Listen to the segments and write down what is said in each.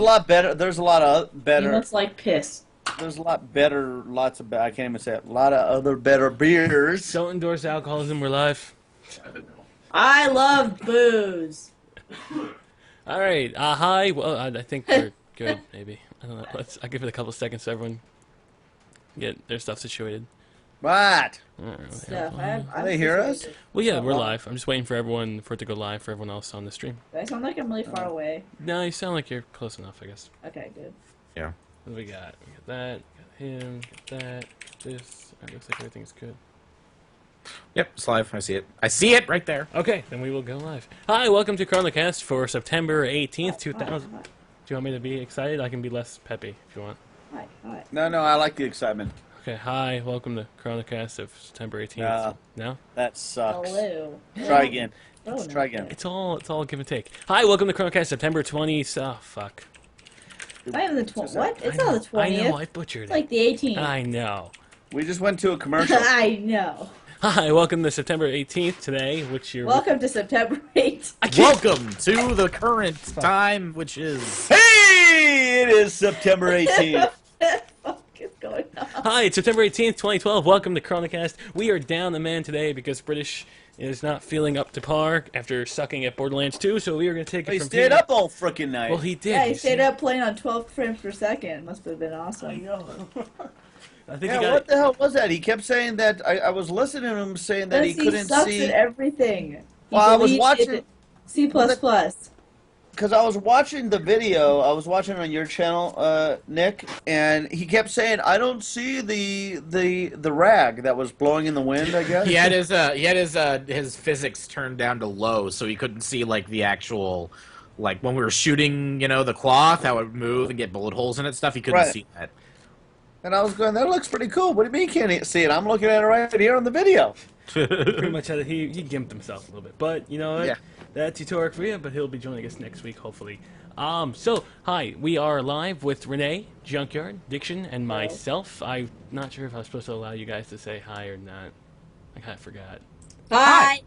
a lot better. There's a lot of He better. looks like piss. There's a lot better. Lots of. I can't even say it. A lot of other better beers. Don't endorse alcoholism. We're live. I love booze. All right. Hi. Well, I think we're good. Maybe. I don't know. I'll give it a couple seconds so everyone get their stuff situated. What? Stuff. Can they hear us? Well, yeah, we're live. I'm just waiting for it to go live for everyone else on the stream. Do I sound like I'm really far away? No, you sound like you're close enough, I guess. Okay, good. Yeah. What do we got? We got that. We got him. Got that. This. It looks like everything's good. Yep, it's live. I see it. I see it right there. Okay, then we will go live. Hi, welcome to ChronoCast for September 18th, 2000. Do you want me to be excited? I can be less peppy if you want. Hi. No, I like the excitement. Okay, hi, welcome to ChronoCast of September 18th. No? That sucks. Hello. Try again. Oh, Let's no. try again. It's all give and take. Hi, welcome to ChronoCast September 20th. Oh, fuck. I am the 20th. What? It's I not know, the 20th. I know, I butchered It's it. like the 18th. I know. We just went to a commercial. I know. Hi, welcome to September 18th today, which you're... Welcome to September 8th. Welcome to the current time, which is... Hey! It is September 18th. What the fuck is going on? Hi, it's September 18th, 2012. Welcome to ChronoCast. We are down the man today because British is not feeling up to par after sucking at Borderlands 2, so we are going to take it He from stayed here. up all frickin' night. Well, he did. Yeah, he you stayed see. up playing on 12 frames per second. Must have been I awesome. know. I think Yeah, he got what the hell was that? He kept saying that. I was listening to him saying that he Because couldn't sucks see. at everything. He Well, I was deleted watching- C++. Because I was watching the video, I was watching on your channel, Nick, and he kept saying, "I don't see the rag that was blowing in the wind." I guess He had his physics turned down to low, so he couldn't see like the actual, like when we were shooting, the cloth, how it would move and get bullet holes in it and stuff. He couldn't Right. see that. And I was going, "That looks pretty cool." What do you mean you can't see it? I'm looking at it right here on the video. pretty much had he gimped himself a little bit, but you know what? Yeah. That's Utorak for you, but he'll be joining us next week, hopefully. So hi, we are live with Renee, Junkyard, Diction, and myself. I'm not sure if I was supposed to allow you guys to say hi or not. I kind of forgot. Hi.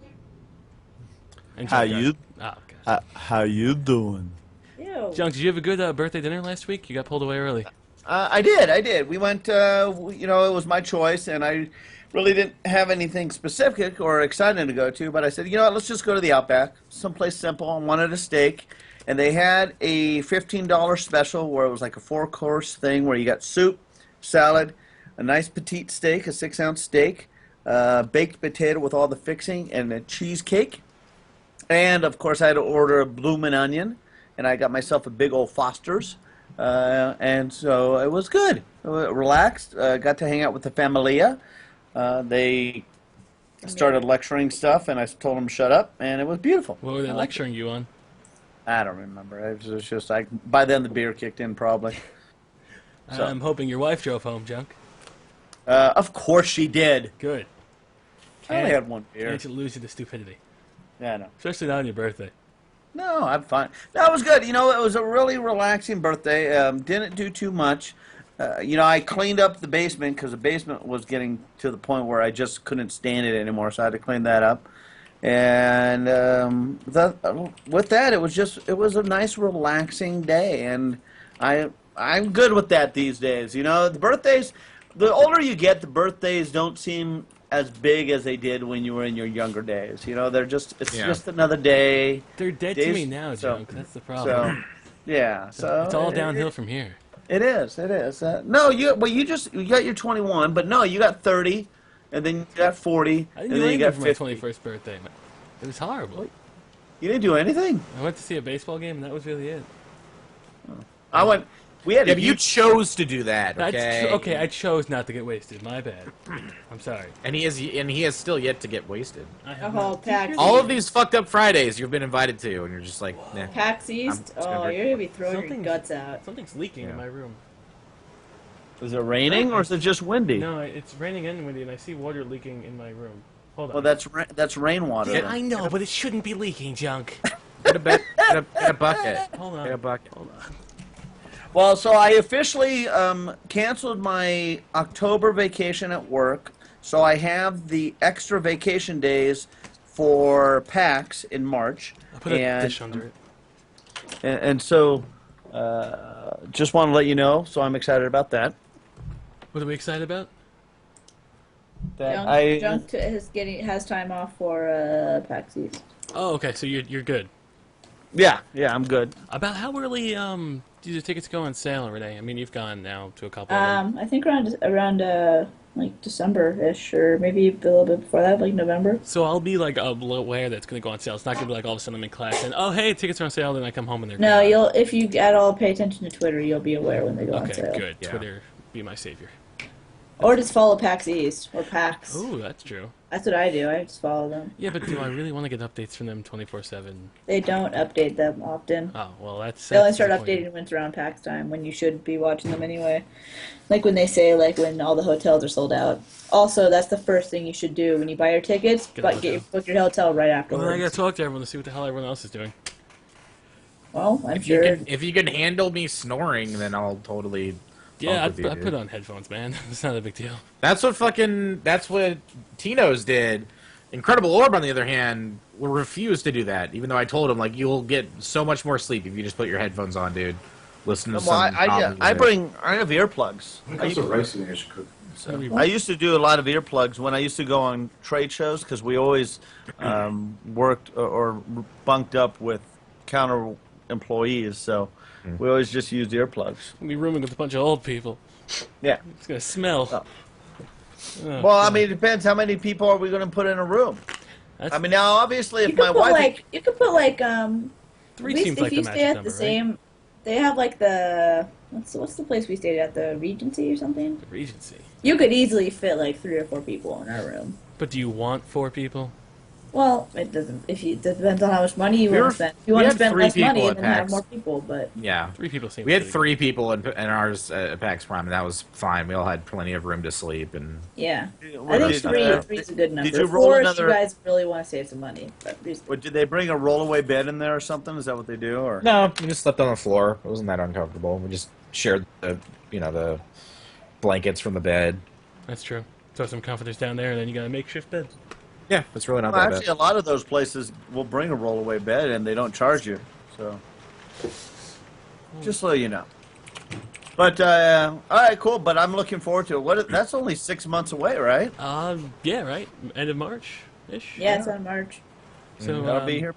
And How Junkyard- you? Oh gosh. How you doing? Ew. Junk, did you have a good birthday dinner last week? You got pulled away early. I did. We went. It was my choice, and I really didn't have anything specific or exciting to go to. But I said, let's just go to the Outback, someplace simple. I wanted a steak, and they had a $15 special where it was like a 4-course thing where you got soup, salad, a nice petite steak, a 6-ounce steak, baked potato with all the fixing, and a cheesecake. And of course, I had to order a bloomin' onion, and I got myself a big old Foster's. And so it was good. Relaxed. Got to hang out with the familia. They started lecturing stuff, and I told them to shut up, and it was beautiful. What were they I liked lecturing you on? it. I don't remember. It was just like by then the beer kicked in probably. So. I'm hoping your wife drove home, Junk. Of course she did. Good. I only had one beer. Can't you lose to the stupidity, Yeah, I know. especially not on your birthday. No, I'm fine. No, it was good. It was a really relaxing birthday. Didn't do too much. I cleaned up the basement because the basement was getting to the point where I just couldn't stand it anymore, so I had to clean that up. And with that, it was a nice, relaxing day, and I'm good with that these days. The birthdays, the older you get, the birthdays don't seem as big as they did when you were in your younger days. It's just another day. They're dead to me now, Junk. That's the problem. So It's all downhill from here. It is. No, you got your 21, but no, you got 30, and then you got 40, I and didn't do then you got anything for my 50. 21st birthday. Man. It was horrible. You didn't do anything. I went to see a baseball game, and that was really it. I went. We had Yeah, a but you huge. chose to do that, That's okay? okay, I chose not to get wasted. My bad. I'm sorry. And he has still yet to get wasted. I have Oh, not. PAX All East. of these fucked up Fridays you've been invited to, and you're just like, nah. PAX East? I'm Oh, scared. you're going to be throwing your Something's- guts out. Something's leaking in Yeah. my room. Is it raining or is it just windy? No, it's raining and windy, and I see water leaking in my room. Hold on. Well, that's rainwater. Yeah, then. I know, but it shouldn't be leaking, Junk. Get a bucket. Hold Get a on. bucket. Hold on. Well, so I officially canceled my October vacation at work, so I have the extra vacation days for PAX in March. I'll put a and, dish under it. And so just want to let you know, so I'm excited about that. What are we excited about? Junk has time off for PAX East. Oh, okay. So you're good. Yeah, I'm good. About how early do the tickets go on sale, Renee? I mean, you've gone now to a couple of them. I think around like December-ish, or maybe a little bit before that, like November. So I'll be like aware that's going to go on sale. It's not going to be like all of a sudden I'm in class and oh hey, tickets are on sale. Then I come home and they're No, gone. if you at all pay attention to Twitter, you'll be aware when they go on Okay, sale. good. Yeah. Twitter, be my savior. Or just follow PAX East or PAX. Ooh, that's true. That's what I do. I just follow them. Yeah, but do I really want to get updates from them 24/7? They don't update them often. Oh well, that's. They only that's start disappointing. updating when it's around PAX time, when you should be watching them anyway. Like when they say, like when all the hotels are sold out. Also, that's the first thing you should do when you buy your tickets. Get a Book your hotel right Well, afterwards. then I gotta talk to everyone to see what the hell everyone else is doing. Well, I'm If sure. you can handle me snoring, then I'll totally. Yeah, with you, I dude. put on headphones, man. It's not a big deal. That's what Tino's did. Incredible Orb, on the other hand, will refuse to do that. Even though I told him, like, you'll get so much more sleep if you just put your headphones on, dude. Listen to Well, some. I calm music. have earplugs. When it comes to rice, I should cook. I used to do a lot of earplugs when I used to go on trade shows because we always worked or bunked up with counter employees, so we always just used earplugs. We'll be rooming with a bunch of old people. Yeah. It's gonna smell. Oh. Oh, Well, I mean, it depends how many people are we going to put in a room. that's, I mean, now obviously, you if could my put wife, you could put like three at least seems if like you the stay magic at number, the same. They have like the what's the place we stayed at, the Regency or something. right? Regency. You could easily fit like 3 or 4 people in our room. But do you want 4 people? Well, it doesn't. It depends on how much money you We want were- to spend. If we you want to had spend 3 less money people and at then have PAX. more people, but Yeah. 3 people seems. We had pretty 3 people in ours at PAX Prime, and that was fine. We all had plenty of room to sleep, and yeah, What I think did- three's a good number. did you roll 4 if another- you guys really want to save some money. But three's what, did they bring a rollaway bed in there or something? Is that what they do? Or no, we just slept on the floor. It wasn't that uncomfortable. We just shared the blankets from the bed. That's true. Throw some comforters down there, and then you got a makeshift bed. Yeah, it's really not Well, that actually, bad. a lot of those places will bring a rollaway bed and they don't charge you. So, just so you know. But all right, cool. But I'm looking forward to it. That's only 6 months away, right? Yeah, right. End of March ish. yeah, it's on March. So That'll be here.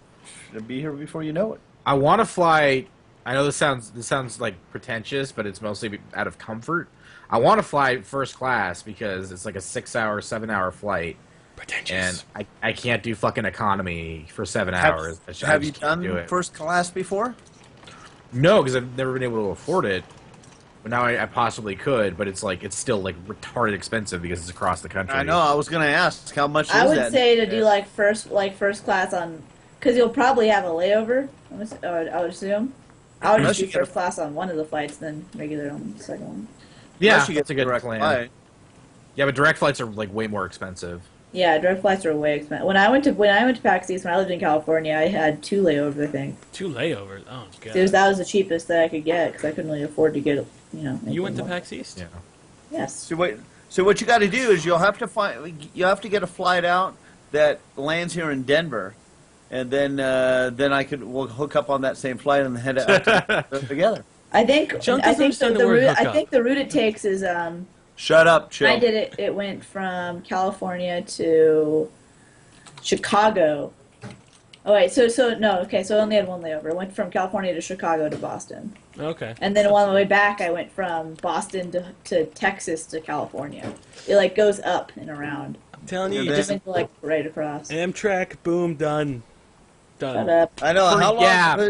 It'll be here before you know it. I want to fly. I know this sounds like pretentious, but it's mostly out of comfort. I want to fly first class because it's like a 6-hour, 7-hour flight, Pretentious. and I can't do fucking economy for 7 hours. I Have you just can't do done it. first class before? No, because I've never been able to afford it. But now I possibly could, but it's still like retarded expensive because it's across the country. I know. I was going to ask how much. I is would that? say to do like first class on, because you'll probably have a layover. I would assume. I would Unless just do you get a- first class on one of the flights, then regular on the second one. Yeah, Unless you get that's a good direct plan. flight. Yeah, but direct flights are like way more expensive. Yeah, direct flights are way expensive. When I went to PAX East, when I lived in California, I had 2 layovers. I think 2 layovers. Oh god. that was the cheapest that I could get because I couldn't really afford to get You went to anything more. PAX East? Yeah. Yes. So what you got to do is you'll have to get a flight out that lands here in Denver, and then we'll hook up on that same flight and head out together. I think Junk doesn't understand the word route. I hookup. think the route it takes is Shut up, Chill. I did it. It went from California to Chicago. Oh wait, so no, okay, so I only had 1 layover. It went from California to Chicago to Boston, Okay. and then on the way back, I went from Boston to Texas to California. It like goes up and around. I'm telling Yeah, you, It you just just went like right across. Amtrak, boom, done. Shut Done. up. I know.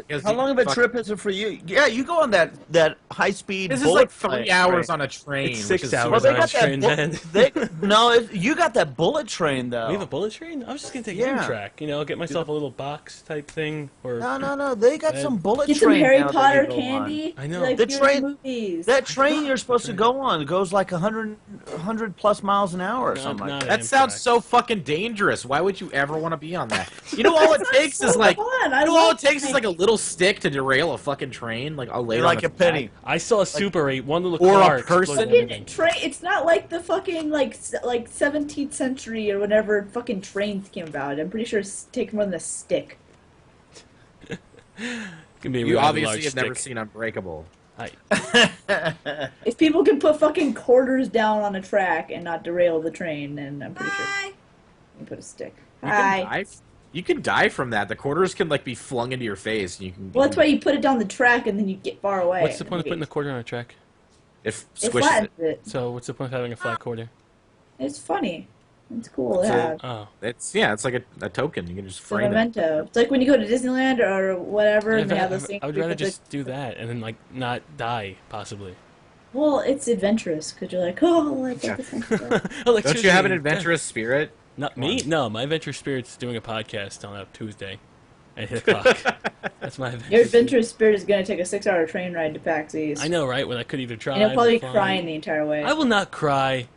Because How long of a fuck- trip is it for you? Yeah, you go on that high speed. This is like 3 hours on a train. It's which 6 is hours Well, on they a got train, that. man. No, you got that bullet train though. We have a bullet train? I was just gonna take Yeah. Amtrak. Get myself a little box type thing. Or No. They got some bullet Get some train Harry now that Potter you go on. candy. I know. Like The you're in train- movies. That train you're supposed to go on goes like 100 plus miles an hour or something like that. That sounds Amtrak. so fucking dangerous. Why would you ever want to be on that? You know, all it That's takes so is like, fun. I you know, all love it takes is trains. like a little stick to derail a fucking train. Like, I'll lay it on Like the a penny. I saw a Super 8, one little Or a car person. exploded Fucking everything. train. It's not like the fucking like 17th century or whenever fucking trains came about. I'm pretty sure it takes more than a stick. gonna be a You really obviously large have never stick. seen Unbreakable. If people can put fucking quarters down on a track and not derail the train, then I'm pretty sure Hi. you can put a stick. You Hi. can die. You can die from that. The quarters can like be flung into your face, and you can. Well, that's why you put it down the track and then you get far away. What's the point of putting the quarter on a track? It It squishes flattens it. it. So what's the point of having a flat quarter? It's funny. It's cool to So- have. Oh. It's like a token. You can just It's a frame it. memento. It's like when you go to Disneyland or whatever, and they have those things. I would where you rather put the- just do that and then like not die possibly. Well, it's adventurous because you're like, oh, I got this extra. Don't you have an adventurous spirit? Not me. No, my adventurous spirit's doing a podcast on a Tuesday at 8 o'clock. That's my adventurous. Your adventurous spirit is going to take a 6-hour train ride to PAX East. I know, right? When I could either drive. And you'll probably or be fly. crying the entire way. I will not cry.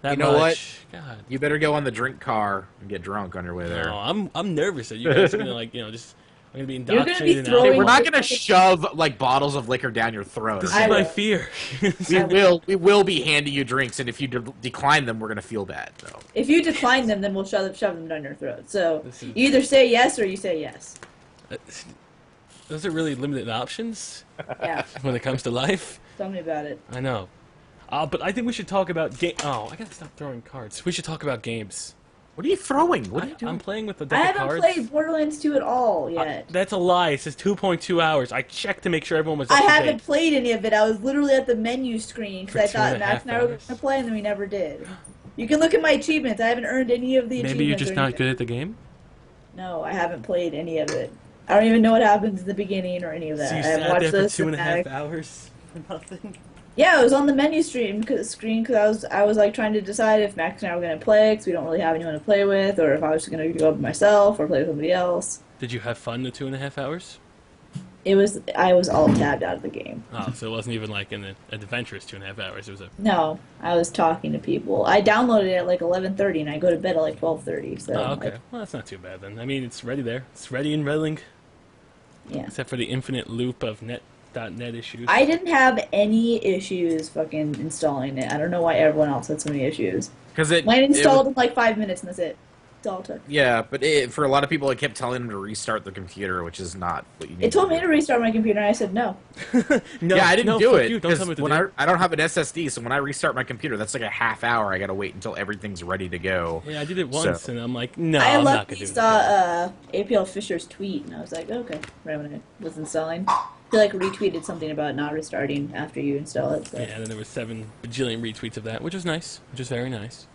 That You know much. God. You better go on the drink car and get drunk on your way there. No, I'm nervous that you guys are gonna like just. I'm gonna be You're gonna be indoctrinated. throwing- Hey, now. we're not gonna shove like bottles of liquor down your throat. This I is my will. fear. We will be handing you drinks, and if you decline them, we're gonna feel bad. So If you decline them, then we'll shove them down your throat. So This is- you either say yes or you say yes. Those are really limited options Yeah, when it comes to life. tell me about it. I know. But I think we should talk about game. Oh, I gotta stop throwing cards. We should talk about games. what are you throwing? What are you doing? I'm playing with the I deck of haven't cards. played Borderlands 2 at all yet. That's a lie. It says 2.2 hours. I checked to make sure everyone was up I to haven't date. played any of it. I was literally at the menu screen For because I thought 2.5 Max and I were going hours. to play, and then we never did. You can look at my achievements. I haven't earned any of the achievements. Maybe you're just or not anything. good at the game. No, I haven't played any of it. I don't even know what happens in the beginning or any of that. So you I haven't sat watched there those for 2.5 cinematics. hours for nothing. Yeah, I was on the menu screen because I was like trying to decide if Max and I were going to play because we don't really have anyone to play with, or if I was just going to go up myself or play with somebody else. Did you have fun the 2.5 hours? I was all tabbed out of the game. Oh, so it wasn't even like an adventurous 2.5 hours. It was a. No, I was talking to people. I downloaded it at like 11:30 and I go to bed at like 12:30. So Oh, okay. like, Well, that's not too bad then. I mean, it's ready there. It's ready and rolling, yeah. except for the infinite loop of .net issues. I didn't have any issues fucking installing it. I don't know why everyone else had so many issues. Because it Mine installed it in like 5 minutes and that's it. That's all it took. yeah, but for a lot of people, it kept telling them to restart the computer, which is not what you need. It told to me do. to restart my computer and I said no. No, Yeah, I didn't no, do fuck it You. Don't tell me because what to when do. I don't have an SSD, so when I restart my computer, that's like a half hour. I gotta wait until everything's ready to go. Yeah, I did it once, So- and I'm like, no, I I'm not luckily gonna do it. saw APL Fisher's tweet and I was like, okay, right when I was installing. He like retweeted something about not restarting after you install it. So. Yeah, and then there was 7 bajillion retweets of that, which was nice, which was very nice.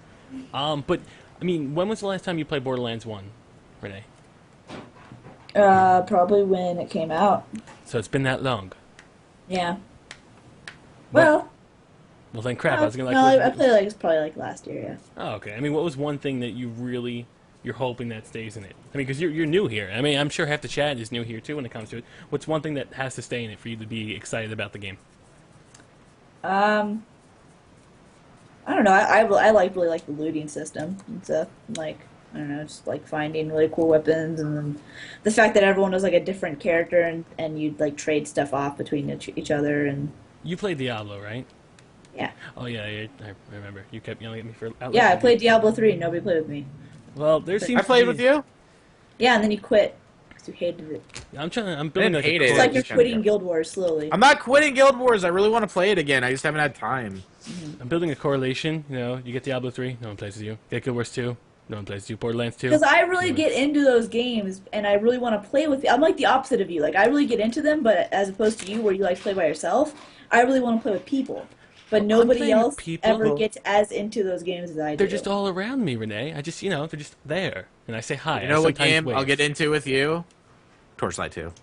But I mean, when was the last time you played Borderlands 1, Renee? Probably when it came out. So it's been that long. Yeah. Well, Well, then crap. I was gonna like. no, what- I played like it's probably like last year. Yeah. Oh, okay. I mean, what was one thing that you're hoping that stays in it? I mean, because you're new here. I mean, I'm sure half the chat is new here too when it comes to it. What's one thing that has to stay in it for you to be excited about the game? I don't know. I really like the looting system and stuff. Like I don't know, just like finding really cool weapons and then the fact that everyone was like a different character and you'd like trade stuff off between each other and You played Diablo, right? yeah. Oh yeah, I remember. You kept yelling at me for. Yeah, I played Diablo 3 and nobody played with me. Well, there seems. I played to with be, you. Yeah, and then you quit because you hated it. I'm building didn't like hate a it. It's core- like you're just kinda quitting Guild Wars slowly. I'm not quitting Guild Wars. I really want to play it again. I just haven't had time. I'm building a correlation. You know, you get Diablo 3, no one plays with you. Get Guild Wars 2, no one plays with you. Borderlands 2. Because I really get into those games and I really want to play with you. I'm like the opposite of you. Like I really get into them, but as opposed to you where you like play by yourself, I really want to play with people. But nobody playing with else people. ever gets as into those games as I do. They're just all around me, Renee. I just, they're just there. And I say hi. You I know what sometimes game I'll wave get into with you? Torchlight 2.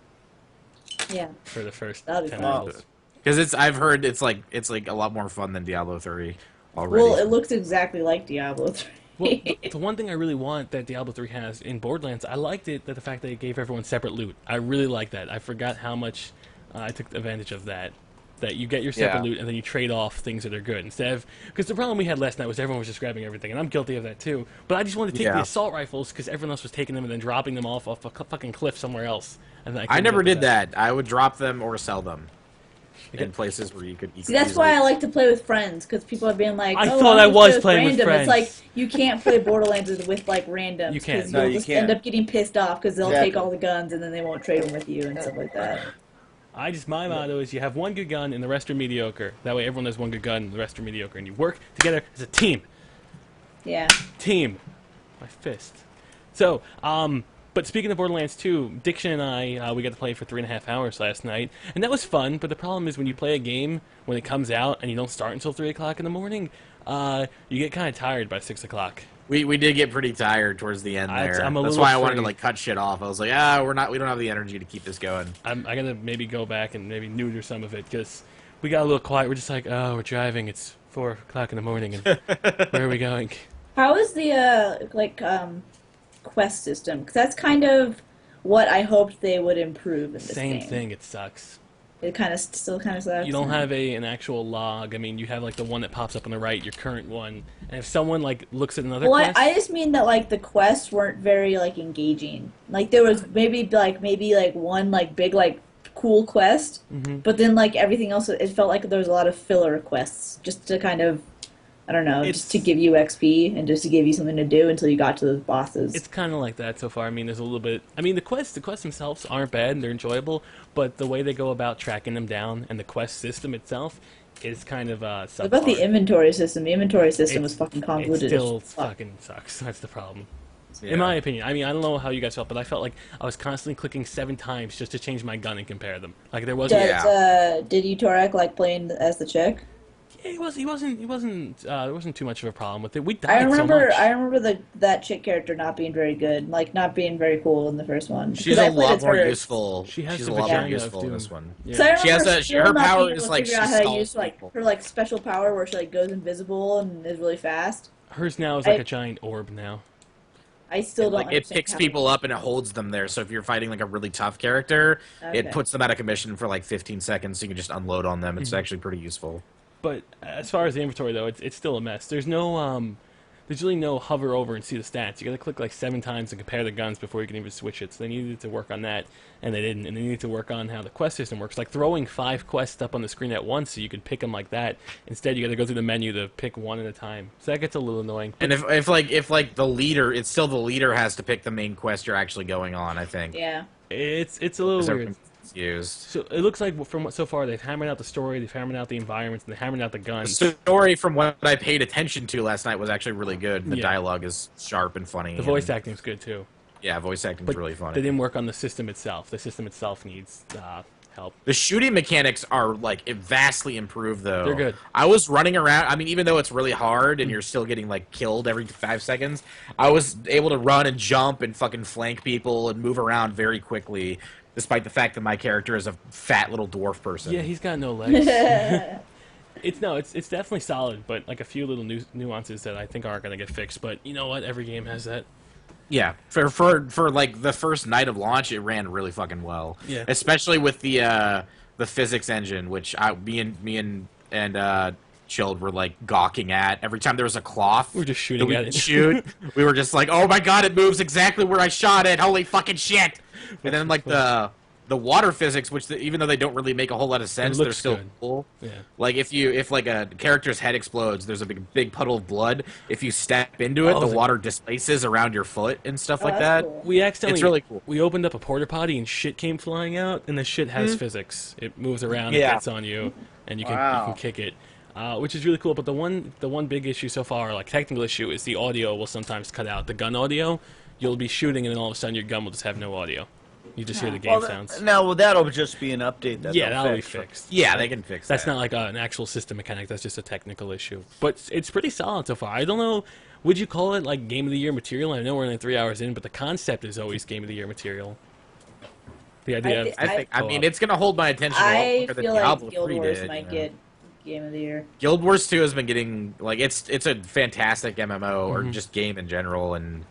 Yeah. for the first That'll be 10 fun. minutes. Because I've heard it's like a lot more fun than Diablo 3 already. Well, it looks exactly like Diablo 3. Well, the one thing I really want that Diablo 3 has in Borderlands, I liked it, that the fact that it gave everyone separate loot. I really like that. I forgot how much I took advantage of that. That you get your separate Yeah. loot and then you trade off things that are good. Instead of... Because the problem we had last night was everyone was just grabbing everything, and I'm guilty of that too. But I just wanted to take the Yeah. assault rifles because everyone else was taking them and then dropping them off a fucking cliff somewhere else. And then I couldn't never help with did that. I would drop them or sell them Okay. in places where you could. See, that's why I like to play with friends, because people are being like, I oh, thought I'm I gonna was play playing with random. friends. It's like, you can't play Borderlands with like randoms. You can't. 'cause No, you'll you just can't. end up getting pissed off because they'll Exactly. take all the guns and then they won't trade them with you and stuff like that. My motto is you have one good gun and the rest are mediocre. That way everyone has one good gun and the rest are mediocre, and you work together as a team. Yeah. Team. My fist. So, but speaking of Borderlands 2, Diction and I, we got to play for 3.5 hours last night, and that was fun, but the problem is when you play a game, when it comes out, and you don't start until 3 o'clock in the morning, you get kind of tired by 6 o'clock. We did get pretty tired towards the end there. That's why I wanted to like cut shit off. I was like, we don't have the energy to keep this going. I'm gonna maybe go back and maybe neuter some of it, because we got a little quiet. We're just like, oh, we're driving, it's 4 o'clock in the morning, and where are we going? How is the quest system? Because that's kind of what I hoped they would improve in this game. Same thing, it sucks. It still kind of sucks. You don't have an actual log. I mean, you have like the one that pops up on the right, your current one. And if someone like looks at another quest, I just mean that like the quests weren't very like engaging. Like there was maybe one like big like cool quest, but then like everything else, it felt like there was a lot of filler quests just to kind of, I don't know, just to give you XP and just to give you something to do until you got to those bosses. It's kind of like that so far. I mean, there's a little bit. I mean, the quests themselves aren't bad; they're enjoyable. But the way they go about tracking them down and the quest system itself is kind of subpar. What about the inventory system? The inventory system was fucking convoluted. It still fucking sucks. That's the problem. Yeah. In my opinion. I mean, I don't know how you guys felt, but I felt like I was constantly clicking 7 times just to change my gun and compare them. Like there wasn't. Did Utorak like playing as the chick? Yeah, he wasn't. There wasn't too much of a problem with it. We died so much. I remember that chick character not being very good, like not being very cool in the first one. She's a lot more useful. She's a lot more useful in this one. Yeah. So she has her power is like she use her like special power where she like goes invisible and is really fast. Hers now is like a giant orb now. I still don't. It picks people up and it holds them there. So if you're fighting like a really tough character, it puts them out of commission for like 15 seconds. So you can just unload on them. It's actually pretty useful. But as far as the inventory, though, it's still a mess. There's really no hover over and see the stats. You got to click like 7 times and compare the guns before you can even switch it. So they needed to work on that, and they didn't. And they needed to work on how the quest system works, like throwing 5 quests up on the screen at once so you could pick them like that. Instead, you got to go through the menu to pick one at a time. So that gets a little annoying. And if the leader, it's still the leader has to pick the main quest you're actually going on. I think. Yeah. It's a little weird. Used. So it looks like from so far they've hammered out the story, they've hammered out the environments, and they've hammered out the guns. The story, from what I paid attention to last night, was actually really good. The dialogue is sharp and funny. The voice acting's good too. Yeah, voice acting's really funny. They didn't work on the system itself. The system itself needs help. The shooting mechanics are like vastly improved, though. They're good. I was running around. I mean, even though it's really hard and you're still getting like killed every 5 seconds, I was able to run and jump and fucking flank people and move around very quickly. Despite the fact that my character is a fat little dwarf person. Yeah, he's got no legs. It's definitely solid, but like a few little nuances that I think aren't going to get fixed. But you know what? Every game has that. Yeah, for like the first night of launch, it ran really fucking well. Yeah, especially with the physics engine, which me and Chilled were like gawking at every time there was a cloth. We were just shooting at it. We were just like, oh my god, it moves exactly where I shot it. Holy fucking shit! And then like the water physics, which even though they don't really make a whole lot of sense, they're still cool. Yeah. Like if like a character's head explodes, there's a big puddle of blood. If you step into it, the water displaces around your foot and stuff like that. Cool. We accidentally, it's really cool. We opened up a porta potty and shit came flying out, and the shit has physics. It moves around, it gets on you, and you can kick it. Which is really cool, but the one big issue so far, like technical issue, is the audio will sometimes cut out. The gun audio, you'll be shooting and then all of a sudden your gun will just have no audio. You just hear the game sounds. Now, that'll just be an update. That'll be fixed. Yeah, they can fix that. That's not like an actual system mechanic. That's just a technical issue. But it's pretty solid so far. I don't know. Would you call it like Game of the Year material? I know we're only 3 hours in, but the concept is always Game of the Year material. The idea I mean, it's going to hold my attention a lot longer than Diablo 3 did. Might get Game of the Year. Guild Wars 2 has been getting like it's a fantastic MMO or just game in general, and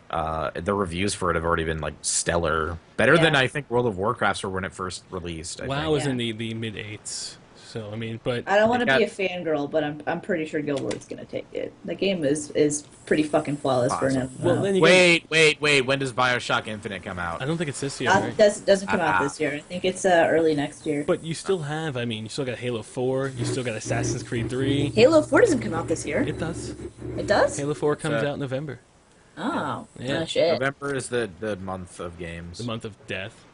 the reviews for it have already been like stellar, better than I think World of Warcraft's were when it first released. WoW was in the mid 8s, so I mean, but I don't want to be a fangirl, but I'm pretty sure Guild Wars gonna take it. The game is pretty fucking flawless for an MMO. Well, then wait. When does BioShock Infinite come out? I don't think it's this year. Right? Doesn't come out this year. I think it's early next year. But you still have, you still got Halo 4. You still got Assassin's Creed 3. Halo 4 doesn't come out this year. It does. It does? Halo 4 comes out in November. Oh, yeah. Shit. November is the month of games. The month of death.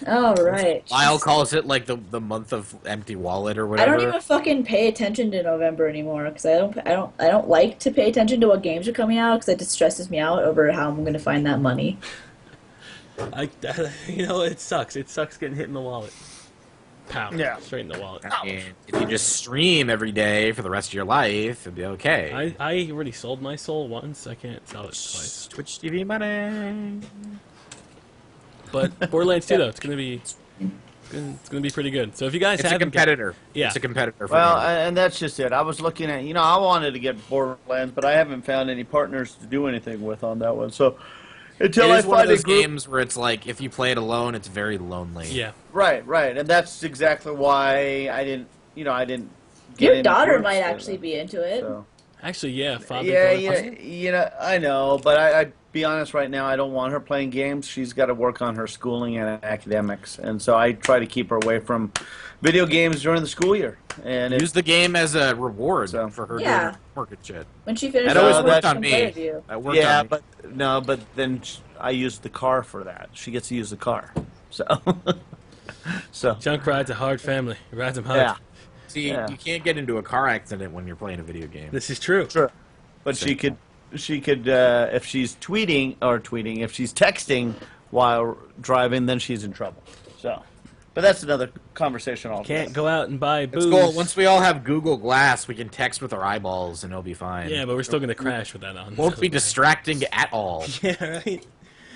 Oh right. Lyle calls it like the month of empty wallet or I whatever. don't even fucking pay attention to November anymore because I don't like to pay attention to what games are coming out because it just stresses me out over how I'm gonna find that money. You know, it sucks. It sucks getting hit in the wallet. Pow. Yeah. Straight in the wallet. I mean, if you just stream every day for the rest of your life, it'd be okay. I already sold my soul once. I can't sell it twice. Twitch TV money. But Borderlands 2 though, it's gonna be pretty good. So if you guys It's a haven't competitor. Yeah. It's a competitor. For Well, me. and that's just it. I was looking at, I wanted to get Borderlands, but I haven't found any partners to do anything with on that one. So until it I is one of find a those group, games where it's like if you play it alone, it's very lonely. yeah. right, and that's exactly why I didn't get Your any daughter groups might with actually be into it. So. Actually, yeah. Father Yeah, I know, but I be honest right now, I don't want her playing games. She's got to work on her schooling and academics, and so I try to keep her away from video games during the school year. And Use the game as a reward So- for her Yeah. doing her work and shit. When she finishes, That always her worked work, on she can play me. with you. That worked yeah, on me. but no, but then I use the car for that. She gets to use the car, so so Junk rides a hard family. He rides them hard. yeah, See, yeah. you can't get into a car accident when you're playing a video game. This is true. sure. But she could if she's if she's texting while driving, then she's in trouble. So, but that's another conversation altogether. Can't go out and buy It's booze. cool. Once we all have Google Glass, we can text with our eyeballs and it'll be fine. Yeah, but we're still gonna crash with that on. Won't be distracting at all. Yeah, right.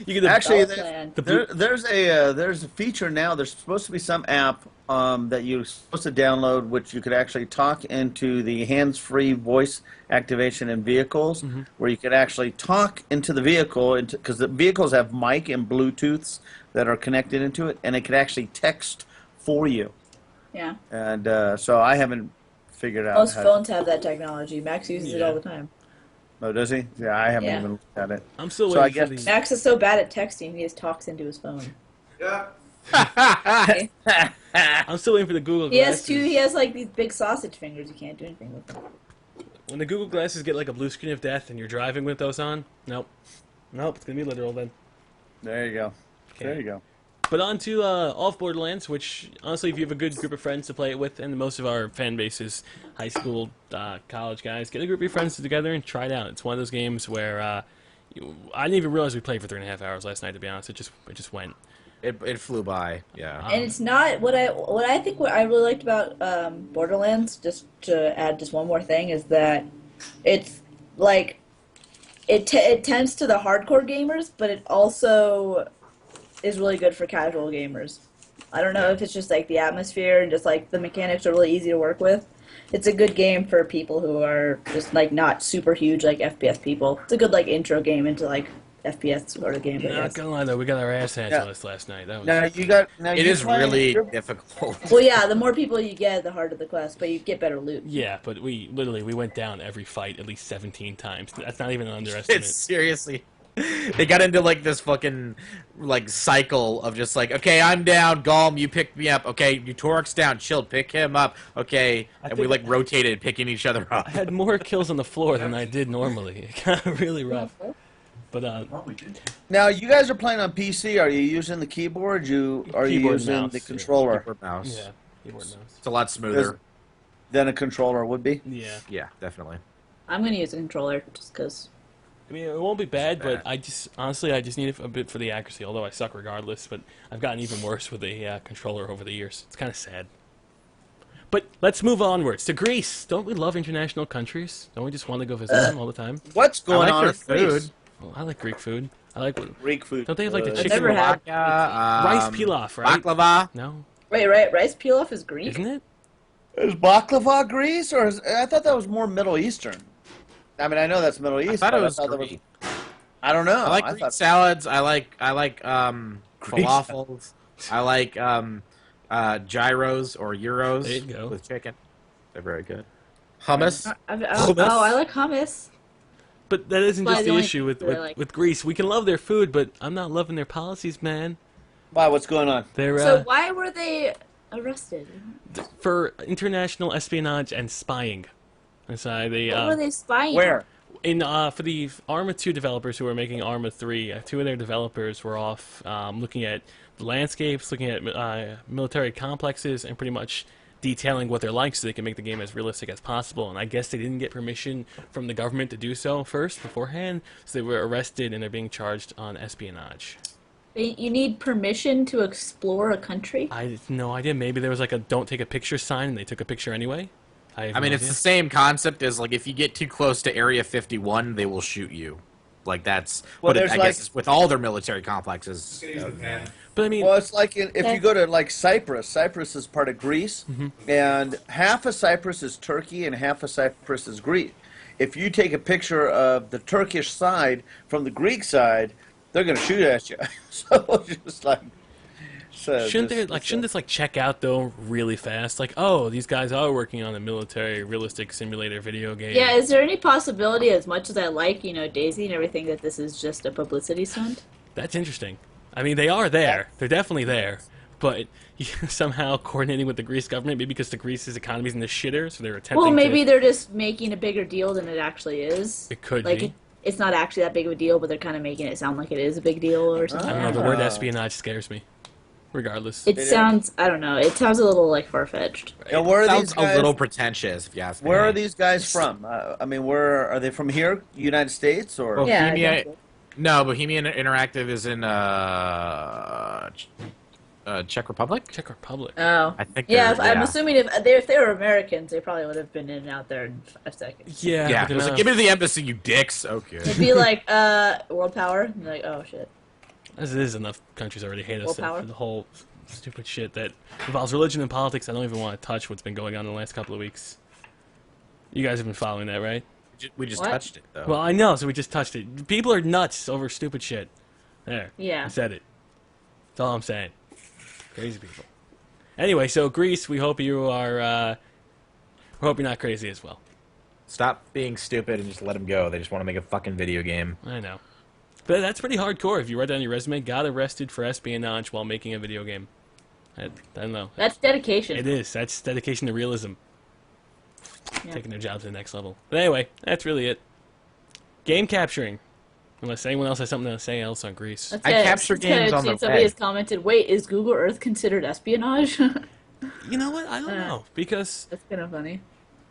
You could Actually, Plan. there's a feature now. There's supposed to be some app that you're supposed to download, which you could actually talk into the hands-free voice activation in vehicles, where you could actually talk into the vehicle, because the vehicles have mic and Bluetooths that are connected into it, and it could actually text for you. Yeah. And so I haven't figured out. Most how phones have that technology. Max uses it Yeah. all the time. Oh, does he? Yeah, I haven't Yeah. even looked at it. I'm still So I waiting for guess- the. Max is so bad at texting, he just talks into his phone. I'm still waiting for the Google He has Glasses. two. He has like these big sausage fingers. You can't do anything with them. When the Google Glasses get like a blue screen of death and you're driving with those on, nope, it's gonna be literal then. There you go. Okay. There you go. But on to Off Borderlands, which honestly, if you have a good group of friends to play it with, and most of our fan base is high school, college guys, get a group of your friends together and try it out. It's one of those games where I didn't even realize we played for 3.5 hours last night. To be honest, it just went. It flew by. Yeah. And it's not what I think what I really liked about Borderlands. Just to add just one more thing is that it's like it tends to the hardcore gamers, but it also is really good for casual gamers. I don't know if it's just like the atmosphere and just like the mechanics are really easy to work with. It's a good game for people who are just like not super huge like FPS people. It's a good like intro game into like FPS sort of game. I Not guess. gonna lie though, we got our ass handed Yeah. to us last night. That was. Now you got. Now It you is playing- really you're- difficult. Well, yeah, the more people you get, the harder the quest, but you get better loot. Yeah, but we went down every fight at least 17 times. That's not even an underestimate. It's seriously. They got into like this fucking like cycle of just like, okay, I'm down, Golem, you pick me up. Okay, Utorak's down, Chilled, pick him up. Okay, and we think- like rotated, picking each other up. I had more kills on the floor than I did normally. It got really rough. But Now you guys are playing on PC. Are you using the keyboard? Are you Keyboard, using mouse, the yeah. controller Keyboard, mouse. yeah, keyboard mouse. It's a lot smoother. than a controller would be? Yeah. Yeah, definitely. I'm gonna use a controller just because. I mean, it won't be bad, but bad. I just need it a bit for the accuracy. Although I suck regardless, but I've gotten even worse with the controller over the years. It's kind of sad. But let's move onwards to Greece. Don't we love international countries? Don't we just want to go visit them all the time? What's going like on their in Greece? food. Well, I like Greek food. I like Greek food. Don't they have, like, the Good. chicken never had rice pilaf, right? Baklava. No, Wait, right? Rice pilaf is Greek. isn't it? Is baklava Greece, or I thought that was more Middle Eastern? I mean, I know that's Middle East. I thought it but was that Greek. I don't know. I like Greek salads. I like Greek falafels. I like gyros or euros There you go. with chicken. They're very good. Hummus. I like hummus. But that isn't Why, just the the only issue with, food I with, like. with Greece. We can love their food, but I'm not loving their policies, man. Why? What's going on? They're So why were they arrested? for international espionage and spying. And so they What were they spying? Where? In for the Arma 2 developers who are making Arma 3, two of their developers were off looking at the landscapes, looking at military complexes, and pretty much detailing what they're like so they can make the game as realistic as possible. And I guess they didn't get permission from the government to do so beforehand, so they were arrested and they're being charged on espionage. You need permission to explore a country? I have no idea. Maybe there was like a "don't take a picture" sign, and they took a picture anyway. I mean, no it's idea. the same concept as like if you get too close to Area 51, they will shoot you. Like that's Well, what there's I guess is with all their military complexes. But I mean, Well, it's like if you go to like Cyprus. Cyprus is part of Greece, and half of Cyprus is Turkey and half of Cyprus is Greece. If you take a picture of the Turkish side from the Greek side, they're going to shoot at you. So just like, shouldn't this like check out though really fast? Like, oh, these guys are working on a military realistic simulator video game. Yeah, is there any possibility, as much as I like, Daisy and everything, that this is just a publicity stunt? That's interesting. I mean, they are there. They're definitely there. But somehow coordinating with the Greece government, maybe because the Greece's economy's in the shitter, so they're attempting Well, maybe to... they're just making a bigger deal than it actually is. It could like, be. It's not actually that big of a deal, but they're kind of making it sound like it is a big deal or something. I don't know, the word espionage scares me. Regardless. It sounds, I don't know, it sounds a little, like, far-fetched. And where are Sounds these guys? a little pretentious, if you ask me. Where are these guys from? I mean, where are they from? Here, United States, or? Well, Yeah, I Bohemia, think so. no, Bohemian Interactive is in Czech Republic. Czech Republic. Oh. I think Yeah, they're- I'm yeah. assuming if they were Americans, they probably would have been in and out there in 5 seconds. Yeah. Yeah, but it was no. like, give me to the embassy, you dicks. Okay. It'd be like, World Power, and they're like, oh, shit. As it is, enough countries already hate us Willpower? for the whole stupid shit that involves religion and politics. I don't even want to touch what's been going on in the last couple of weeks. You guys have been following that, right? We just What? touched it, though. Well, I know, so we just touched it. People are nuts over stupid shit. There. Yeah. I said it. That's all I'm saying. Crazy people. Anyway, so Greece, we hope you are, we hope you're not crazy as well. Stop being stupid and just let them go. They just want to make a fucking video game. I know. But that's pretty hardcore. If you write down your resume, got arrested for espionage while making a video game. I don't know. That's dedication. It is. That's dedication to realism. Yeah. Taking their job to the next level. But anyway, that's really it. Game capturing. Unless anyone else has something to say else on Greece. That's I it. capture It's kinda games on seen the somebody web. has commented, wait, is Google Earth considered espionage? You know what? I don't know. Because That's kind of funny.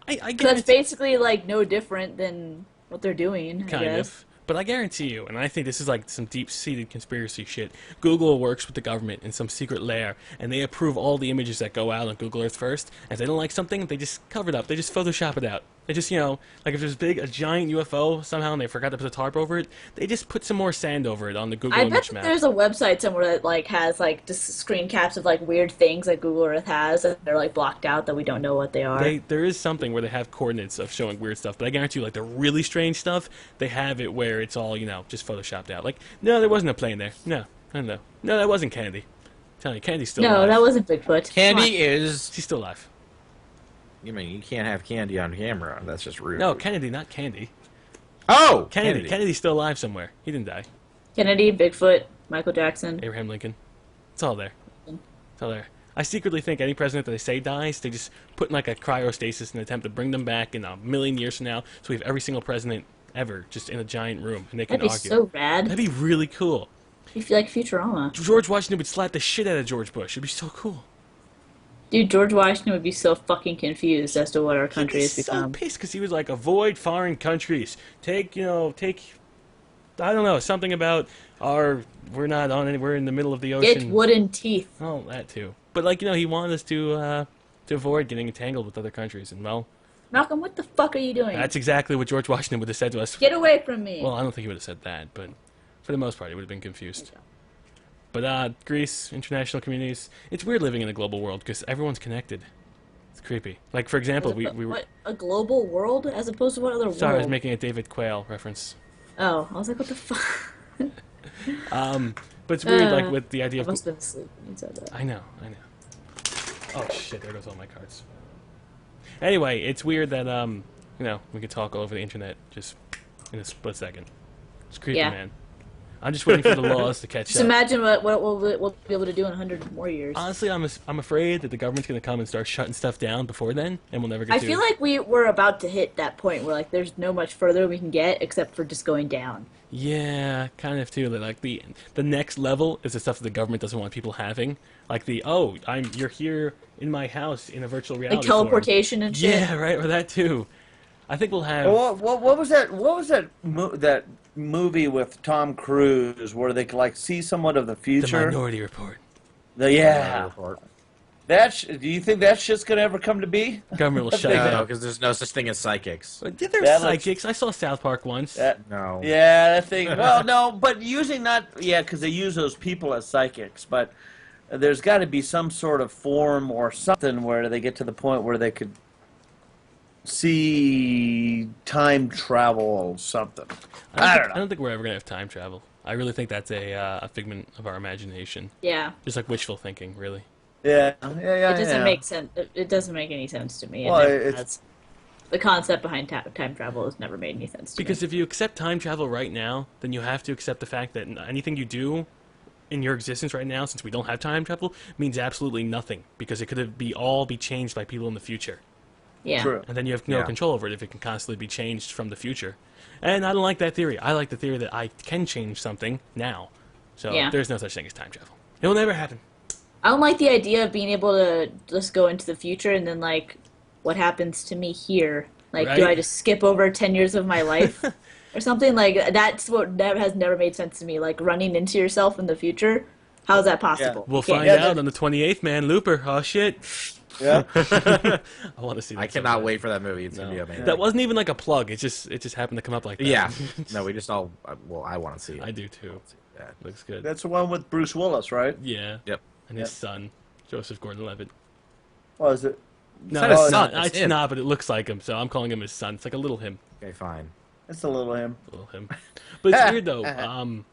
I 'Cause guarantee... that's basically, like, no different than what they're doing, I Kind guess. of. But I guarantee you, and I think this is like some deep-seated conspiracy shit, Google works with the government in some secret lair, and they approve all the images that go out on Google Earth first. If they don't like something, they just cover it up. They just Photoshop it out. They just, like if there's a giant UFO somehow and they forgot to put a tarp over it, they just put some more sand over it on the Google I bet image that map. there's a website somewhere that, like, has, like, just screen caps of, like, weird things that Google Earth has, and they're, like, blocked out that we don't know what they are. There is something where they have coordinates of showing weird stuff, but I guarantee you, like the really strange stuff, they have it where it's all, just photoshopped out. Like, no, there wasn't a plane there. No, no, that wasn't Kennedy. I'm telling you, Kennedy's still No, alive. that wasn't Bigfoot. Come on. Candy is... She's still alive. You mean you can't have candy on camera? That's just rude. No, Kennedy, not Candy. Oh! Kennedy. Kennedy's still alive somewhere. He didn't die. Kennedy, Bigfoot, Michael Jackson. Abraham Lincoln. It's all there. It's all there. I secretly think any president that they say dies, they just put in like a cryostasis in an attempt to bring them back in a million years from now, so we have every single president ever just in a giant room, and they can That'd be argue. so rad. That'd be really cool. If you like Futurama. George Washington would slap the shit out of George Bush. It'd be so cool. Dude, George Washington would be so fucking confused as to what our country has He's so become. pissed because he was like, avoid foreign countries. Take, I don't know, something about we're not on any, we're in the middle of the ocean. Get wooden teeth. Oh, that too. But like, he wanted us to avoid getting entangled with other countries, and well, Malcolm, what the fuck are you doing? that's exactly what George Washington would have said to us. Get away from me. Well, I don't think he would have said that, but for the most part, he would have been confused. But Greece, international communities, it's weird living in a global world because everyone's connected. It's creepy. Like, for example, we were... What, a global world as opposed to what other world? Sorry, I was making a David Quayle reference. Oh, I was like, what the fuck? But it's weird, like, with the idea I of... must have been asleep when you said that. I know. Oh, shit, there goes all my cards. Anyway, it's weird that, we could talk all over the internet just in a split second. It's creepy, Yeah. man. I'm just waiting for the laws to catch Just up. imagine what we'll be able to do in 100 more years. Honestly, I'm afraid that the government's going to come and start shutting stuff down before then, and we'll never get I to feel like we're about to hit that point where like there's no much further we can get except for just going down. Yeah, kind of too. Like the next level is the stuff that the government doesn't want people having. Like you're here in my house in a virtual reality. Like teleportation and shit. Yeah, right, or that too. I think we'll have. What was that? What was that movie with Tom Cruise where they could like see somewhat of the The future? Minority Report. Yeah. Do you think that shit's gonna ever come to be? Government will shut it No, down. because there's no such thing as psychics. There's That looks- psychics. I saw South Park once. No. Yeah, that thing. Well, no, but using not. Yeah, because they use those people as psychics, but there's got to be some sort of form or something where they get to the point where they could see time travel or something. I don't know. I don't think we're ever gonna have time travel. I really think that's a figment of our imagination, Yeah. just like wishful thinking. Really. Yeah. It doesn't make sense. It doesn't make any sense to me. Well, Never it's- has. The concept behind time travel has never made any sense to Because me. if you accept time travel right now, then you have to accept the fact that anything you do in your existence right now, since we don't have time travel, means absolutely nothing. Because it could all be changed by people in the future. Yeah. True. And then you have no Yeah. control over it if it can constantly be changed from the future. And I don't like that theory. I like the theory that I can change something now. So Yeah. there's no such thing as time travel. It will never happen. I don't like the idea of being able to just go into the future and then like, what happens to me here? Like, do Right. I just skip over 10 years of my life or something? Like, that's what has never made sense to me. Like, running into yourself in the future. How is that possible? We'll You can't- find Yeah, out on the 28th, man. Looper. Oh, shit. Yeah. I want to see that. I so cannot bad. wait for that movie. It's No. gonna be amazing. That wasn't even like a plug. It just happened to come up like that. Yeah. No, we just all. Well, I want to see it. I do too. Yeah. Looks good. That's the one with Bruce Willis, right? Yeah. Yep. And his son, Joseph Gordon-Levitt. Oh, is it? No, not his it's son, not. it's It's him. not, but it looks like him, so I'm calling him his son. It's like a little him. Okay, fine. It's a little him. A little him. But it's weird though.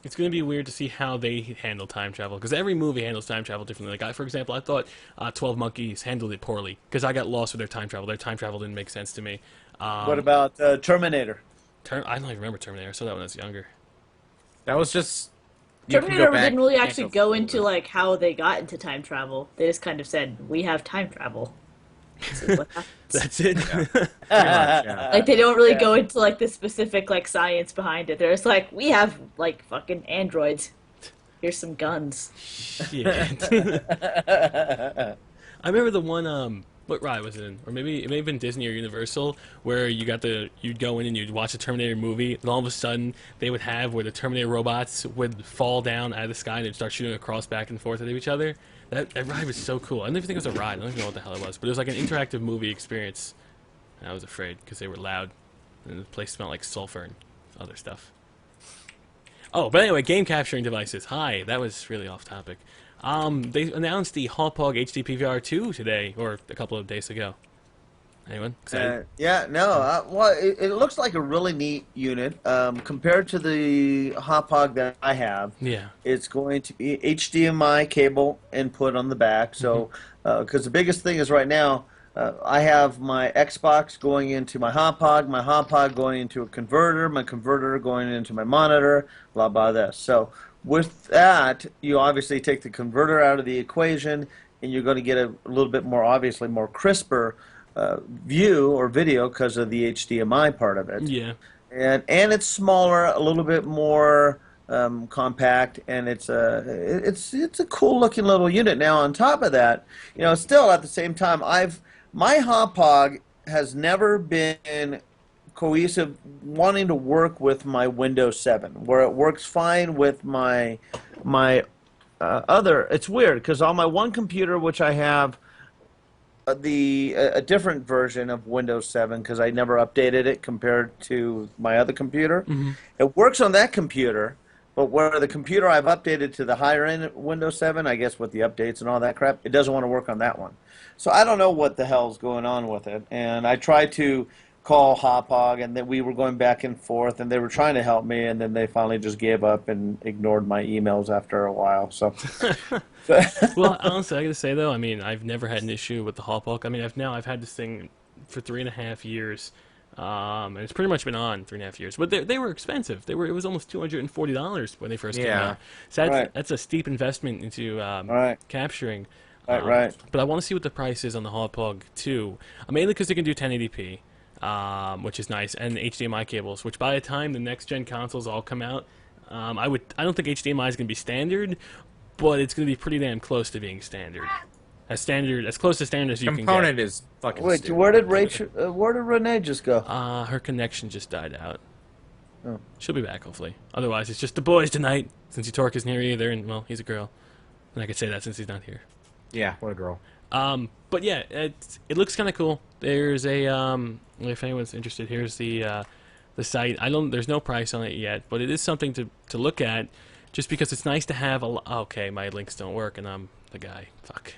It's going to be weird to see how they handle time travel because every movie handles time travel differently. Like, for example, I thought 12 Monkeys handled it poorly because I got lost with their time travel. Their time travel didn't make sense to me. What about Terminator? I don't even remember Terminator. I saw that when I was younger. That was just. you can go Terminator back, didn't really you can't actually go go forward. into like how they got into time travel. They just kind of said, "We have time travel." This is what happens. That's it. Pretty much, yeah. Like they don't really Yeah. go into like the specific like science behind it. They're just like, "We have like fucking androids. Here's some guns." Yeah. I remember the one, what ride was it in? Or maybe it may have been Disney or Universal, where you'd go in and you'd watch a Terminator movie, and all of a sudden they would have where the Terminator robots would fall down out of the sky and they'd start shooting across back and forth at each other. That ride was so cool. I don't even think it was a ride. I don't even know what the hell it was, but it was like an interactive movie experience. And I was afraid because they were loud, and the place smelled like sulfur and other stuff. Oh, but anyway, game capturing devices. Hi, that was really off topic. They announced the Hauppauge HD PVR 2 today, or a couple of days ago. Anyone excited? It looks like a really neat unit compared to the Hauppauge that I have. Yeah. It's going to be HDMI cable input on the back. So, because the biggest thing is right now, I have my Xbox going into my Hauppauge going into a converter, my converter going into my monitor, blah, blah, this. So, with that, you obviously take the converter out of the equation, and you're going to get a little bit more, obviously, more crisper view or video because of the HDMI part of it. Yeah. And it's smaller, a little bit more compact, and it's a cool looking little unit. Now on top of that, still at the same time, my Hauppauge has never been cohesive wanting to work with my Windows 7, where it works fine with my other. It's weird because on my one computer, which I have a different version of Windows 7 because I never updated it compared to my other computer. Mm-hmm. It works on that computer, but where the computer I've updated to the higher end Windows 7, I guess with the updates and all that crap, it doesn't want to work on that one. So I don't know what the hell's going on with it. And I tried to call Hauppauge, and then we were going back and forth, and they were trying to help me, and then they finally just gave up and ignored my emails after a while. So. Well, honestly, I gotta say though, I mean, I've never had an issue with the Hauppauge. I mean, I've had this thing for 3.5 years. And it's pretty much been on 3.5 years. But they were expensive. It was almost $240 when they first came Yeah. out. So Right. that's a steep investment into Right. capturing. Right. But I want to see what the price is on the Hauppauge 2. Mainly because they can do 1080p, which is nice, and HDMI cables. Which by the time the next gen consoles all come out, I don't think HDMI is going to be standard, but it's going to be pretty damn close to being standard. As close to standard as you Component can is fucking Wait, stupid. where did Renee just go? get. Her connection just died out. Oh. She'll be back hopefully. Otherwise, it's just the boys tonight. Since Utorak isn't here either, and well, he's a girl, and I could say that since he's not here. Yeah, what a girl. But yeah, it looks kind of cool. There's a if anyone's interested, here's the site. There's no price on it yet, but it is something to look at, just because it's nice to have okay, my links don't work, and I'm the guy. Fuck.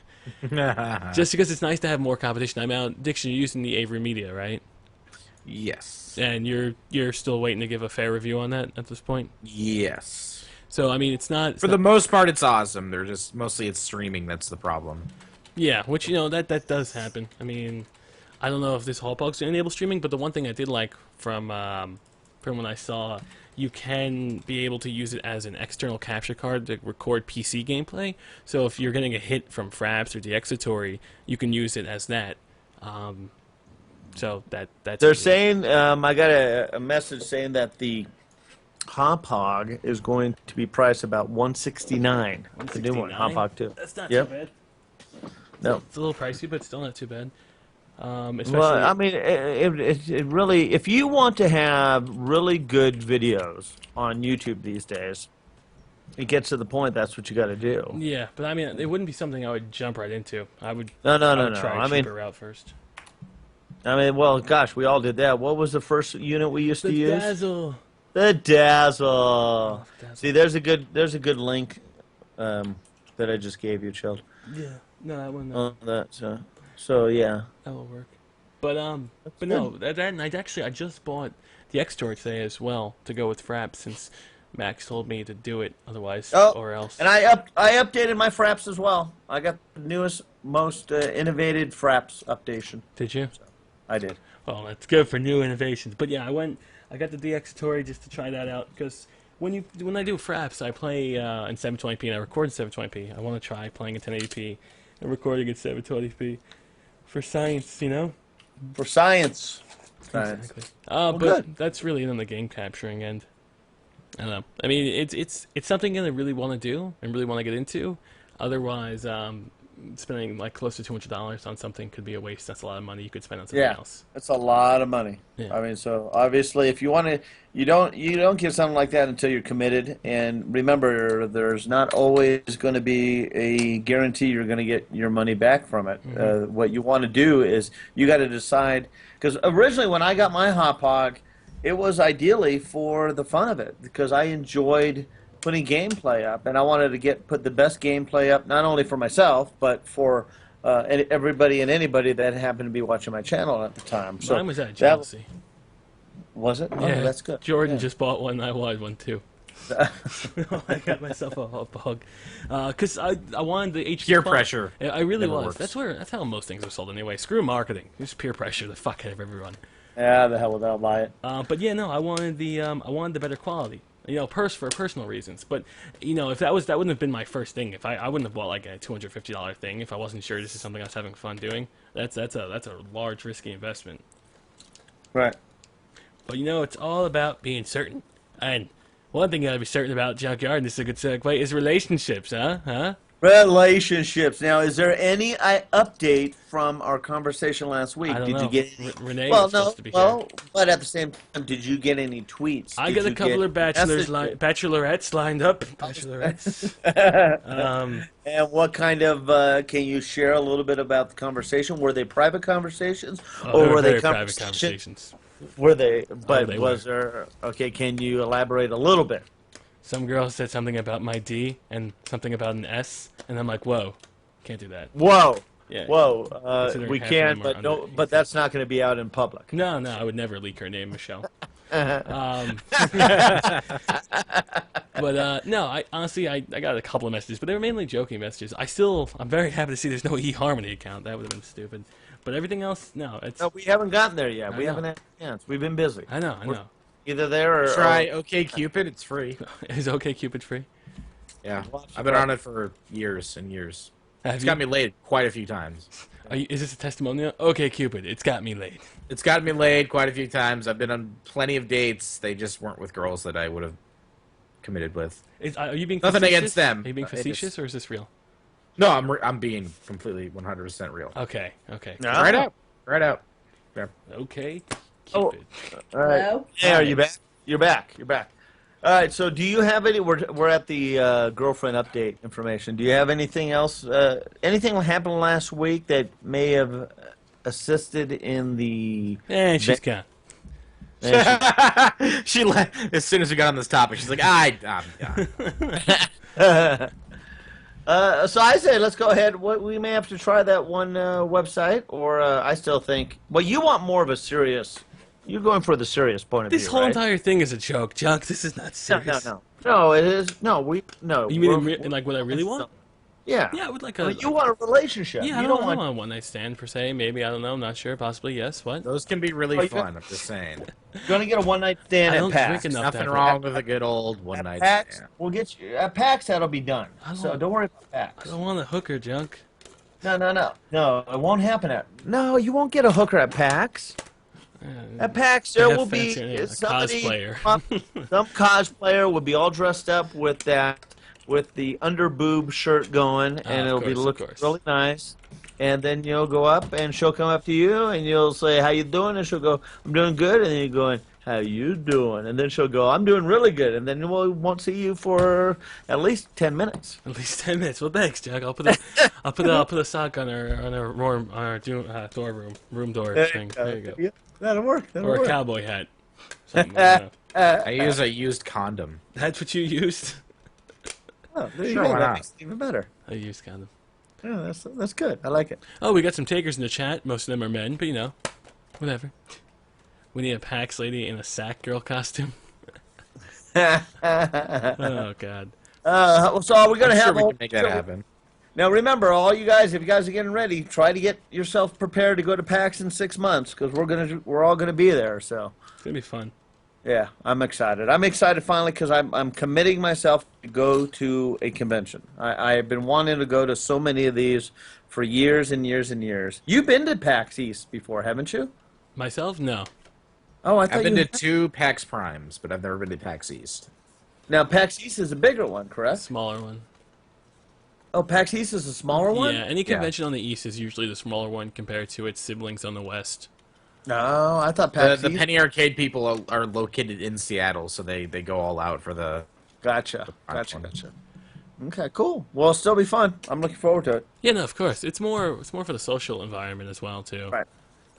Just because it's nice to have more competition. I'm out. Diction, you're using the Avery Media, right? Yes. And you're still waiting to give a fair review on that at this point. Yes. So I mean, it's not For the most part, it's awesome. They're just mostly it's streaming that's the problem. Yeah, which that does happen. I mean, I don't know if this Hauppauge's gonna enable streaming, but the one thing I did like from when I saw, you can be able to use it as an external capture card to record PC gameplay. So if you're getting a hit from Fraps or Deexitory, you can use it as that. So that's They're saying, I got a message saying that the Hauppauge is going to be priced about $169. The new one, Hauppauge 2. That's not Yep. too bad. No. It's a little pricey, but still not too bad. Especially, Well, I mean, it really, if you want to have really good videos on YouTube these days, it gets to the point that's what you got to do. yeah, but I mean, it wouldn't be something I would jump right into. I would No. try a I mean, cheaper route first. well, gosh, we all did that. What was the first unit we used to use? Dazzle. The Dazzle. Dazzle. See, there's a good link that I just gave you, Chilled. Yeah. No, that one. No. On that, so yeah. That will work. But no, I just bought the X-Tor today as well to go with Fraps, since Max told me to do it otherwise or else. And I updated my Fraps as well. I got the newest, most innovative Fraps updation. Did you? I did. Well, that's good for new innovations. But yeah, I got the DX-Tori just to try that out, because when I do Fraps, I play in 720p and I record in 720p. I want to try playing in 1080p and recording in 720p for science, you know. For science. Exactly. But good. that's really it on the game capturing end. I don't know. I mean, it's something that I really want to do and really want to get into. Otherwise, spending like close to $200 on something could be a waste. That's a lot of money you could spend on something else. That's a lot of money. Yeah. I mean, so obviously, if you want to, you don't get something like that until you're committed. And remember, there's not always going to be a guarantee you're going to get your money back from it. Mm-hmm. What you want to do is you got to decide, because originally when I got my Hauppauge, it was ideally for the fun of it, because I enjoyed putting gameplay up, and I wanted to put the best gameplay up, not only for myself, but for everybody and anybody that happened to be watching my channel at the time. So Mine was out of jealousy. was it? Oh, Yeah, that's good. Jordan Yeah. just bought one, and I wanted one too. I got myself a Hauppauge because I wanted the HD Peer font. pressure. Yeah, I really Never was. works. That's how most things are sold anyway. Screw marketing. Just peer pressure the fuck out of everyone. Yeah, the hell with that, I'll buy it. But yeah, no, I wanted the better quality. You know, for personal reasons. But you know, if that wouldn't have been my first thing. If I wouldn't have bought like a $250 thing if I wasn't sure this is something I was having fun doing. That's a large risky investment. Right. But you know, it's all about being certain. And one thing you gotta be certain about, Junkyard, and this is a good segue, is relationships, huh? Relationships. Now, is there any update from our conversation last week? I don't did know. you get any? Renee Well, was no. supposed to be Well, here. but at the same time, did you get any tweets? I Did got a you couple get of bachelorettes lined up. Bachelorettes. And what kind of? Can you share a little bit about the conversation? Were they private conversations, or were they very private conversations? conversations? Were they? But they was there? Okay, can you elaborate a little bit? Some girl said something about my D and something about an S, and I'm like, whoa, can't do that. Whoa. Yeah. Whoa. Considering We half of can, them are but no. under- But that's not going to be out in public. No, I would never leak her name, Michelle. But no, I honestly I got a couple of messages, but they were mainly joking messages. I'm very happy to see there's no eHarmony account. That would have been stupid. But everything else, no. It's No, we haven't gotten there yet. I We know. haven't had a chance. We've been busy. I know. We're either there or Try OK Cupid. It's free. Is OK Cupid free? Yeah, I've been on it for years and years. Have It's you? got me laid quite a few times. Is this a testimonial? OK Cupid, it's got me laid. It's gotten me laid quite a few times. I've been on plenty of dates. They just weren't with girls that I would have committed with. Are you being Nothing facetious? against them. Are you being It is- facetious or is this real? No, I'm being completely 100% real. Okay. Okay. No. Right out. Right out. OK Oh. Cupid. All right. Hello? Hey, are you back? You're back. You're back. All right. So, do you have any? We're at the girlfriend update information. Do you have anything else? Anything that happened last week that may have assisted in the? And she's gone. She as soon as we got on this topic, she's like, I'm done. So I say let's go ahead. We may have to try that one website, or I still think. Well, you want more of a serious. You're going for the serious point of This view, whole right? entire thing is a joke, Junk. This is not No, serious. no. It is. No. You mean like what I really want? Yeah. Yeah, I would like I a. mean, you want a relationship. Yeah, you I don't want. want a one night stand per se. Maybe I don't know. I'm not sure. Possibly yes. What? Those can be really Oh, you fun. I'm just saying. You're gonna get a one night stand I at don't PAX. drink enough. Nothing that- wrong with a good old one At night PAX, stand. we'll get you at PAX. That'll be done. I So don't- don't worry about I PAX. don't want a hooker, Junk. No. It won't happen at. No, you won't get a hooker at PAX. At PAX, They there have will be fancy names, a somebody, cosplayer. some cosplayer will be all dressed up with the under boob shirt going, and of it'll be course, of looking course. really nice. And then you'll go up, and she'll come up to you, and you'll say, "How you doing?" And she'll go, "I'm doing good." And then you're going, "How you doing?" And then she'll go, "I'm doing really good." And then we won't see you for at least 10 minutes. At least 10 minutes. Well, thanks, Jack. I'll put a sock on our door room door thing. There you go. Yeah, that'll work. Or a cowboy hat. Something, I don't know. I use a used condom. That's what you used. Oh, there you Sure, go. why That not? makes it even better. I used condom. Yeah, that's good. I like it. Oh, we got some takers in the chat. Most of them are men, but you know, whatever. We need a PAX lady in a sack girl costume. Oh God. So are we gonna I'm have? sure we a- can make that happen. Now remember, all you guys, if you guys are getting ready, try to get yourself prepared to go to PAX in 6 months because we're all gonna be there. So It's gonna be fun. yeah, I'm excited. I'm excited finally because I'm committing myself to go to a convention. I've been wanting to go to so many of these for years and years and years. You've been to PAX East before, haven't you? Myself, no. Oh, I thought I've been you. to 2 PAX Primes, but I've never been to PAX East. Now PAX East is a bigger one, correct? Smaller one. Oh, PAX East is a smaller one. Yeah, any convention on the east is usually the smaller one compared to its siblings on the west. No, I thought The, PAX the East. Penny Arcade people are located in Seattle, so they go all out for the. Gotcha. Prime one. Okay, cool. Well, it'll still be fun. I'm looking forward to it. Yeah, no, of course. It's more for the social environment as well too. Right.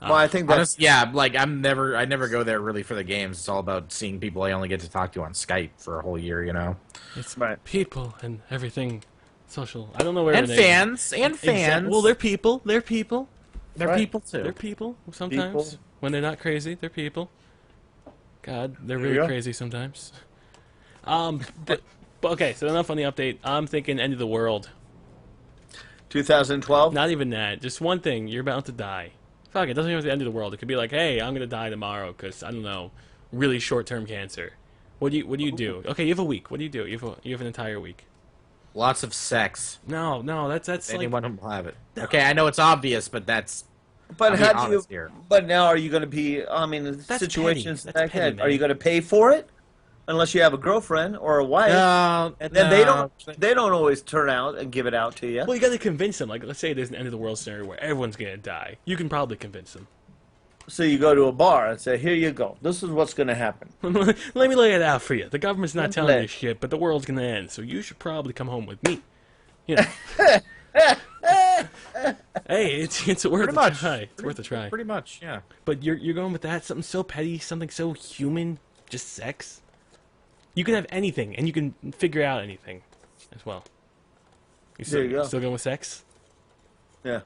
Well, I think that's Honest, yeah, like I never go there really for the games. It's all about seeing people I only get to talk to on Skype for a whole year, you know. It's right. people and everything social. I don't know where And Renee- fans, and fans. Well, they're people. They're people. They're right. people too. They're people sometimes. People. When they're not crazy, they're people. God, they're There you really go. crazy sometimes. But okay, so enough on the update. I'm thinking end of the world. 2012. Not even that. Just one thing. You're about to die. Fuck, it doesn't even have to be the end of the world. It could be like, hey, I'm gonna die tomorrow because I don't know, really short-term cancer. What do you do? Okay, you have a week. What do? You have an entire week. Lots of sex. No, that's like Anyone will have it. Okay, I know it's obvious, but that's. But I'll be how do you? honest here. But now, are you going to be? I mean, That's situations petty. That's like petty, that. Are you man. going to pay for it? Unless you have a girlfriend or a wife, No, and then no. they don't always turn out and give it out to you. Well, you got to convince them. Like, let's say there's an end of the world scenario where everyone's gonna die. You can probably convince them. So you go to a bar and say, "Here you go. This is what's going to happen." Let me lay it out for you. The government's not telling lay you it. shit, but the world's gonna end. So you should probably come home with me. You know. Hey, it's worth Pretty a much. try. It's worth a try. Pretty much, yeah. But you're going with that something so petty, something so human, just sex. You can have anything, and you can figure out anything, as well. There you go. Still going with sex? Yeah.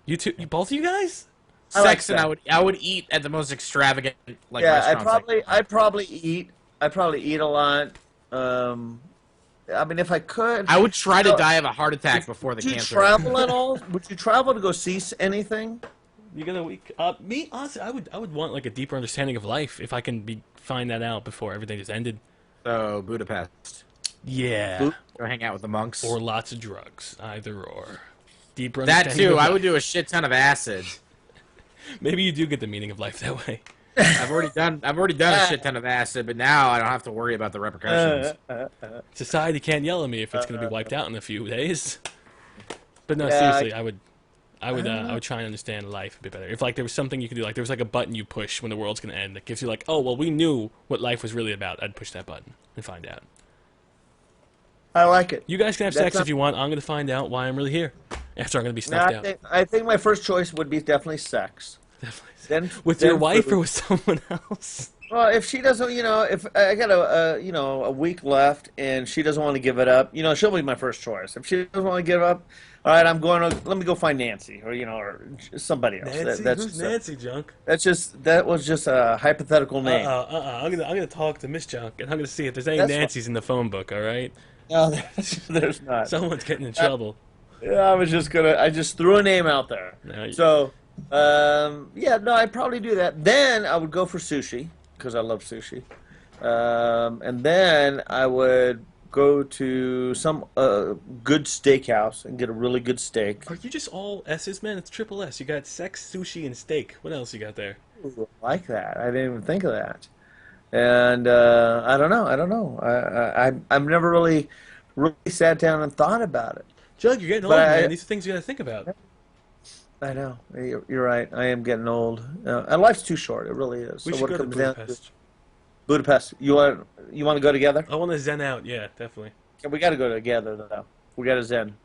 You two, both of you guys? I like Sex, and sex. I would eat at the most extravagant like Yeah, restaurants. I'd probably eat a lot. I mean, if I could, I would try to So, die of a heart attack before the would you cancer. travel at all? Would you travel to go see anything? You got a week. Me, honestly, I would want like a deeper understanding of life if I can find that out before everything just ended. So Budapest. Yeah. Go hang out with the monks. Or lots of drugs, either or. Deeper That understanding too. of I life. would do a shit ton of acid. Maybe you do get the meaning of life that way. I've already done a shit ton of acid, but now I don't have to worry about the repercussions. Society can't yell at me if it's going to be wiped out in a few days. But no, Yeah, seriously, I would try and understand life a bit better. If like there was something you could do, like there was like a button you push when the world's going to end that gives you like, oh well, we knew what life was really about. I'd push that button and find out. I like it. You guys can have That's sex not- if you want. I'm going to find out why I'm really here. After I'm going to be No, snuffed out. I think my first choice would be definitely sex. Definitely. Then With then your wife food. or with someone else? Well, if she doesn't, if I got a week left and she doesn't want to give it up, she'll be my first choice. If she doesn't want to give up, all right, let me go find Nancy or somebody else. Nancy? That's Who's just Nancy, Junk? that was just a hypothetical name. I'm gonna talk to Miss Junk, and I'm gonna see if there's any That's Nancys in the phone book. All right, No, there's not. someone's getting in trouble. Yeah, I just threw a name out there. No, you- So, I'd probably do that. Then I would go for sushi because I love sushi, and then I would go to some good steakhouse and get a really good steak. Are you just all S's, man? It's triple S. You got sex, sushi, and steak. What else you got there? Ooh, I like that. I didn't even think of that. And I don't know. I've never really sat down and thought about it. Junk, you're getting old, But man. These are things you gotta think about. I know. You're right. I am getting old. And life's too short. It really is. We So should what go it to comes down Budapest. Budapest. You want to go together? I want to zen out. Yeah, definitely. Yeah, we got to go together though. We got to zen.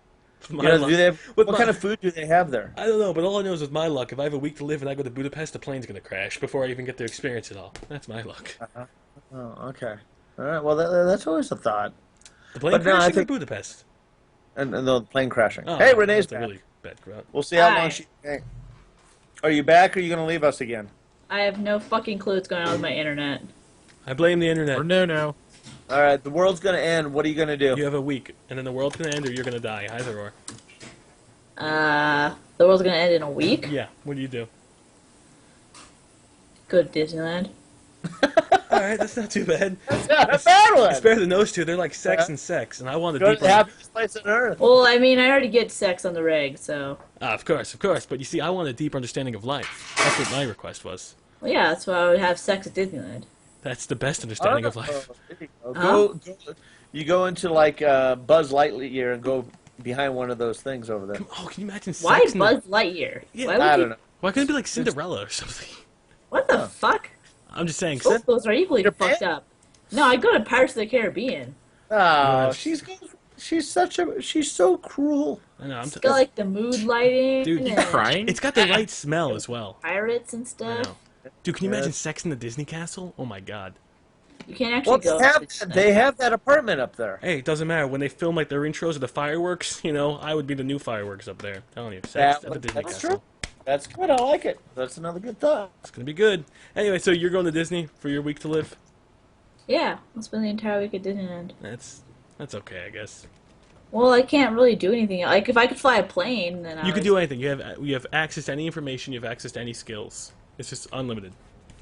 With my luck- with what my- kind of food do they have there? I don't know, but all I know is with my luck, if I have a week to live and I go to Budapest, the plane's gonna crash before I even get to experience it all. That's my luck. Oh, okay. All right. Well, that's always a thought. The plane But no, I crashing think- or Budapest? And the plane crashing. Oh, Hey, Renee's that's a back. really bad crowd. We'll see how Hi. long she. Hey. Are you back? Or are you going to leave us again? I have no fucking clue what's going on with my internet. I blame the internet. Or no. All right. The world's going to end. What are you going to do? You have a week, and then the world's gonna end, or you're gonna die. Either or. The world's gonna end in a week. Yeah. What do you do? Go to Disneyland. All right, that's not too bad. That's not a bad one. It's better than those two. They're like sex and sex, and I want to Go to deeper. the happiest place on earth. Well, I mean, I already get sex on the reg, so. Of course. But you see, I want a deeper understanding of life. That's what my request was. Well, yeah, that's why I would have sex at Disneyland. That's the best understanding of life. You go into like Buzz Lightyear and go behind one of those things over there. Oh, can you imagine sex? Why in the- Buzz Lightyear? Yeah, Why would I you- don't know. Why couldn't it be like Cinderella or something? What the fuck? I'm just saying. Both those are equally Peter fucked Pan? up. No, I go to Pirates of the Caribbean. Oh, Nice. she's so cruel. I know. It's got like the mood lighting Dude, you and Crying? It's got the right smell as well. pirates and I stuff. know. Dude, can you imagine sex in the Disney castle? Oh my god. You can't actually Well, go. they have that apartment up there. Hey, it doesn't matter. When they film like their intros of the fireworks, I would be the new fireworks up there. I'm telling you, sex at the Disney That's castle. true. That's good. I like it. That's another good thought. It's gonna be good. Anyway, so you're going to Disney for your week to live? Yeah, I'll spend the entire week at Disneyland. That's okay, I guess. Well, I can't really do anything. Like, if I could fly a plane, then You could do anything. You have access to any information. You have access to any skills. It's just unlimited.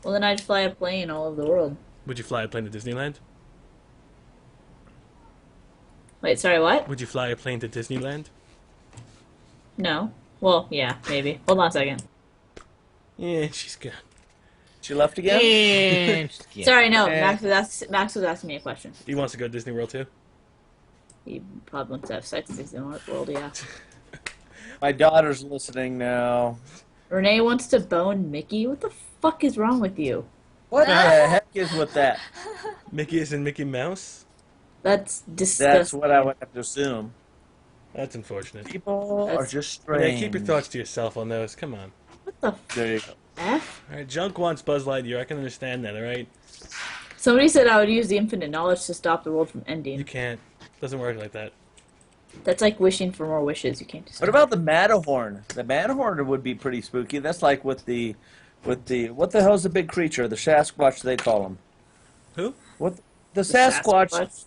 Well, then I'd fly a plane all over the world. Would you fly a plane to Disneyland? Wait, sorry, what? Would you fly a plane to Disneyland? No. Well, yeah, maybe. Hold on a second. Yeah, she's good. She left again. Sorry, no. Eh. Max was asking me a question. He wants to go to Disney World too. He probably wants to have sex in Disney World, yeah. My daughter's listening now. Renee wants to bone Mickey. What the fuck is wrong with you? What the heck is with that? Mickey is in Mickey Mouse. That's That's disgusting. what I would have to assume. That's unfortunate. People are That's- just Renee, strange. keep your thoughts to yourself on those. Come on. What the There you go. F? All right, Junk wants Buzz Lightyear. I can understand that. All right, Somebody said I would use the infinite knowledge to stop the world from you ending. can't. Doesn't work like that. That's like wishing for more wishes. You can't just. What about the Matterhorn? The Matterhorn would be pretty spooky. That's like with the what the hell's the big creature? The Sasquatch they call him. Who? What the Sasquatch?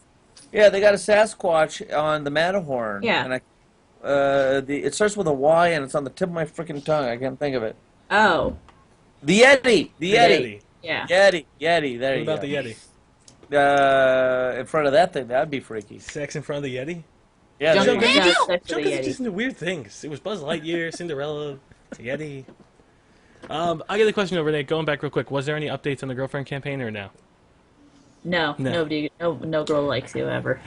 Yeah, they got a Sasquatch on the Matterhorn. Yeah. And it starts with a Y and it's on the tip of my freaking tongue. I can't think of it. Oh, The Yeti. The Yeti. yeah. Yeti. There What you go. about the Yeti? In front of that thing, that'd be freaky. Sex in front of the Yeti? Yeah, there you Jumping go. down sex with Junk a is Yeti. just into weird things. It was Buzz Lightyear, Cinderella, the Yeti. I get a question over, Renee. Going back real quick, was there any updates on the girlfriend campaign or no? No, No. nobody, no girl likes you ever.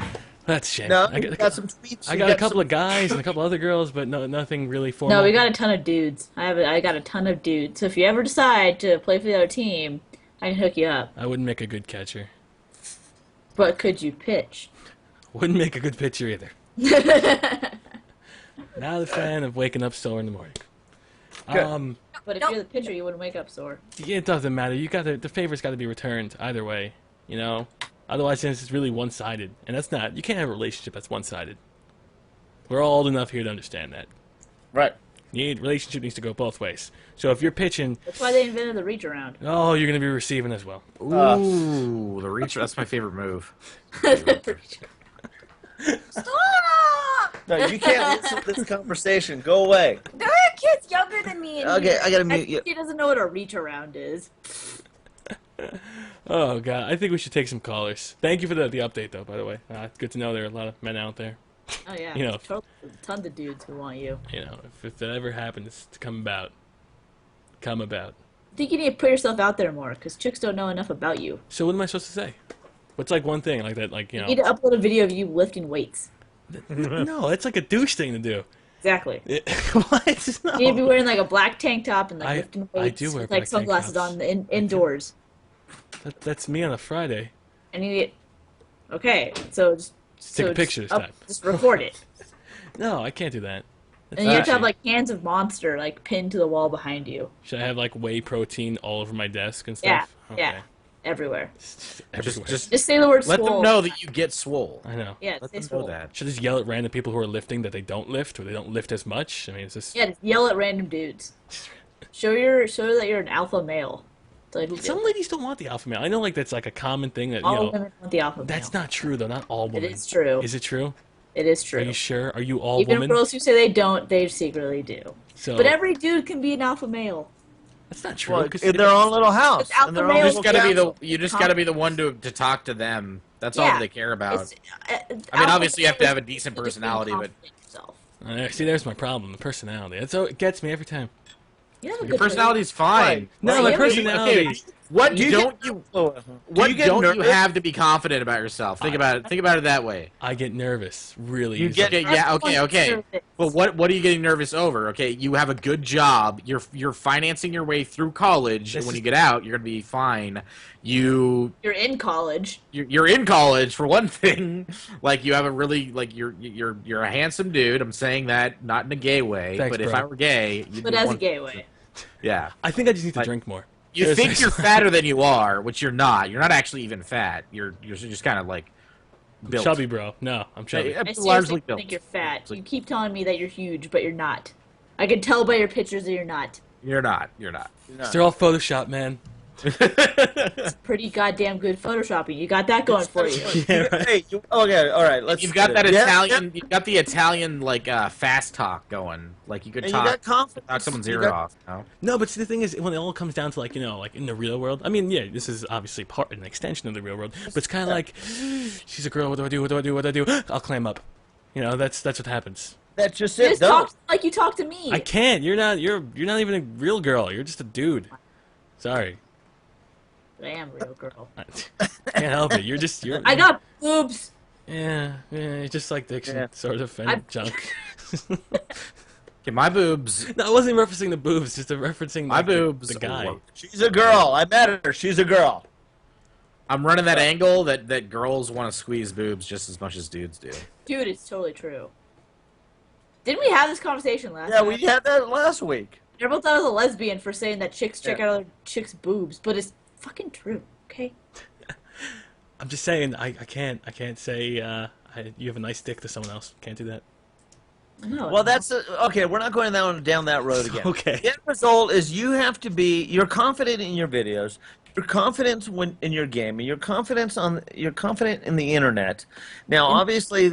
That's a shame. No, I you got some tweets. I you got a couple some- of guys and a couple other girls, but nothing really formal. No, we got a ton of dudes. I got a ton of dudes. So if you ever decide to play for the other team, I can hook you up. I wouldn't make a good catcher. But could you pitch? Wouldn't make a good pitcher either. Not a fan of waking up sore in the morning. Good. But if you're the pitcher, you wouldn't wake up sore. It doesn't matter. You got the favor's got to be returned either way. You know, otherwise then it's just really one-sided, and that's not. You can't have a relationship that's one-sided. We're all old enough here to understand that. Right. Relationship needs to go both ways. So if you're pitching, That's why they invented the reach around. oh, you're gonna be receiving as well. Ooh, the reach. That's my favorite move. Stop! No, you can't listen to this conversation. Go away. There are kids younger than me. And Okay, I gotta mute you. He doesn't know what a reach around is. Oh god, I think we should take some callers. Thank you for the update though. By the way, good to know there are a lot of men out there. Oh yeah, You know. tons of dudes who want you. You know, if that ever happens to come about. I think you need to put yourself out there more, because chicks don't know enough about you. So what am I supposed to say? What's like one thing like that? Like you You know. need to upload a video of you lifting weights. No, it's like a douche thing to do. Exactly. What? No. You need to be wearing like a black tank top and like I- lifting I weights do wear with black like sunglasses tank tops. on indoors. That's me on a Friday. And you need. Okay, so just Take a picture this time. Just record it. No, I can't do that. That's And you have to have actually- like cans of Monster like pinned to the wall behind you. Should I have like whey protein all over my desk and Yeah, stuff? yeah, everywhere. Everywhere. Just say the word let swole. them know that you get swole. I know. Yeah, Let say them know swole. that. Should I just yell at random people who are lifting that they don't lift or they don't lift as much? I mean, it's just Yeah, just yell at random dudes. Show that you're an alpha male. It's like, some ladies don't want the alpha male. I know, like that's like a common thing that you all know. women want the alpha male. That's not true though. Not all women. is true. Is it true? It is Are true. you sure? Are you all Even women? girls who say they don't, they secretly do. So But every dude can be an alpha male. that's not true. Well, 'cause in their own little house. It's alpha in their male own You little just gotta be the castle. you just gotta be the one to talk to them. That's all Yeah. they care about. It's, I mean, obviously you have to have a decent personality, but See, there's my problem. The personality. That's it gets me every time. your personality's fine. No, Well, my yeah, but- personality. Okay, what Do you don't get- you Do you get nervous? have to be confident about yourself? Think about it. Think about it that way. I get nervous really You easily. get- Okay, yeah, okay. Well, what are you getting nervous over? Okay, you have a good job. You're financing your way through college, and This when is- you get out, you're gonna be fine. You're in college. in college for one thing. Like you have a really you're a handsome dude. I'm saying that not in a gay way, Thanks, but if bro. I were gay, you'd But be as a one- gay way. yeah. I think I just need to Like- drink more. You think Seriously. you're fatter than you are, which you're not. You're not actually even fat. You're just kind of like built. Chubby, bro. No, I'm chubby. Yeah, I largely seriously built. think you're fat. It's like- You keep telling me that you're huge, but you're not. I can tell by your pictures that you're not. You're not. You're not. They're all Photoshop, man. Pretty goddamn good photoshopping. You got that going for you. Yeah, right. Hey, okay, all right. Let's. You've got that Yeah, Italian. You've got the Italian like fast talk going. Like you could And you talk got confidence. talk someone's You ear got- off. You know? No, but see, the thing is, when it all comes down to like, you know, like in the real world. I mean, yeah, this is obviously an extension of the real world, but it's kind of like, she's a girl. What do I do? What do I do? What do I do? I'll clam up. You know, that's what happens. That's just You it. just Don't. talk like you talk to me. I can't. You're not even a real girl. You're just a dude. Sorry. I am a real girl. I can't help it. You're. I got boobs. Yeah, you're just like Diction, Yeah. sort of, and I- junk. Okay, my boobs. No, I wasn't referencing the boobs, just referencing My like, boobs. The guy. She's a girl. I met her. She's a girl. I'm running that angle that girls want to squeeze boobs just as much as dudes do. Dude, it's totally true. Didn't we have this conversation last Yeah, time? we had that last week. Everyone thought I was a lesbian for saying that chicks check Yeah. out other chicks' boobs, but it's fucking true, okay? I'm just saying, I can't say you have a nice dick to someone else. Can't do that. No. Well, that's okay. We're not going down that road again. Okay. The end result is you have to be. You're confident in your videos. You're confident in your game. You're confident in the internet. Now, obviously,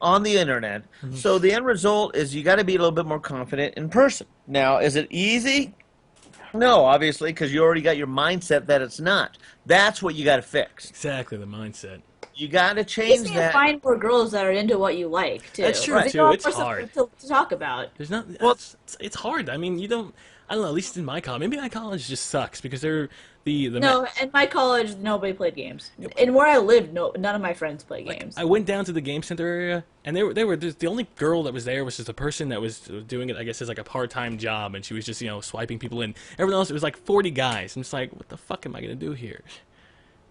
on the internet. Mm-hmm. So the end result is you got to be a little bit more confident in person. Now, is it easy? No, obviously, because you already got your mindset that it's not. That's what you got to fix. Exactly, the mindset. You got to You just change need to that. find more girls that are into what you like, too. That's true, Right. too. There's It's more stuff hard. to talk about. There's not. Well- It's hard. I mean, you don't. I don't know. At least in my college, maybe my college just sucks because they're the. No, in my college, nobody played games. And where I lived, none of my friends play games. I went down to the game center area, and they were just, the only girl that was there was just a person that was doing it, I guess, as like a part-time job, and she was just swiping people in. Everyone else, it was like 40 guys. I'm just like, what the fuck am I gonna do here?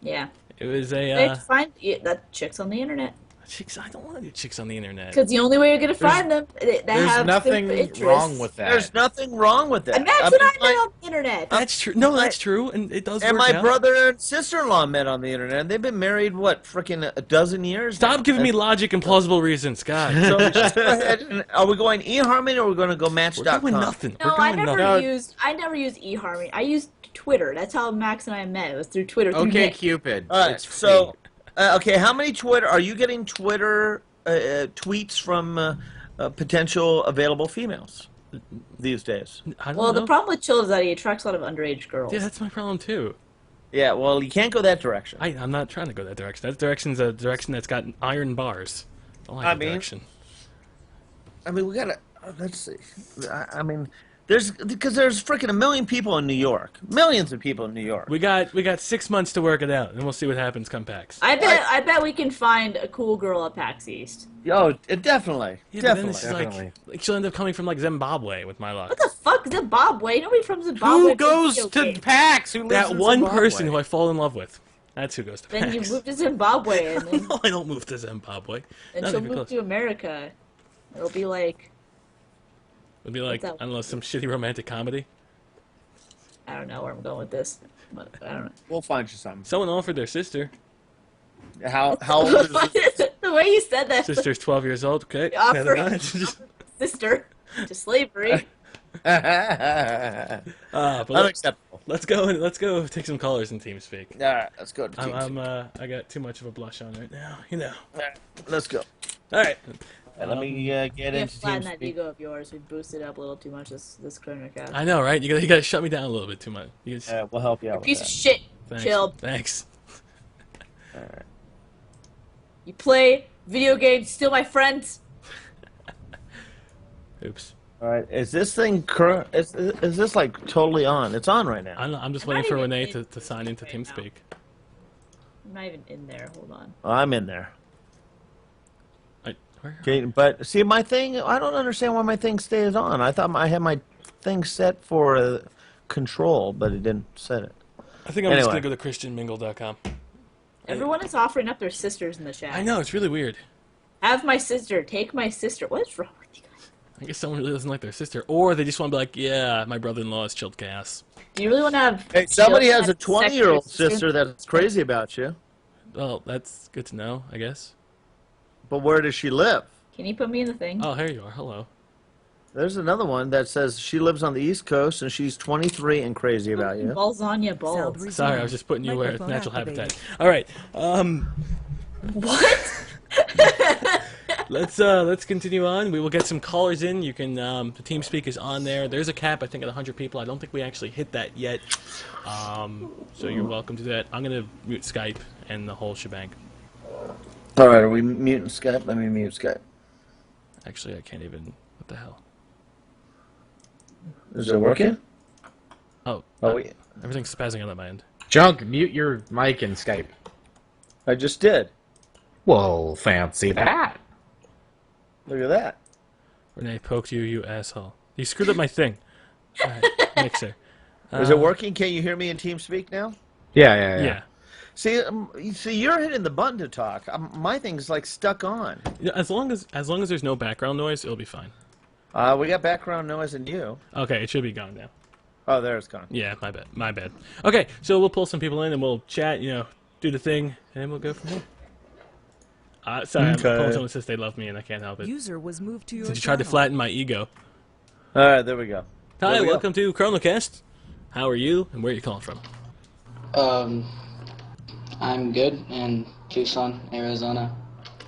Yeah. It was They a have to find that chicks on the internet. chicks. I don't want to do chicks on the internet. Because the only way you're gonna find them, that There's have nothing good interests. wrong with that. There's nothing wrong with that. And Max I and mean, I met my- on the internet. That's true. No, that's true, and it does and work my out. brother and sister-in-law met on the internet, and they've been married, what, freaking a dozen years Stop now. giving me logic and plausible reasons, God. So just go ahead and, are we going eHarmony or are we going to go We're Match.com? doing nothing. No, We're I going never nothing. used eHarmony. I used Twitter. That's how Max and I met. It was through Twitter. Through Okay, Nick. Cupid. All right, It's free. so, okay, how many are you getting Twitter tweets from potential available females these days? I don't Well, know. the problem with Chill is that he attracts a lot of underage girls. Yeah, that's my problem too. Yeah, well, you can't go that direction. I'm not trying to go that direction. That direction's a direction that's got iron bars. I like I that mean- direction. I mean, we gotta. Let's see. I mean, because there's freaking a million people in New York, millions of people in New York. We got 6 months to work it out, and we'll see what happens come PAX. I bet we can find a cool girl at PAX East. Oh, definitely, Yeah, but then definitely. this is Definitely. like she'll end up coming from like Zimbabwe with my luck. What the fuck, Zimbabwe? Nobody from Zimbabwe. Who plays goes video to games. PAX? Who lives That in one Zimbabwe? person who I fall in love with. That's who goes to Then you PAX. move to Zimbabwe, and then No, I don't move to Zimbabwe. and Not she'll even move close. to America. It'll be like, It'd be like, I What's that? don't know, some shitty romantic comedy. I don't know where I'm going with this, but I don't know. We'll find you something. Someone offered their sister. How old is this? The way you said that, Sister's 12 years old. Okay. Offer- sister, to slavery. But Unacceptable. let's go take some callers in TeamSpeak. All right, let's go to I got too much of a blush on right now. All right, let's go. All right. Let me get You have into flattened that TeamSpeak. ego of yours. We boosted up a little too much this ChronoCast. I know, right? You gotta shut me down a little bit too much. You just, We'll help you out. Piece with of that. shit. thanks. Chilled. Thanks. All right. You play video games, steal my friends. Oops. All right. Is this thing current? Is this like totally on? It's on right now. I'm just I'm waiting not for even Renee in to sign into right TeamSpeak. I'm not even in there. Hold on. I'm in there. Where? Okay, but see, my thing. I don't understand why my thing stays on. I thought I had my thing set for control, but it didn't set it. I think I'm just Anyway. gonna go to ChristianMingle.com. Everyone is offering up their sisters in the chat. I know, it's really weird. Have my sister. Take my sister. What is wrong with you guys? I guess someone really doesn't like their sister, or they just want to be like, yeah, my brother-in-law is ChilledChaos. Do you really want to have? Hey, somebody children has a have sex with your 20-year-old sister that's crazy about you. Well, that's good to know, I guess. But where does she live? Can you put me in the thing? Oh, here you are. Hello. There's another one that says she lives on the East Coast and she's 23 and crazy about you. Balls on ya, balls. Sound resumed. Sorry, I was just putting you where it's Microphone natural activated. habitat. All right. What? Let's continue on. We will get some callers in. You can the TeamSpeak is on there. There's a cap, I think, at 100 people. I don't think we actually hit that yet. So you're welcome to that. I'm gonna mute Skype and the whole shebang. All right, are we muting Skype? Let me mute Skype. Actually, I can't even. What the hell? Is it working? Oh, Oh, everything's spazzing out on my end. Junk, mute your mic and Skype. I just did. Whoa, fancy that. Look at that. Renee poked you, you asshole. You screwed up my thing. All right, mixer. Is it working? Can you hear me in TeamSpeak now? Yeah. See, you're hitting the button to talk. My thing's like stuck on. Yeah, as long as there's no background noise, it'll be fine. We got background noise in you. Okay, it should be gone now. Oh, there it's gone. Yeah, my bad. Okay, so we'll pull some people in and we'll chat, do the thing, and then we'll go from there. Sorry, Okay. I'm pulling someone says they love me and I can't help it. User was moved to your Since you tried to channel. flatten my ego. All right, there we go. Hi, There we go. welcome to ChronoCast. How are you, and where are you calling from? I'm good in Tucson, Arizona.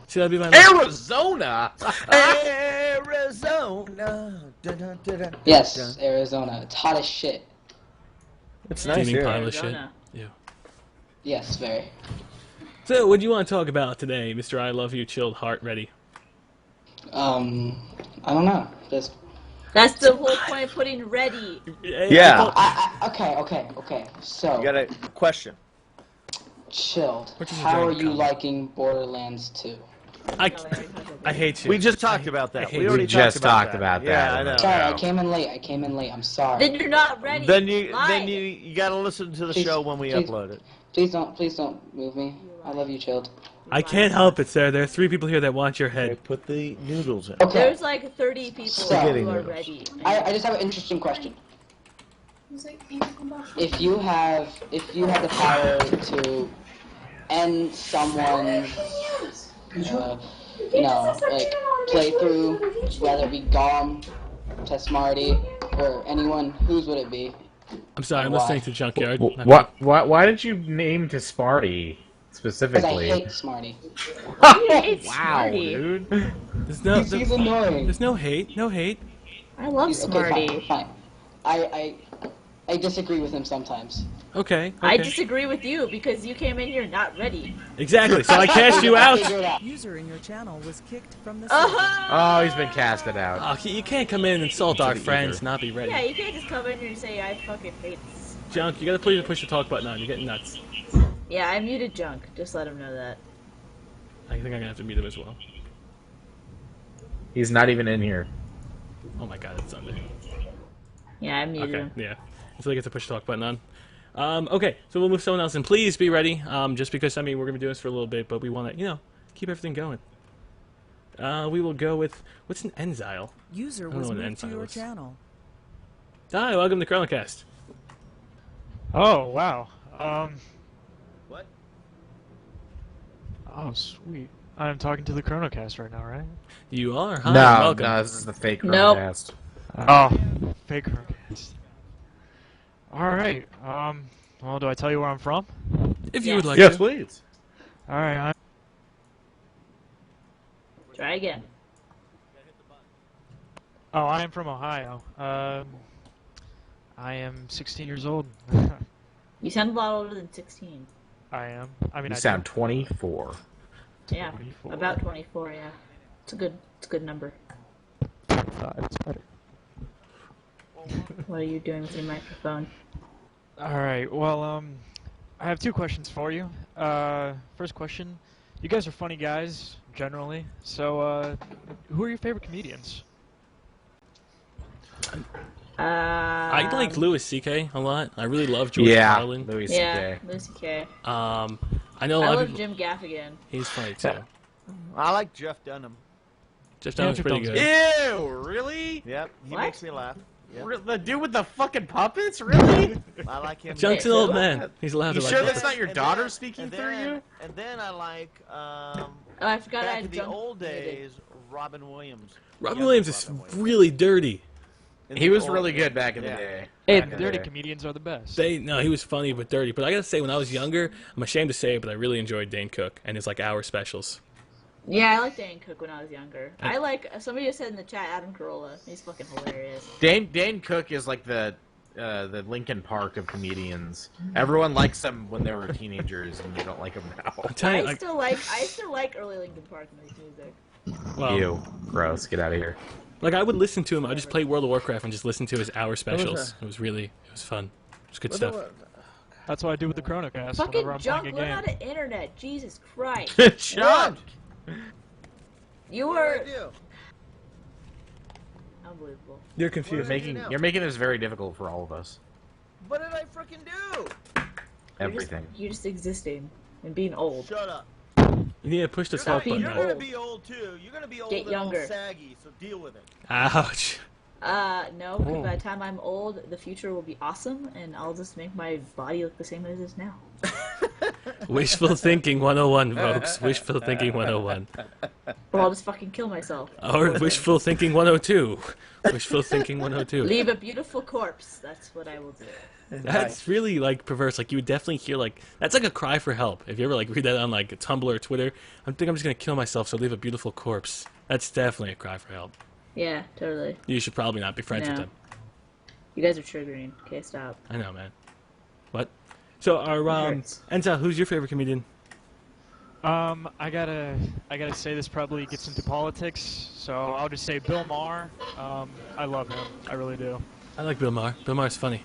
See, that'd be my Arizona! Arizona. Dun, dun, dun, dun, Yes, dun. Arizona. It's hot as shit. It's Yeah. nice Steaming here. pile of shit. Arizona. Yeah. Yes, very. So, what do you want to talk about today, Mr. I Love You, Chilled, Heart Ready? I don't know. Just That's the whole point of putting ready. Yeah. okay. So You got a question. chilled. What is a How dragon are you comment? liking Borderlands 2? I hate you. We just talked I- about I that. hate We you. already We just talked that. about Yeah, that. I know. Sorry, No. I came in late. I'm sorry. Then you're not ready. Then you Lied. got to listen to the Please- show when we please- upload it. Please don't move me. I love you, chilled. I can't help it, sir. There are 3 people here that want your Okay, head. put the noodles in. Okay. There's like 30 people Spaghetti who are noodles. ready. I just have an interesting question. If you have the power to end someone's like playthrough, whether it be Gom, Smarty, or anyone, whose would it be? I'm sorry, I'm Why? listening to Junkyard. Why did you name to Sparty Because I specifically? hate Smarty. hate Wow, Smarty? dude. There's no, He's annoying. there's no hate. No hate. I love Smarty. Okay, fine. I disagree with him sometimes. Okay. I okay. disagree with you because you came in here not ready. Exactly. So I cast you out. Figure it out. User in your channel was kicked from the Uh-huh. Oh, he's been casted out. Oh, you can't come in and insult our the friends, ether. not be ready. Yeah, you can't just come in here and say I fucking hate this. Junk, you gotta please push the talk button on. You're getting nuts. Yeah, I muted Junk. Just let him know that. I think I'm gonna have to mute him as well. He's not even in here. Oh my god, it's Sunday. Yeah, I muted Okay, him. yeah. So I get to push the talk button on. Okay, so we'll move someone else in. Please be ready. Just because, I mean, we're gonna be doing this for a little bit, but we want to, keep everything going. We will go with, what's an Enzile? User I don't was know what an moved to ensign your was. channel. Hi, welcome to ChronoCast. Oh, wow. What? Oh, sweet. I'm talking to the ChronoCast right now, right? You are. Hi, No, welcome. no, this is the fake Nope. Chromecast. Oh, fake ChronoCast. Alright, well, do I tell you where I'm from? If you would like Yes, to. please. Alright, Try again. I am from Ohio. I am 16 years old. You sound a lot older than 16. I am. I mean, You I sound 24. Yeah, 24. about 24. Yeah, it's a good number. It's better. What are you doing with your microphone? Alright, well, I have 2 questions for you. First question, you guys are funny guys, generally, so, who are your favorite comedians? I like Louis C.K. a lot. I really love George Yeah, Carlin. Louis Yeah, C.K. Lucy K. I know a I lot love of people. Jim Gaffigan. He's funny too. I like Jeff Dunham. Jeff Dunham's Jeff pretty Dunham's good. Ew, really? Yep, he What? makes me laugh. Yep. The dude with the fucking puppets? Really? I like him. Junk's an old man. He's allowed You to sure like that's that. not your And daughter then- speaking and through then- you? And then I like Oh, I forgot I back had in the Junk old muted. days, Robin Williams. Robin Young Williams is Robin Williams. really dirty. In He the was old really days. good back in the Yeah. day. Hey, Back in the dirty day. comedians are the best. No, he was funny but dirty. But I gotta say, when I was younger, I'm ashamed to say it, but I really enjoyed Dane Cook and his like hour specials. Yeah, I liked Dan Cook when I was younger. I like somebody just said in the chat Adam Carolla. He's fucking hilarious. Dane Cook is like the Lincoln Park of comedians. Everyone likes him when they were teenagers, and you don't like him now. I'm telling you, I still like early Linkin Park music. well, Ew, gross. Get out of here. like I would listen to him. I just play World of Warcraft and just listen to his hour specials. that? It was fun. It was good stuff. That's what I do with the ChronoCast Fucking whenever I'm Junk, playing a learn game. how to internet. Jesus Christ. Shut. You What were did I do? unbelievable. You're What did confused. I do now? You're making this very difficult for all of us. What did I freaking do? Everything. You're just existing and being old. Shut up. You need to push the You're talk gonna, button. you're on. gonna be old too. You're gonna be old Get and younger. all saggy, so deal with it. Ouch. No, because by the time I'm old, the future will be awesome, and I'll just make my body look the same as it is now. Wishful thinking 101, folks. Wishful thinking 101. Or I'll just fucking kill myself. Or wishful thinking 102. Wishful thinking 102. Leave a beautiful corpse. That's what I will do. That's really like perverse. Like you would definitely hear like that's like a cry for help. If you ever like read that on like Tumblr or Twitter, I'm just gonna kill myself, so leave a beautiful corpse. That's definitely a cry for help. Yeah, totally. You should probably not be friends with No. them. You guys are triggering. Okay, stop. I know, man. What? So our Hurts. Enza, who's your favorite comedian? I gotta say this probably gets into politics, so I'll just say Bill Maher. I love him. I really do. I like Bill Maher. Bill Maher's funny.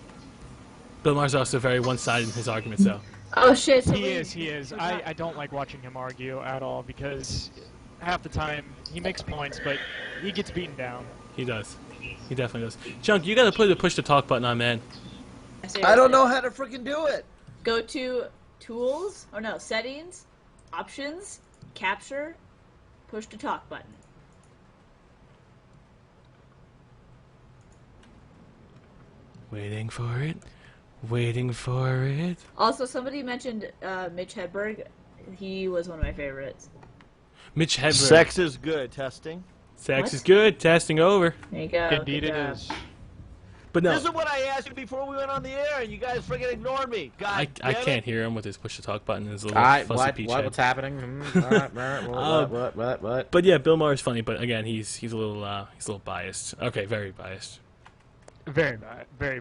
Bill Maher's also very one-sided in his arguments, though. Oh shit! So He is. I don't like watching him argue at all because half the time he makes points, but he gets beaten down. He does. He definitely does. Chunk, you gotta put the push to talk button on, man. I don't know how to freaking do it. Go to tools, or no, settings, options, capture, push to talk button. Waiting for it. Waiting for it. Also, somebody mentioned Mitch Hedberg. He was one of my favorites. Mitch Hedberg. Sex is good. Testing. Sex What? is good. Testing over. There you go. Indeed, Good it job. is. But no, This is what I asked you before we went on the air, and you guys freaking ignored me. God, I damn can't it. hear him with his push to talk button. His little What? fussy peach head. What's happening? What? But yeah, Bill Maher's funny. But again, he's a little biased. Okay, very biased. Very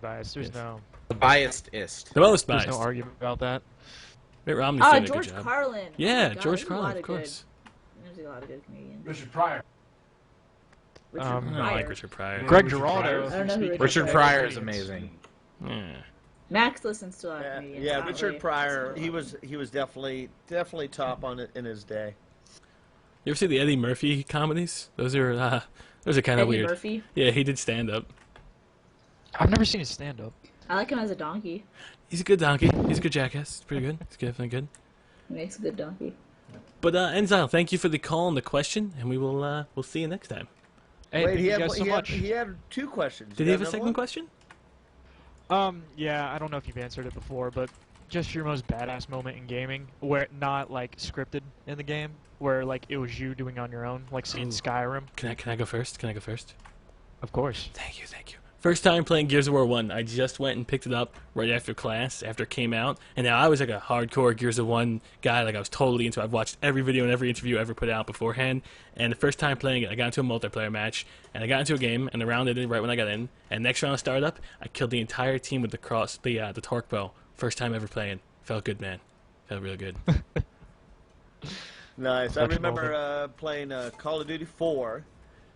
biased. There's Yes. no The biasedest. The most there's biased. no argument about that. Mitt Romney's Oh, doing a George good job. Carlin. Yeah, Oh my God, George there's a Carlin, lot of course. There's a lot of good comedians. Richard Pryor. Richard I don't like Pryor. Richard Pryor. Greg Richard Giraldo. Pryor. I don't know who Richard Pryor is amazing. Yeah. Max listens to a lot of Yeah, comedians. yeah, not Richard really. Pryor. He was definitely top on it in his day. You ever see the Eddie Murphy comedies? Those are kind of Eddie weird. Murphy. Yeah, he did stand up. I've never seen his stand-up. I like him as a donkey. He's a good donkey. He's a good jackass. It's pretty good. It's definitely good. He makes a good donkey. But Enzile, thank you for the call and the question, and we'll see you next time. Hey, Wait, thank he you had, guys so he, much. had, he had two questions. Did You he have a another second one? question? Yeah, I don't know if you've answered it before, but just your most badass moment in gaming, where not like scripted in the game, where like it was you doing on your own, like seeing Ooh. Skyrim. Can I go first? Can I go first? Of course. Thank you. First time playing Gears of War 1, I just went and picked it up right after class, after it came out. And now I was like a hardcore Gears of 1 guy, like I was totally into it. I've watched every video and every interview ever put out beforehand. And the first time playing it, I got into a multiplayer match, and I got into a game, and the round ended right when I got in. And next round started up, I killed the entire team with the torque bow. First time ever playing. Felt good, man. Felt real good. Nice. I Such a remember playing Call of Duty 4,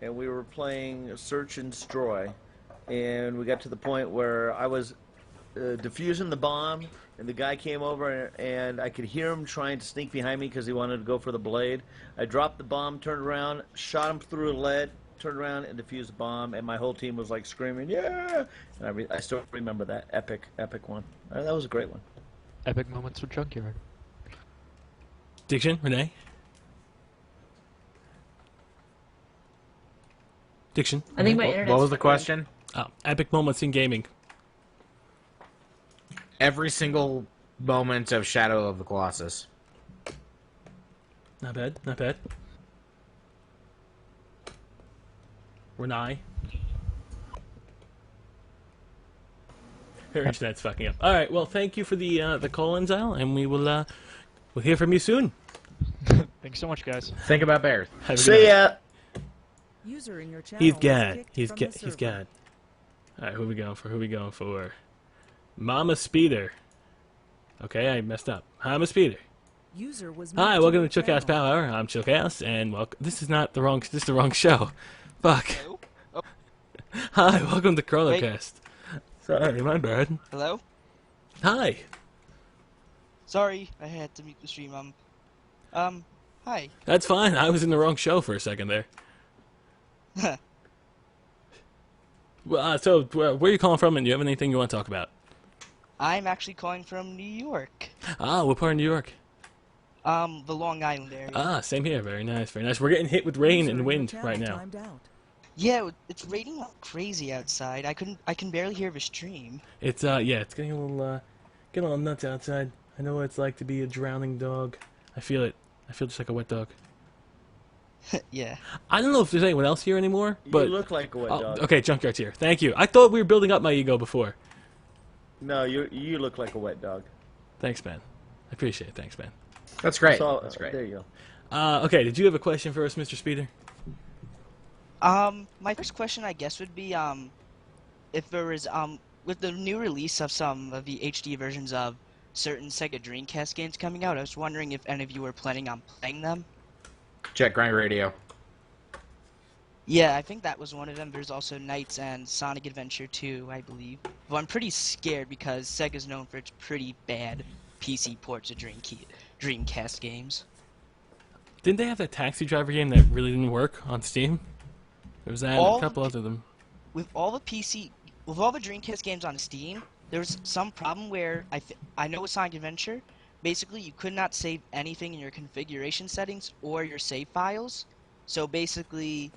and we were playing Search and Destroy, and we got to the point where I was defusing the bomb, and the guy came over, and I could hear him trying to sneak behind me because he wanted to go for the blade. I dropped the bomb, turned around, shot him through a lead, turned around and defused the bomb, and my whole team was like screaming, "Yeah!" And I still remember that epic one. That was a great one. Epic moments with Junkyard. Diction, Renee? Diction? I think my internet. What was the question? Oh, epic moments in gaming. Every single moment of Shadow of the Colossus. Not bad, not bad. Renee? Her internet's fucking up. All right, well, thank you for the call, Enzile, and we'll hear from you soon. Thanks so much, guys. Think about bears. Have a good See night. ya. User in your channel He's was got. kicked He's from got. the He's server. got. All right, who we going for? Mama Speeder. Okay, I messed up. Mama Speeder. User was Hi, moved welcome your to ChilledChaos channel. Power. I'm ChilledChaos, and welcome. This is the wrong show. Fuck. Oh. Hi, welcome to ChronoCast. Sorry, my bad. Hello? Hi. Sorry, I had to mute the stream. Hi. That's fine. I was in the wrong show for a second there. Well, so where are you calling from, and do you have anything you want to talk about? I'm actually calling from New York. Ah, what part of New York? The Long Island area. Ah, same here. Very nice, very nice. We're getting hit with rain User and in your wind channel right now. timed out. Yeah, it's raining like crazy outside. I can barely hear the stream. It's yeah, it's getting a little nuts outside. I know what it's like to be a drowning dog. I feel it. I feel just like a wet dog. Yeah. I don't know if there's anyone else here anymore, but You look like a wet dog. okay, Junkyard's here. Thank you. I thought we were building up my ego before. No, you look like a wet dog. Thanks, man. I appreciate it. Thanks, man. That's great. So, That's great. There you go. Okay, did you have a question for us, Mr. Speeder? My first question, I guess, would be, if there was, with the new release of some of the HD versions of certain Sega Dreamcast games coming out, I was wondering if any of you were planning on playing them. Check Grind Radio. Yeah, I think that was one of them. There's also Knights and Sonic Adventure 2, I believe. But I'm pretty scared because Sega's known for its pretty bad PC ports of Dreamcast games. Didn't they have that taxi driver game that really didn't work on Steam? There was that and a couple other of them. With all the Dreamcast games on Steam, there was some problem where I know with Sonic Adventure, basically you could not save anything in your configuration settings or your save files. So basically,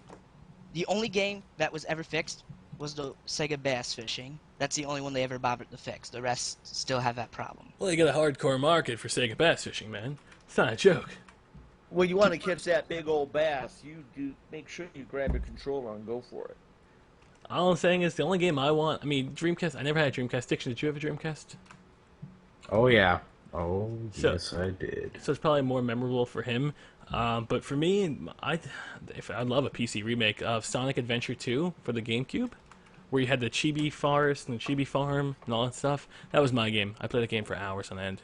the only game that was ever fixed was the Sega Bass Fishing. That's the only one they ever bothered to fix. The rest still have that problem. Well, they got a hardcore market for Sega bass fishing, man. It's not a joke. When you want to catch that big old bass, you do make sure you grab your controller and go for it. All I'm saying is the only game I want. I mean, Dreamcast. I never had a Dreamcast. Diction, did you have a Dreamcast? Oh yeah. Oh So- yes, I did. So it's probably more memorable for him. But for me, I'd love a PC remake of Sonic Adventure 2 for the GameCube, where you had the Chibi Forest and the Chibi Farm and all that stuff. That was my game. I played the game for hours on end.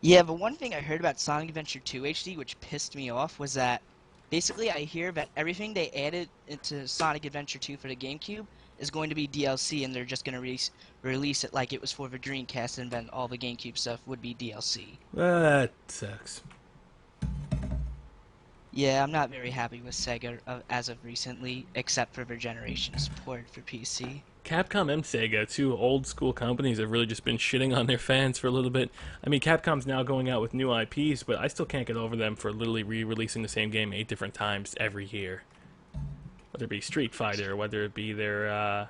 Yeah, but one thing I heard about Sonic Adventure 2 HD, which pissed me off, was that basically I hear that everything they added into Sonic Adventure 2 for the GameCube is going to be DLC, and they're just going to release it like it was for the Dreamcast, and then all the GameCube stuff would be DLC. That sucks. Yeah, I'm not very happy with Sega as of recently, except for their generation support for PC. Capcom and Sega, two old school companies, have really just been shitting on their fans for a little bit. I mean, Capcom's now going out with new IPs, but I still can't get over them for literally re-releasing the same game 8 different times every year. Whether it be Street Fighter, whether it be their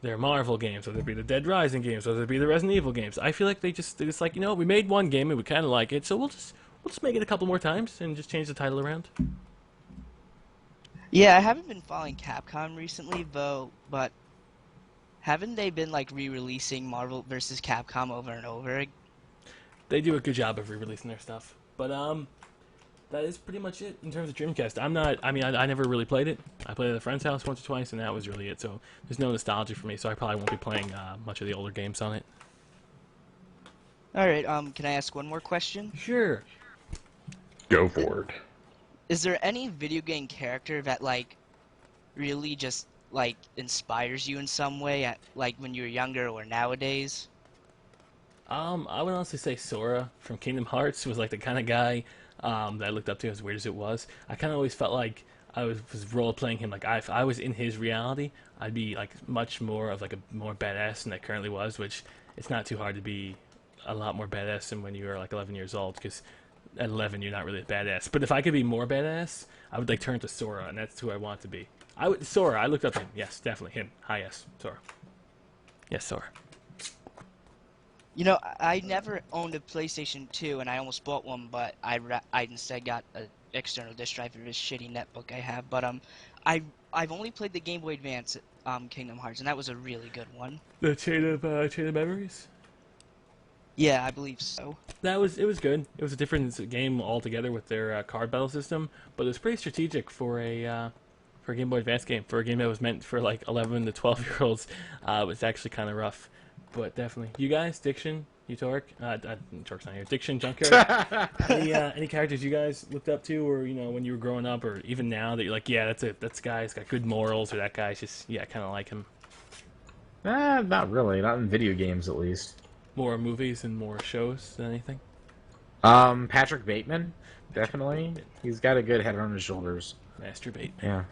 Marvel games, whether it be the Dead Rising games, whether it be the Resident Evil games. I feel like they're just like, you know, we made one game and we kind of like it, so we'll just make it a couple more times and just change the title around. Yeah, I haven't been following Capcom recently, though, but haven't they been, like, re-releasing Marvel vs. Capcom over and over? They do a good job of re-releasing their stuff. But, that is pretty much it in terms of Dreamcast. I never really played it. I played it at a friend's house once or twice, and that was really it. So there's no nostalgia for me, so I probably won't be playing much of the older games on it. Alright, can I ask one more question? Sure. Go for it. Is there any video game character that, like, really just, like, inspires you in some way, like, when you were younger or nowadays? I would honestly say Sora from Kingdom Hearts was like the kind of guy that I looked up to, as weird as it was. I kind of always felt like I was role-playing him. Like, if I was in his reality, I'd be, like, much more of, like, a more badass than I currently was, which it's not too hard to be a lot more badass than when you were, like, 11 years old, because at 11 you're not really a badass. But if I could be more badass, I would, like, turn to Sora, and that's who I want to be. Sora, I looked up to him. Yes, definitely him. Hi, yes, Sora. Yes, Sora. You know, I never owned a PlayStation 2, and I almost bought one, but I instead got an external disk drive for this shitty netbook I have. But I've only played the Game Boy Advance Kingdom Hearts, and that was a really good one. The Chain of Memories? Yeah, I believe so. It was good. It was a different game altogether with their card battle system, but it was pretty strategic for a Game Boy Advance game. For a game that was meant for like 11 to 12-year-olds, it was actually kind of rough. But definitely, you guys, Diction, Utorak, Utorak's not here. Diction, Junkyard. Any characters you guys looked up to, or when you were growing up, or even now that you're like, yeah, that's a guy's got good morals, or that guy's just kind of like him. Not really. Not in video games, at least. More movies and more shows than anything. Patrick Bateman, definitely. He's got a good head on his shoulders. Master Bateman. Yeah.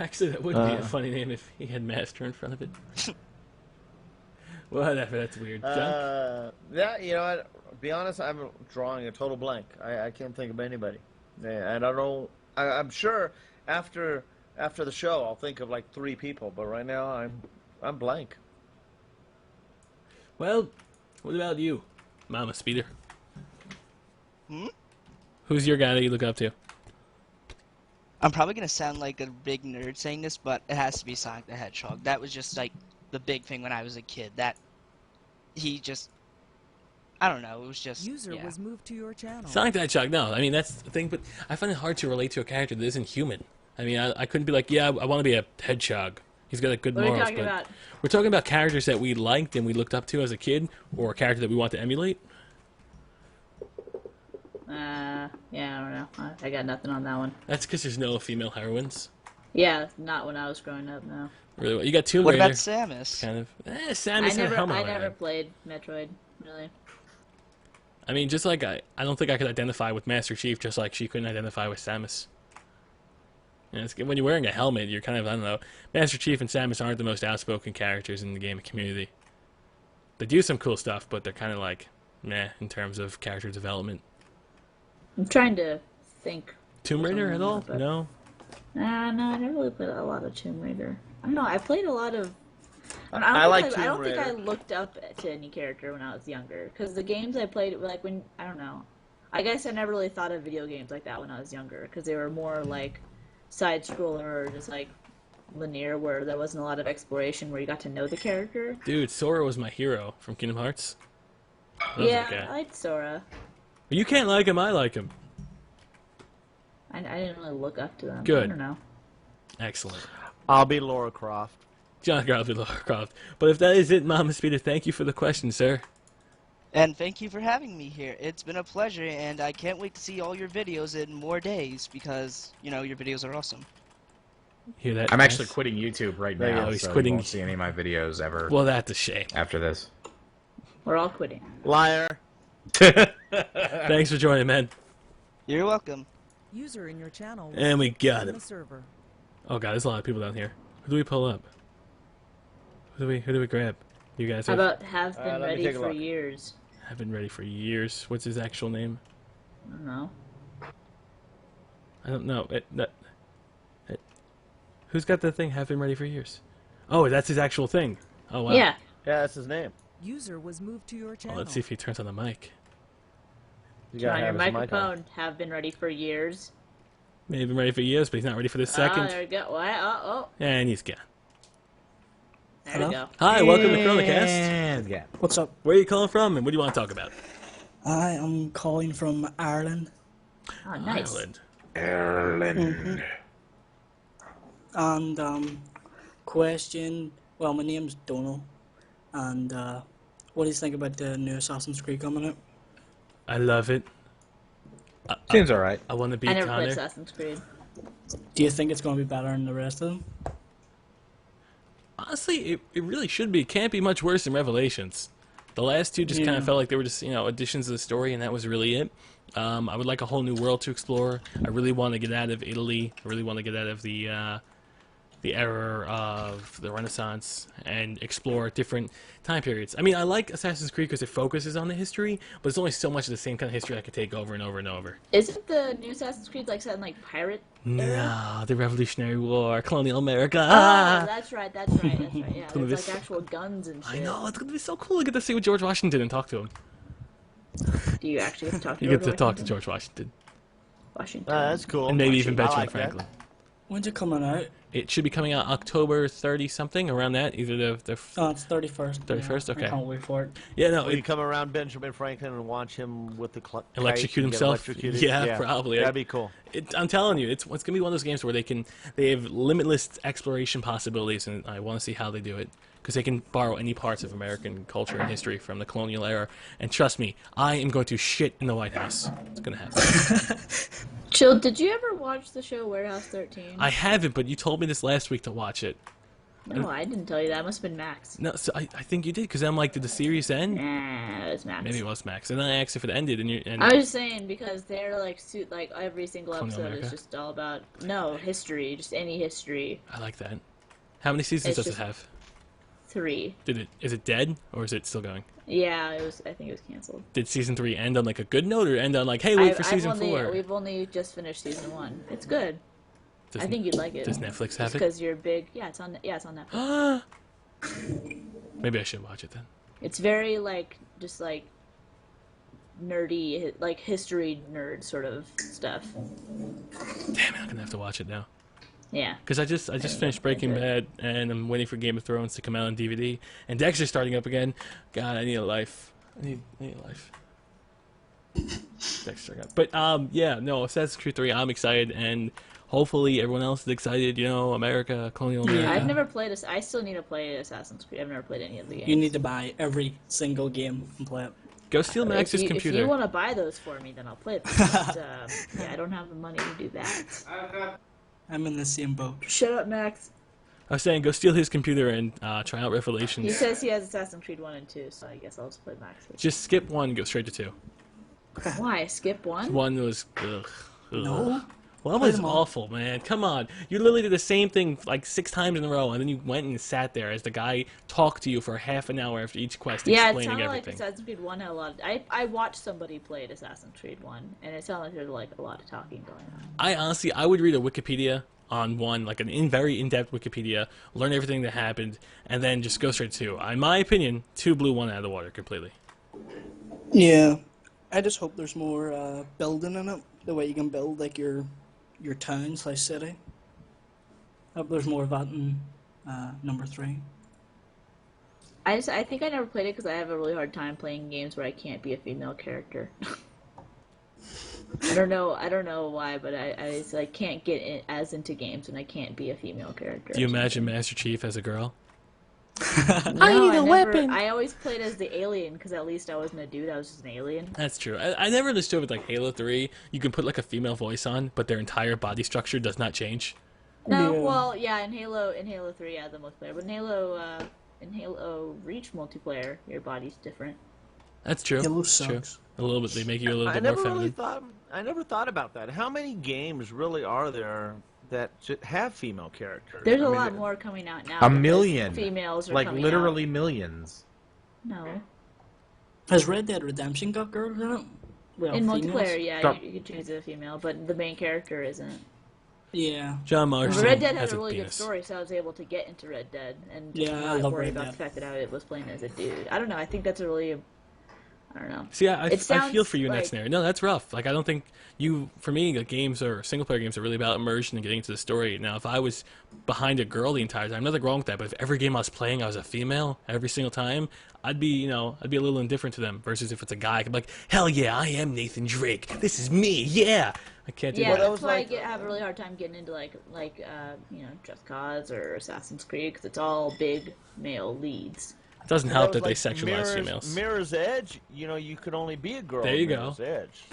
Actually, that would be a funny name if he had Master in front of it. Whatever, that's weird. Junk? Yeah, to be honest, I'm drawing a total blank. I can't think of anybody. And I don't know. I'm sure after the show I'll think of like 3 people, but right now I'm blank. Well, what about you, Mama Speeder? Hmm? Who's your guy that you look up to? I'm probably gonna sound like a big nerd saying this, but it has to be Sonic the Hedgehog. That was just like the big thing when I was a kid. That he just, I don't know, it was just. User was moved to your channel. Sonic the Hedgehog, no. I mean, that's the thing, but I find it hard to relate to a character that isn't human. I mean, I couldn't be like, yeah, I want to be a hedgehog. He's got a good What are we morals. talking But about? we're talking about characters that we liked and we looked up to as a kid, or a character that we want to emulate. Yeah, I don't know. I got nothing on that one. That's because there's no female heroines. Yeah, not when I was growing up. No. Really, well, you got Tomb What Raider. about Samus? Kind of. Samus I had a never, helmet I on her never head. played Metroid. Really. I mean, just like I don't think I could identify with Master Chief, just like she couldn't identify with Samus. You know, when you're wearing a helmet, you're kind of, I don't know. Master Chief and Samus aren't the most outspoken characters in the gaming community. They do some cool stuff, but they're kind of like, meh, in terms of character development. I'm trying to think. Tomb Raider at all? But- No? No, I never really played a lot of Tomb Raider. I don't know. I played a lot of. I like I Tomb don't think I Raider. looked up to any character when I was younger, because the games I played, like when I don't know. I guess I never really thought of video games like that when I was younger, because they were more like side scroller or just like linear, where there wasn't a lot of exploration, where you got to know the character. Dude, Sora was my hero from Kingdom Hearts. I love Yeah, that guy. I liked Sora. But you can't like him, I like him. I didn't really look up to them. Good. I don't know. Excellent. I'll be Laura Croft. John Garfield Lara Croft. But if that is it, Mama Speeder, thank you for the question, sir. And thank you for having me here. It's been a pleasure, and I can't wait to see all your videos in more days because, you know, your videos are awesome. Hear that? I'm guys? actually quitting YouTube right There you now, go, he's so quitting. you won't see any of my videos ever Well, that's a shame. after this. We're all quitting. Liar. Thanks for joining, man. You're welcome. User in your channel was And we got on him. the server. Oh god, there's a lot of people down here. Who do we pull up? Who do we grab? You guys How have, about have been let me ready take a for look. years? have been ready for years. What's his actual name? I don't know. I don't know. Who's got the thing? Have been ready for years. Oh, that's his actual thing. Oh wow. Yeah. Yeah, that's his name. User was moved to your Well, channel. let's see if he turns on the mic. You Turn on gotta your have his mic on. microphone. Have been ready for years. Maybe been ready for years, but he's not ready for this Oh, second. there we go. What? Oh, And he's gone. there we go. Hi, welcome to ChronoCast. And yeah. What's up? Where are you calling from, and what do you want to talk about? I am calling from Ireland, Oh, nice. Ireland. and question. Well, my name's Donal, and what do you think about the new Assassin's Creed coming out? I love it. Seems alright. I want to be I never played Connor. Assassin's Creed. Do you think it's going to be better than the rest of them? Honestly, it really should be. It can't be much worse than Revelations. The last two just kind Yeah. of felt like they were just, additions to the story, and that was really it. I would like a whole new world to explore. I really want to get out of Italy. I really want to get out of the era of the Renaissance and explore different time periods. I mean, I like Assassin's Creed because it focuses on the history, but there's only so much of the same kind of history I could take over and over and over. Isn't the new Assassin's Creed like set in like pirate? No, the Revolutionary War, colonial America. Oh, that's right. That's right. That's right. Yeah, Gonna there's be like actual guns and shit. I know, it's going to be so cool to get to see what George Washington and talk to him. Do you actually get to talk to You George get to talk to Washington? George Washington. Washington. That's cool. And maybe even I Benjamin like that. Franklin. When's it coming out? It should be coming out October 30 something, around that. Either the Oh, it's 31st. 31st? Yeah, Okay. I can't wait for it. yeah, no, Will you it, come around Benjamin Franklin and watch him with the kite Electrocute and get himself? electrocuted? Yeah, probably. That'd be cool. I'm telling you, it's gonna be one of those games where they have limitless exploration possibilities, and I want to see how they do it because they can borrow any parts of American culture and history from the colonial era. And trust me, I am going to shit in the White House. It's gonna happen. Chill, did you ever watch the show Warehouse 13? I haven't, but you told me this last week to watch it. No, I didn't tell you that. It must have been Max. No, so I think you did because I'm like, did the series end? Nah, it was Max. Maybe it was Max, and then I asked if it ended, and I was just saying because they're like every single Colonial episode America? is just all about history, just any history. I like that. How many seasons It's does just- it have? 3. Is it dead or is it still going? Yeah, it was. I think it was canceled. Did season 3 end on like a good note or end on like, hey, wait for season 4? We've only just finished season 1. It's good. Does, I think you'd like it. Does Netflix have it? Because you're big. Yeah, it's on. Yeah, it's on Netflix. Maybe I should watch it then. It's very just nerdy, like history nerd sort of stuff. Damn it, I'm gonna have to watch it now. Yeah. Because I just finished Breaking Bad and I'm waiting for Game of Thrones to come out on DVD. And Dexter's starting up again. God, I need a life. I need a life. But yeah, no, Assassin's Creed 3. I'm excited, and hopefully everyone else is excited. You know, America, colonial America. I've never played this. I still need to play Assassin's Creed. I've never played any of the games. You need to buy every single game and play it. Go steal Max's If computer. you want to buy those for me, then I'll play them. But, yeah, I don't have the money to do that. I'm in the same boat. Shut up, Max. I was saying, go steal his computer and try out Revelations. He says he has Assassin's Creed 1 and 2, so I guess I'll just play Max. Just skip 1 and go straight to 2. Why? Skip 1? 1 was... Ugh. No. 1 was awful, man. Come on. You literally did the same thing like 6 times in a row, and then you went and sat there as the guy talked to you for half an hour after each quest, Yeah, it explaining sounded everything. like Assassin's Creed 1 had a lot of... I watched somebody play Assassin's Creed 1, and it sounded like there was like a lot of talking going on. I would read a Wikipedia on 1, like very in-depth Wikipedia, learn everything that happened, and then just go straight to 2. In my opinion, 2 blew 1 out of the water completely. Yeah. I just hope there's more building in it. The way you can build like your town/city. I hope there's more of that in number 3. I think I never played it because I have a really hard time playing games where I can't be a female character. I don't know why, but I just, like, can't get as into games when I can't be a female character. Do you imagine Master Chief as a girl? I need a weapon. I always played as the alien because at least I wasn't a dude. I was just an alien. That's true. I never understood with like Halo 3, you can put like a female voice on, but their entire body structure does not change. No, well, yeah, in Halo 3, yeah, the multiplayer, but in Halo Reach multiplayer, your body's different. That's true. Halo It's true. sucks. A little bit. They make you a little I bit never more feminine. really thought. I never thought about that. How many games really are there that have female characters? There's a I mean, lot more coming out now. A because million. females are Like coming literally out. millions. No. Has Red Dead Redemption got girls in it? Well, In females? multiplayer, yeah, Stop. you can choose a female, but the main character isn't. Yeah. John Marston Red Dead has had a really good penis. story, so I was able to get into Red Dead and Yeah, I not love worry Red about Dead. the fact that I was playing as a dude. I don't know. I think that's a really, I don't know. See, I It feel sounds for you in that like- scenario. No, that's rough. Like, I don't think for me, like, games or single-player games are really about immersion and getting into the story. Now, if I was behind a girl the entire time, nothing wrong with that, but if every game I was playing I was a female every single time, I'd be a little indifferent to them, versus if it's a guy, I could be like, hell yeah, I am Nathan Drake. This is me, yeah! I can't do Yeah, that. that's why I have a really hard time getting into Just Cause or Assassin's Creed because it's all big male leads. It doesn't that help was that they like sexualize females. Mirror's Edge, you could only be a girl. There you in go. Mirror's Edge.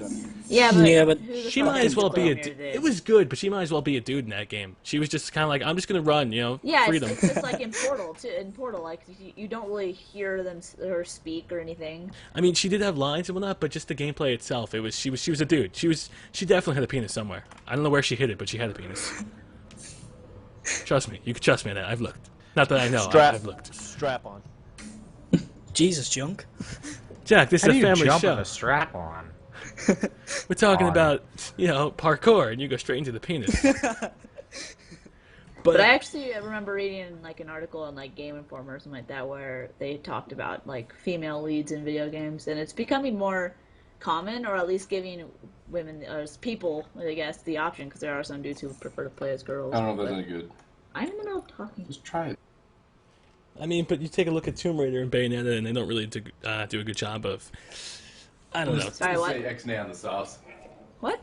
Yeah, but but who the She fuck might is as well be playing a Mirror's dude. Edge? It was good, but she might as well be a dude in that game. She was just kind of like, I'm just going to run, Yeah, freedom. it's just like in Portal. Too. In Portal, like you don't really hear them or speak or anything. I mean, she did have lines and whatnot, but just the gameplay itself, she was a dude. She definitely had a penis somewhere. I don't know where she hid it, but she had a penis. Trust me, you can trust me on that. I've looked. Not that I know. I've looked. Strap on. Jesus, Junk. Jack, this How is do a you family jump show. on a strap on? We're talking on? about parkour, and you go straight into the penis. But I actually remember reading like an article on like Game Informer or something like that where they talked about like female leads in video games, and it's becoming more common, or at least giving women or people, I guess, the option, because there are some dudes who prefer to play as girls. I don't know if that's any good. I don't know talking. Just try it. I mean, but you take a look at Tomb Raider and Bayonetta, and they don't really do a good job of. I don't know. Sorry, what? Say X-nay on the sauce. What?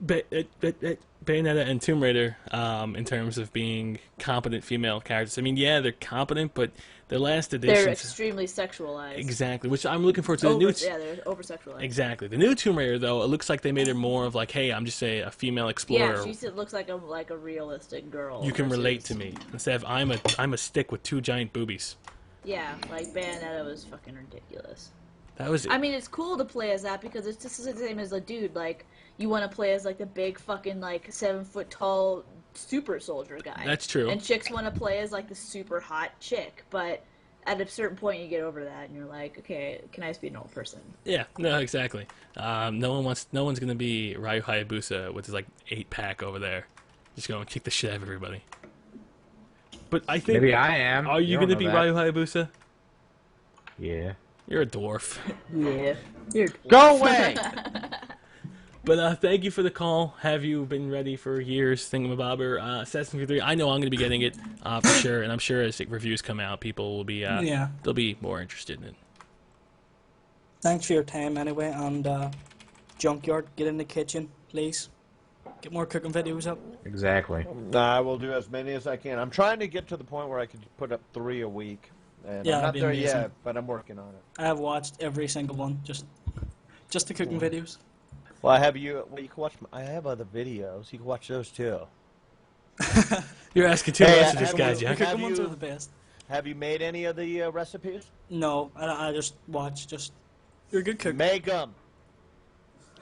Bayonetta and Tomb Raider, in terms of being competent female characters. I mean, yeah, they're competent, but their last edition. They're extremely sexualized. Exactly, which I'm looking forward to the new. Yeah, they're over sexualized. Exactly, the new Tomb Raider though, it looks like they made her more of like, hey, I'm just a female explorer. Yeah, she looks like a realistic girl. You can versus- relate to me instead of I'm a stick with 2 giant boobies. Yeah, like Bayonetta was fucking ridiculous. That was. I mean, it's cool to play as that because it's just the same as a dude. Like, you want to play as like the big fucking like 7 foot tall super soldier guy. That's true. And chicks want to play as like the super hot chick, but at a certain point you get over that and you're like, okay, can I just be an old person? Yeah, no, exactly. No one's gonna be Ryu Hayabusa with his like 8-pack over there, just going to kick the shit out of everybody. But I think Maybe I am. Are you don't gonna know be that. Ryu Hayabusa? Yeah. You're a dwarf. Yeah. You're Go away! But thank you for the call. Have you been ready for years, thingamabobber? Assassin's Creed 3, I know I'm going to be getting it for sure, and I'm sure as reviews come out, people will be they'll be more interested in it. Thanks for your time anyway, and Junkyard, get in the kitchen, please. Get more cooking videos up. Exactly. I will do as many as I can. I'm trying to get to the point where I could put up 3 a week. And Yeah, I'm not that'd be there amazing. yet, but I'm working on it. I have watched every single one, just the cooking videos. Well, you can watch. I have other videos. You can watch those too. You're asking too much of this guy, The Jack. cooking ones are the best. Have you made any of the recipes? No, I just watch. You're a good cook. Make them.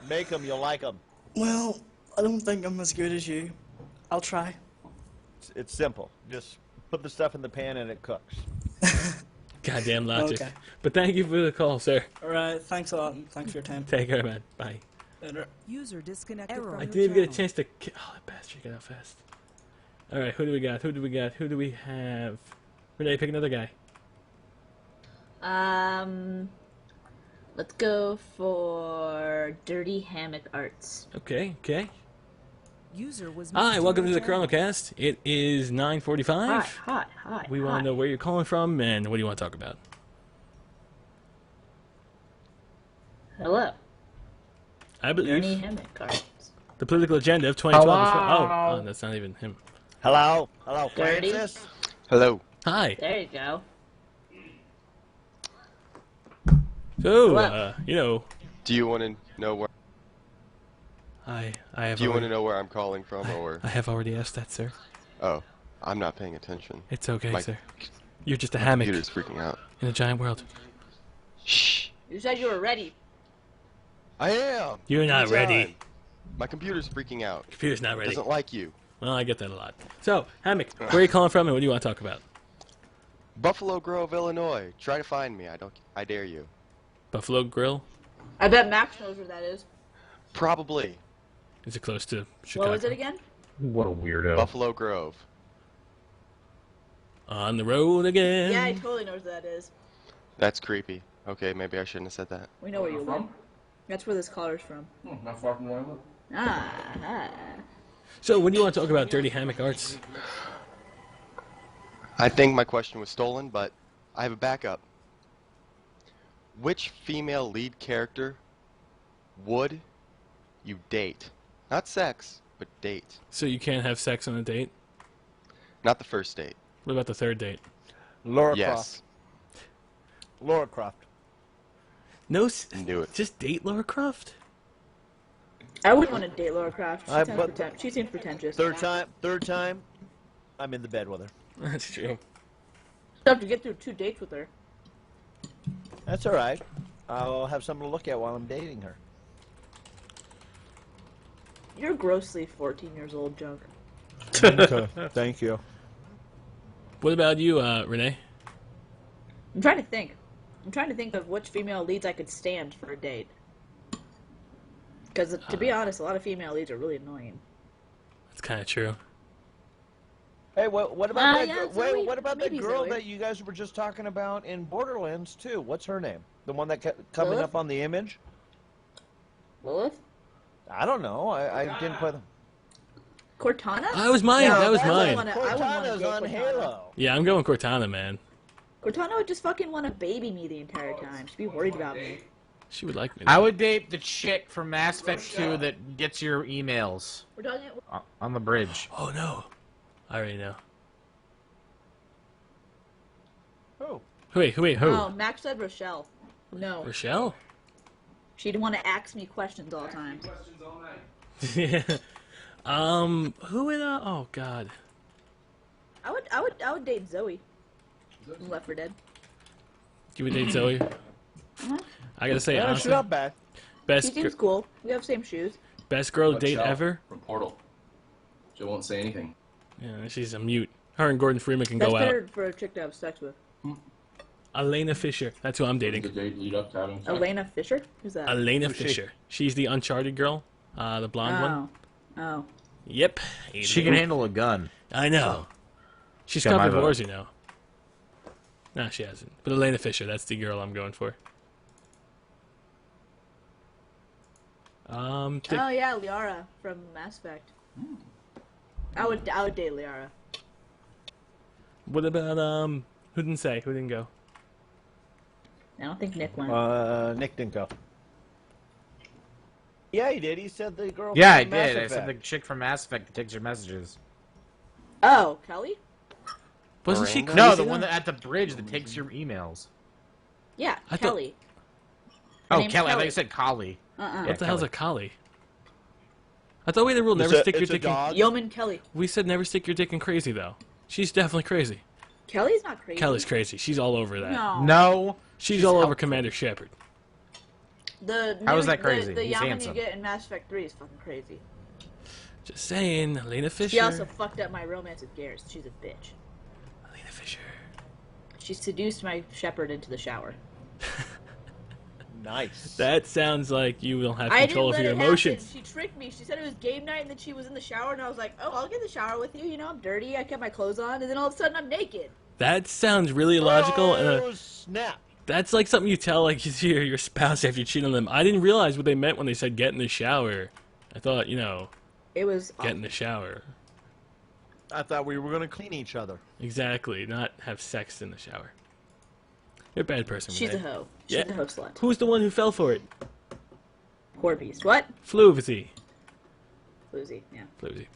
Make them. You'll like them. Well, I don't think I'm as good as you. I'll try. It's simple. Just put the stuff in the pan and it cooks. Goddamn logic. Okay. But thank you for the call, sir. All right, thanks a lot, and thanks for your time. Take care, man. Bye. Later. User disconnected I from your didn't even get a channel. chance to. Oh, that bastard got out fast. All right, who do we got? Who do we got? Who do we have? Renee, pick another guy. Let's go for Dirty Hammock Arts. Okay, okay. User was Hi, moved welcome to your the channel. ChronoCast. It is 9:45. Hi. We want to know where you're calling from and what do you want to talk about? Hello. I believe Dirty Hammock Arts. the political agenda of 2012 is. Oh, that's not even him. Hello, Dirty. Francis. Hello. Hi. There you go. So, Hello. you know, Do you want to know where? I have. Do you want already, to know where I'm calling from, or? I have already asked that, sir. Oh, I'm not paying attention. It's okay, My- sir. You're just a My hammock computer's freaking out. in a giant world. Shh. You said you were ready. I am. You're not Anytime. ready. My computer's freaking out. Computer's not ready. Doesn't like you. Well, I get that a lot. So, hammock, where are you calling from and what do you want to talk about? Buffalo Grove, Illinois. Try to find me. I dare you. Buffalo Grill? I bet Max knows where that is. Probably. Is it close to Chicago? What was it again? What a weirdo. Buffalo Grove. On the road again. Yeah, I totally know where that is. That's creepy. Okay, maybe I shouldn't have said that. We know where you live. That's where this caller's from. Not far from where I live. Ah. So, when do you want to talk about Dirty Hammock Arts? I think my question was stolen, but I have a backup. Which female lead character would you date? Not sex, but date. So you can't have sex on a date? Not the first date. What about the third date? Laura Yes. Croft. Laura Croft. No, Knew it. just date Lara Croft? I wouldn't want to date Laura Croft. but- She seems pretentious. Third time, I'm in the bed with her. That's true. You have to get through 2 dates with her. That's all right. I'll have something to look at while I'm dating her. You're grossly 14 years old, Junk. Okay, thank you. What about you, Renee? I'm trying to think. I'm trying to think of which female leads I could stand for a date. Because, to be honest, a lot of female leads are really annoying. That's kind of true. Hey, what about that? yeah, Wait, Zoe. what about that Maybe girl Zoe. that you guys were just talking about in Borderlands too? What's her name? The one that kept coming Lilith? up on the image? Lilith? I don't know. I didn't put them. Cortana? That was mine. No, that was I wouldn't mine. wanna- I wouldn't wanna Cortana's date on Cortana. Halo. Yeah, I'm going Cortana, man. Cortana would just fucking want to baby me the entire time. She'd be worried about me. She would like me. I would date the chick from Mass Effect 2 that gets your emails We're talking. on the bridge. Oh, no. I already know. Who? Wait, who? Oh, Max said Rochelle. No. Rochelle? She'd want to ask me questions all the time. Yeah. Who would, oh, God. I would date Zoe. From Left 4 Dead. You would date Zoe? I gotta say, Yeah, she's honestly, not bad. best, She seems cool. We have same shoes. best girl But date Shell ever? From Portal. She won't say anything. Yeah, she's a mute. Her and Gordon Freeman can That's go out. better for a chick to have sex with. Elena Fisher. That's who I'm The dating. date lead up to having sex. Elena Fisher? Who's that? Elena Who's she? Fisher. She's the Uncharted girl. The blonde one. Oh. Yep. She can handle a gun. I know. She's Got my covered vote. wars, you know. Nah, she hasn't. But Elena Fisher, that's the girl I'm going for. Oh yeah, Liara from Mass Effect. I would date Liara. What about, who didn't say? Who didn't go? I don't think Nick went. Nick didn't go. Yeah, he did. He said the girl. Yeah, I from Mass did. I said the Effect. chick from Mass Effect that takes your messages. Oh, Kelly? Wasn't she Miranda? crazy? No, the though? one that at the bridge that takes your emails. Yeah, I thought- Kelly. Her Oh, name's Kelly. I thought Kelly. you said Collie. What the hell's a collie? I thought we had the rule never It's a- stick your it's a dick in. dog. Yeoman Kelly. We said never stick your dick in crazy though. She's definitely crazy. Kelly's not crazy. Kelly's crazy. She's all over that. No. No. She's all over Commander Shepard. How is that crazy? The He's Yaman handsome. you get in Mass Effect 3 is fucking crazy. Just saying, Elena Fisher. She also fucked up my romance with Garrus. She's a bitch. Elena Fisher. She seduced my Shepard into the shower. Nice. That sounds like you don't have I control didn't of let your it emotions. happen. She tricked me. She said it was game night and then she was in the shower and I was like, oh, I'll get in the shower with you. You know, I'm dirty. I kept my clothes on and then all of a sudden I'm naked. That sounds really illogical. And Oh, snap. that's like something you tell like your spouse after you cheat on them. I didn't realize what they meant when they said get in the shower. I thought, you know, It was get in the shower. I thought we were going to clean each other. Exactly, not have sex in the shower. You're a bad person. She's a Renee. hoe. She's Yeah. a hoe slut. Who's the one who fell for it? Poor beast. What? Floozy. Floozy, yeah. Floozy.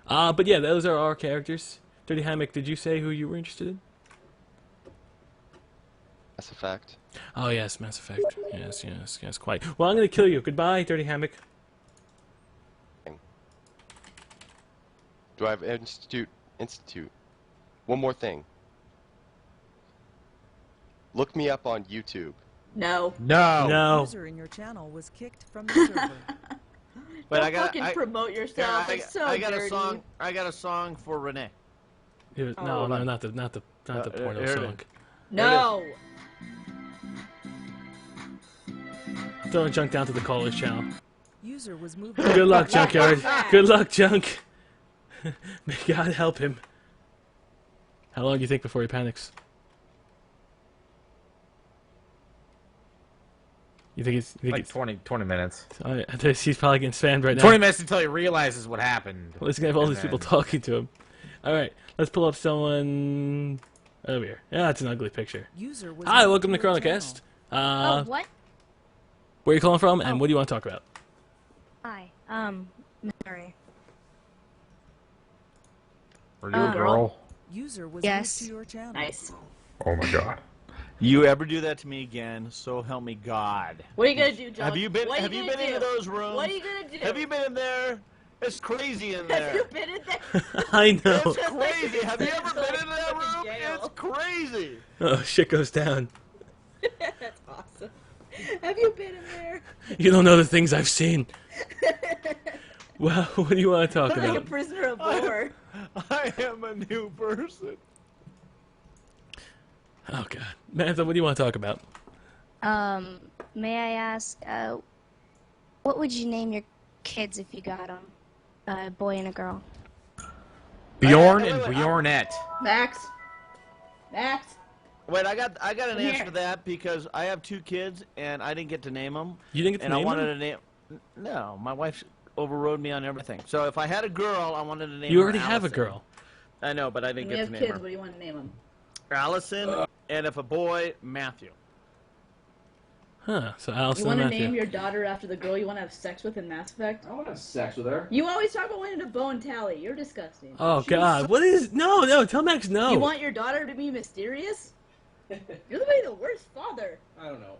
But yeah, those are our characters. Dirty Hammock, did you say who you were interested in? Mass Effect. Oh yes, Mass Effect. Yes, quite. Well, I'm gonna kill you. Goodbye, Dirty Hammock. Do I have Institute? One more thing. Look me up on YouTube. No. No. No. User in your channel was kicked from the server. But Don't I got fucking promote yourself. It's so I got dirty. a song. I got a song for Renee. No, Oh. no, not the porno here it song. is. No. Throwing junk down to the callers channel. User was moved. Good luck, Junkyard. Good luck, Junk. May God help him. How long do you think before he panics? You think he's Like 20 minutes. he's probably getting spammed right now. 20 minutes until he realizes what happened. Well, he's gonna have all And these people then- talking to him. All right, let's pull up someone over here. Yeah, that's an ugly picture. User was Hi, moved welcome to your ChronoCast. channel. what? Where are you calling from, and what do you want to talk about? Hi. Sorry. Are you a girl? User was Yes. moved to your channel. Nice. Oh my god. You ever do that to me again? So help me God. What are you gonna do, John? Have you been? What are Have you gonna been into do? those rooms? What are you gonna do? Have you been in there? It's crazy in Have there. you been in there? I know. It's crazy. Have you ever been Like in that fucking room? jail. It's crazy. Oh, shit goes down. That's awesome. Have you been in there? You don't know the things I've seen. Well, what do you want to talk Like a about? prisoner of war. I am a new person. Oh god, Mantha, what do you want to talk about? May I ask, what would you name your kids if you got them? A boy and a girl. Bjorn Wait, and wait, Bjornette. Max. Max. Wait, I got an Come answer here. to that because I have 2 kids and I didn't get to name them. You didn't get to and name I wanted them? to name. No, my wife overrode me on everything. So if I had a girl, I wanted to name. You her already have a Allison. girl. I know, but I didn't When you get have to name kids, her. what do you want to name them? Allison, and if a boy, Matthew. Huh? So Allison You want and to Matthew. name your daughter after the girl you want to have sex with in Mass Effect? I want to have sex with her. You always talk about wanting to bone Tally. You're disgusting. Oh god, what is? No, tell Max no. You want your daughter to be mysterious? You're literally the worst father. I don't know.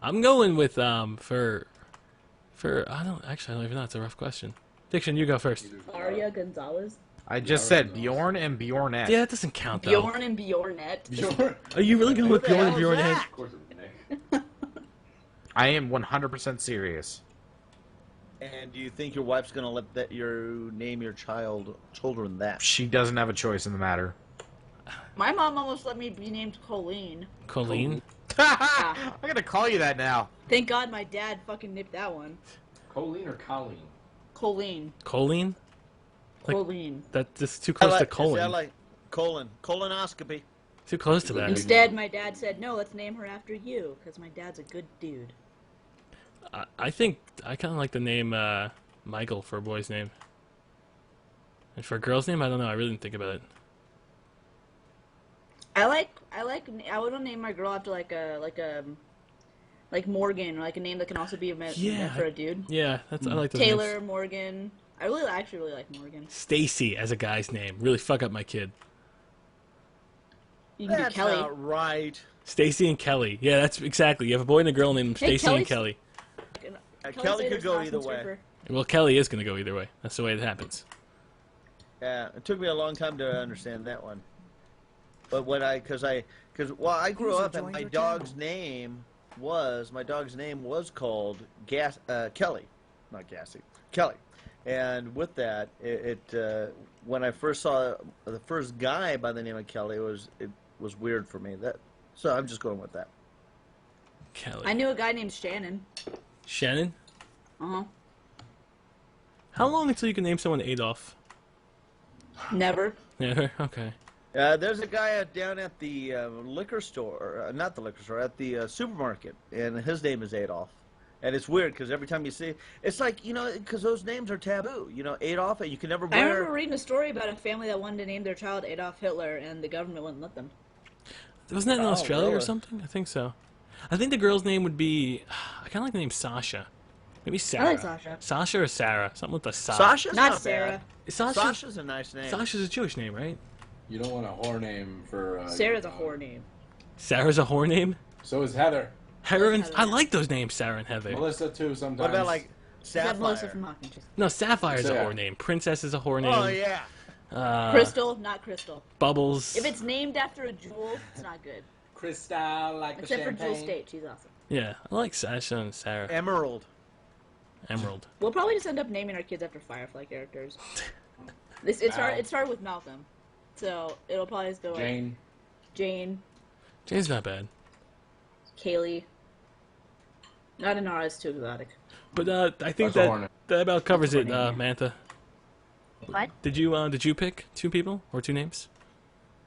I'm going with for I don't even know. It's a rough question. Diction, you go first. Aria Gonzalez. I just said Bjorn and Bjornette. Yeah, that doesn't count though. Bjorn and Bjornette. Are you really going with What the Bjorn and hell is Bjornette? that? Of course it was Nick. I am 100% serious. And do you think your wife's gonna let you name your children that? She doesn't have a choice in the matter. My mom almost let me be named Colleen. Colleen? I'm gonna call you that now. Thank God my dad fucking nipped that one. Colleen or Colleen? Colleen. Colleen? Like- Colleen. That's too close to colon. I like colon. Colonoscopy. Too close to that. Instead, my dad said, no, let's name her after you, because my dad's a good dude. I think I kind of like the name Michael for a boy's name. And for a girl's name, I don't know. I really didn't think about it. I wouldn't name my girl after like Morgan, or like a name that can also be meant for a dude. Yeah, I like those Taylor, names. Morgan. I actually really like Morgan. Stacy as a guy's name. Really fuck up my kid. You can That's do Kelly. not right. Stacy and Kelly. Yeah, that's exactly. You have a boy and a girl named Hey, Stacy and Kelly. Kelly could go either way. Well, Kelly is going to go either way. That's the way it happens. Yeah, it took me a long time to understand that one. But when I grew User up and joined my your dog's channel. name was called Kelly, not Gassy, Kelly. And with that, when I first saw the first guy by the name of Kelly, it was weird for me. So I'm just going with that. Kelly. I knew a guy named Shannon. Shannon? Uh-huh. How long until you can name someone Adolf? Never. Never? Okay. There's a guy down at the liquor store, not the liquor store, at the supermarket, and his name is Adolf. And it's weird because every time you see it, it's like, because those names are taboo. Adolf, and you can never I wear. remember reading a story about a family that wanted to name their child Adolf Hitler, and the government wouldn't let them. Wasn't that in Australia or really? something? I think so. I think the girl's name would be... I kind of like the name Sasha. Maybe Sarah. I like Sasha. Sasha or Sarah. Something with the Sa. Sasha's Not Sarah. Sarah. Is Sasha? Sasha's a nice name. Sasha's a Jewish name, right? You don't want a whore name for. Sarah's a whore name. Sarah's a whore name? So is Heather. Heather and... Heather. I like those names, Sarah and Heather. Melissa too. Sometimes. What about like Is that Melissa Sapphire? from Hawkins? No, Sapphire's a Sarah. whore name. Princess is a whore name. Oh yeah. Crystal, not Crystal. Bubbles. If it's named after a jewel, it's not good. Crystal, like Except for Jewel State, she's awesome. Yeah, I like Sasha and Sarah. Emerald. Emerald. We'll probably just end up naming our kids after Firefly characters. It started with Malcolm, so it'll probably just go like Jane. Jane, Jane's not bad. Kaylee. Not Inara, it's too exotic. But I think That's a hornet. that about covers it, Mantha. What? Did you pick two people or two names?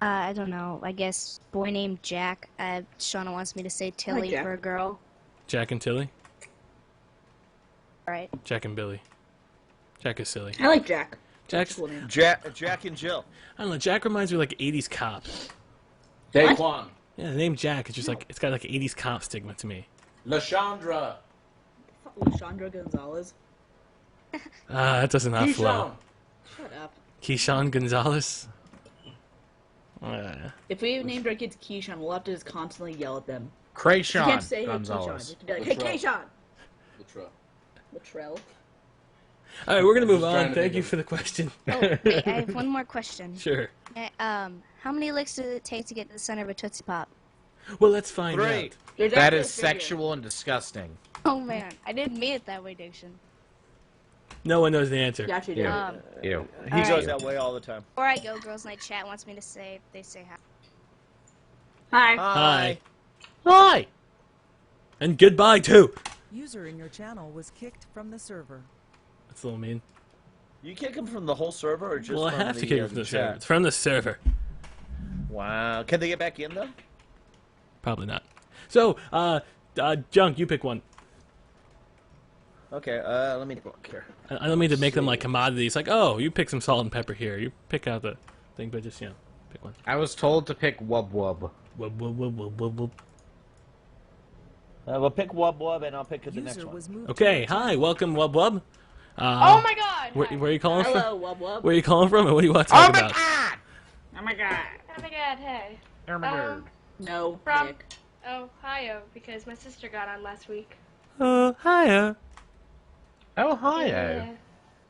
I don't know. I guess boy named Jack. Shauna wants me to say Tilly Jack. for a girl. Jack and Tilly? Alright. Jack and Billy. Jack is silly. I like Jack. Jack's, Cool name. Jack and Jill. I don't know, Jack reminds me of like 80s cop. Daquan. Yeah, the name Jack is just like, it's got like 80s cop stigma to me. Lashandra. Chandra Gonzalez. That does not flow. Shut up. Keyshawn Gonzalez? If we named our kids Keyshawn, we'll have to just constantly yell at them. Krayshawn You can't say, hey, Gonzalez. Keyshawn. You have to be like, hey, Keyshawn! Latrell. Latrell. Alright, we're gonna move Just trying on. to Thank think you of- for the question. Oh, wait, I have one more question. Sure. How many licks does it take to get to the center of a Tootsie Pop? Well, let's find Three. out. There's That actually is a figure. sexual and disgusting. Oh man, I didn't mean it that way, Diction. No one knows the answer. You actually do. Yeah. Ew. He Alright. goes that way all the time. Before I go, Girls Night Chat wants me to say, they say hi. Hi. Hi. Hi. And goodbye, too. User in your channel was kicked from the server. That's a little mean. You kick him from the whole server, or just Well, I from have to the, kick it from the server. chat? It's from the server. Wow. Can they get back in though? Probably not. So, Junk, you pick one. Okay. Let me look here. I don't mean to make them like commodities. Like, oh, you pick some salt and pepper here. You pick out the thing, but just, pick one. I was told to pick Wub Wub. Wub, wub, wub, wub, wub, wub. We'll pick Wub Wub, and I'll pick the next User one. was moved Okay, hi, welcome, Wub Wub. Oh my god! Where are you calling Hello, from? Wub Wub. Where are you calling from, and what do you want to talk about? God! Oh my god. Oh my god, hey. No, From Nick. Ohio, because my sister got on last week. Hiya. Ohio. Yeah.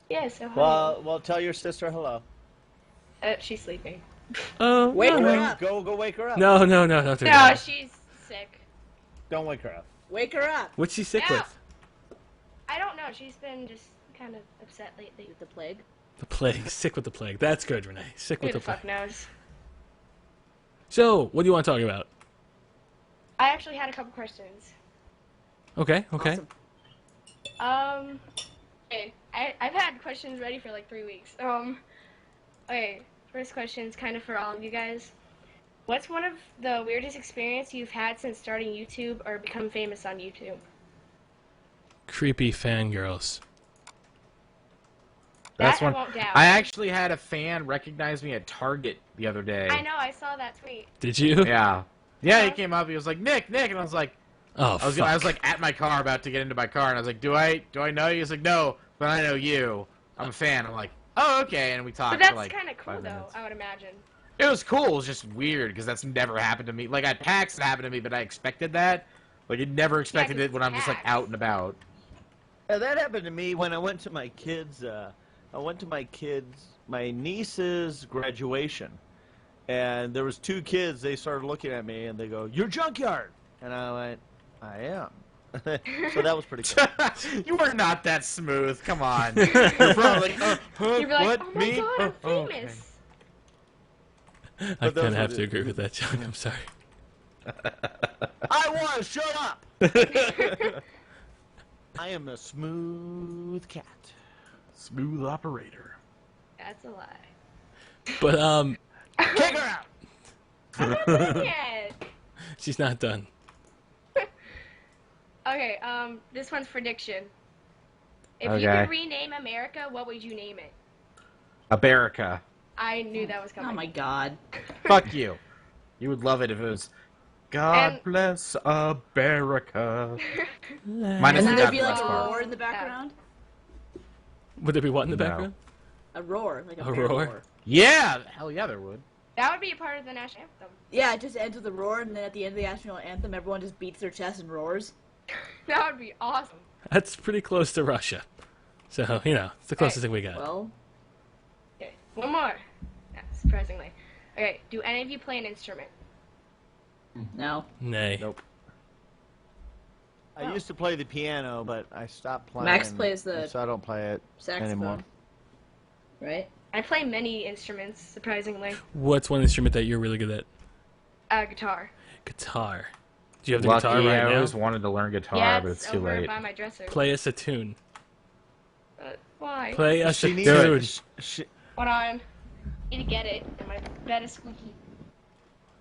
Yes, Ohio. Well, tell your sister hello. She's sleeping. Oh, Wake no, her no. up. Go wake her up. No, don't do No, that. she's sick. Don't wake her up. Wake her up. What's she sick Yeah. with? I don't know, she's been just kind of upset lately. With the plague. The plague. Sick with the plague. That's good, Renee. Sick Who with the the plague. fuck knows? So, what do you want to talk about? I actually had a couple questions. Okay. Awesome. Okay, I've had questions ready for like 3 weeks. Okay, first question is kind of for all of you guys. What's one of the weirdest experience you've had since starting YouTube or become famous on YouTube? Creepy fangirls. That's That I one. won't doubt. I actually had a fan recognize me at Target the other day. I know, I saw that tweet. Did you? Yeah. Yeah, he came up. He was like, Nick, and I was like, Oh, I was like at my car, about to get into my car, and I was like, do I know you? He was like, no, but I know you. I'm a fan. I'm like, oh, okay, and we talked But that's for like kind of cool, 5 though, minutes. I would imagine. It was cool. It was just weird because that's never happened to me. Like at PAX, it happened to me, but I expected that. Like, I never expected it when I'm just like out and about. That happened to me when I went to my my niece's graduation, and there was 2 kids. They started looking at me and they go, "You're Junkyard," and I went, "I am." So that was pretty cool. You are not that smooth. Come on. You're probably like, You'd be like, what? oh my Me? god, I'm Oh, famous. I But those kind of were have the- to agree with that, John. I'm sorry. I want to shut up. I am a smooth cat. Smooth operator. That's a lie. But Kick her out. I'm not done yet. she's not done. Okay, this one's for Diction. If you Okay. could rename America, what would you name it? America. I knew that was coming. Oh my god. Fuck you. You would love it if it was, God And- bless America. Minus And the then there'd be God like bless a part. roar in the background. Would there be what in the No. background? A roar, like a A bear roar? Yeah, hell yeah, there would. That would be a part of the national anthem. Yeah, it just ends with a roar, and then at the end of the national anthem, everyone just beats their chest and roars. That would be awesome. That's pretty close to Russia. So, you know, it's the closest thing we got. Well, Okay, one more. Yeah, surprisingly. Okay, do any of you play an instrument? no. Nay. Nope. I used to play the piano, but I stopped playing. Max plays the so I don't play it saxophone. anymore. Right? I play many instruments, surprisingly. What's one instrument that you're really good at? Guitar. Guitar. Do you have the Lucky, guitar right I now? always wanted to learn guitar, Yeah, but it's it's too over late. by my dresser. Play us a tune. Why? Play us a She needs tune. Hold on. Need to get it. And my bed is squeaky.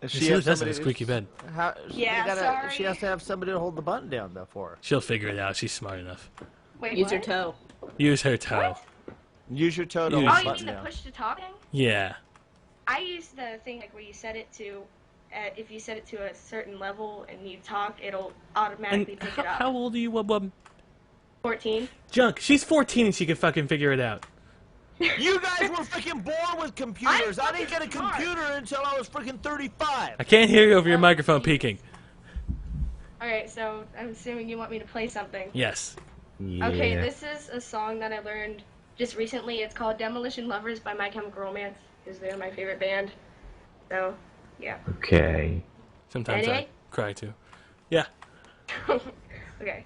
She does have a squeaky bed. How, Yeah, sorry. She has to have somebody to hold the button down though for her. She'll figure it out. She's smart enough. Wait, Use what? your toe. Use her toe. Use your toe to Use- hold Oh, the you button mean the down. push to talk thing? Yeah. I used the thing like where you set it to, if you set it to a certain level and you talk, it'll automatically And pick how, it up. how old are you, Wub Wub? 14. Junk. She's 14 and she can fucking figure it out. You guys were freaking born with computers. I didn't get a fucking smart. computer until I was freaking 35. I can't hear you over your microphone peaking. Alright, so I'm assuming you want me to play something. Yes. Okay, this is a song that I learned just recently. It's called Demolition Lovers by My Chemical Romance, because they're my favorite band. So, yeah. Okay. Sometimes I Ready? cry too. Yeah. Okay.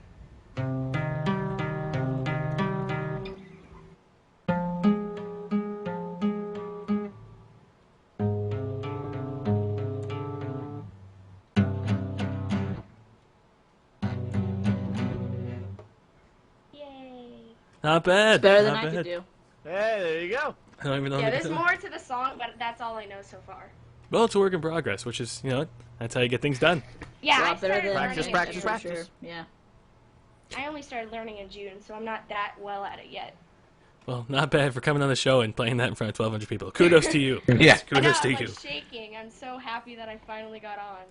Yay. Not bad. It's better than Not I bad. could do. Hey, there you go. I don't even know. Yeah, how to there's do it. more to the song, but that's all I know so far. Well, it's a work in progress, which is, you know, that's how you get things done. Yeah, It's a I lot better started than Practice, learning practice, in for June. practice. Sure. Yeah. I only started learning in June, so I'm not that well at it yet. Well, not bad for coming on the show and playing that in front of 1,200 people. Kudos to you. Yeah. I know, Kudos to I'm you. like shaking. I'm so happy that I finally got on.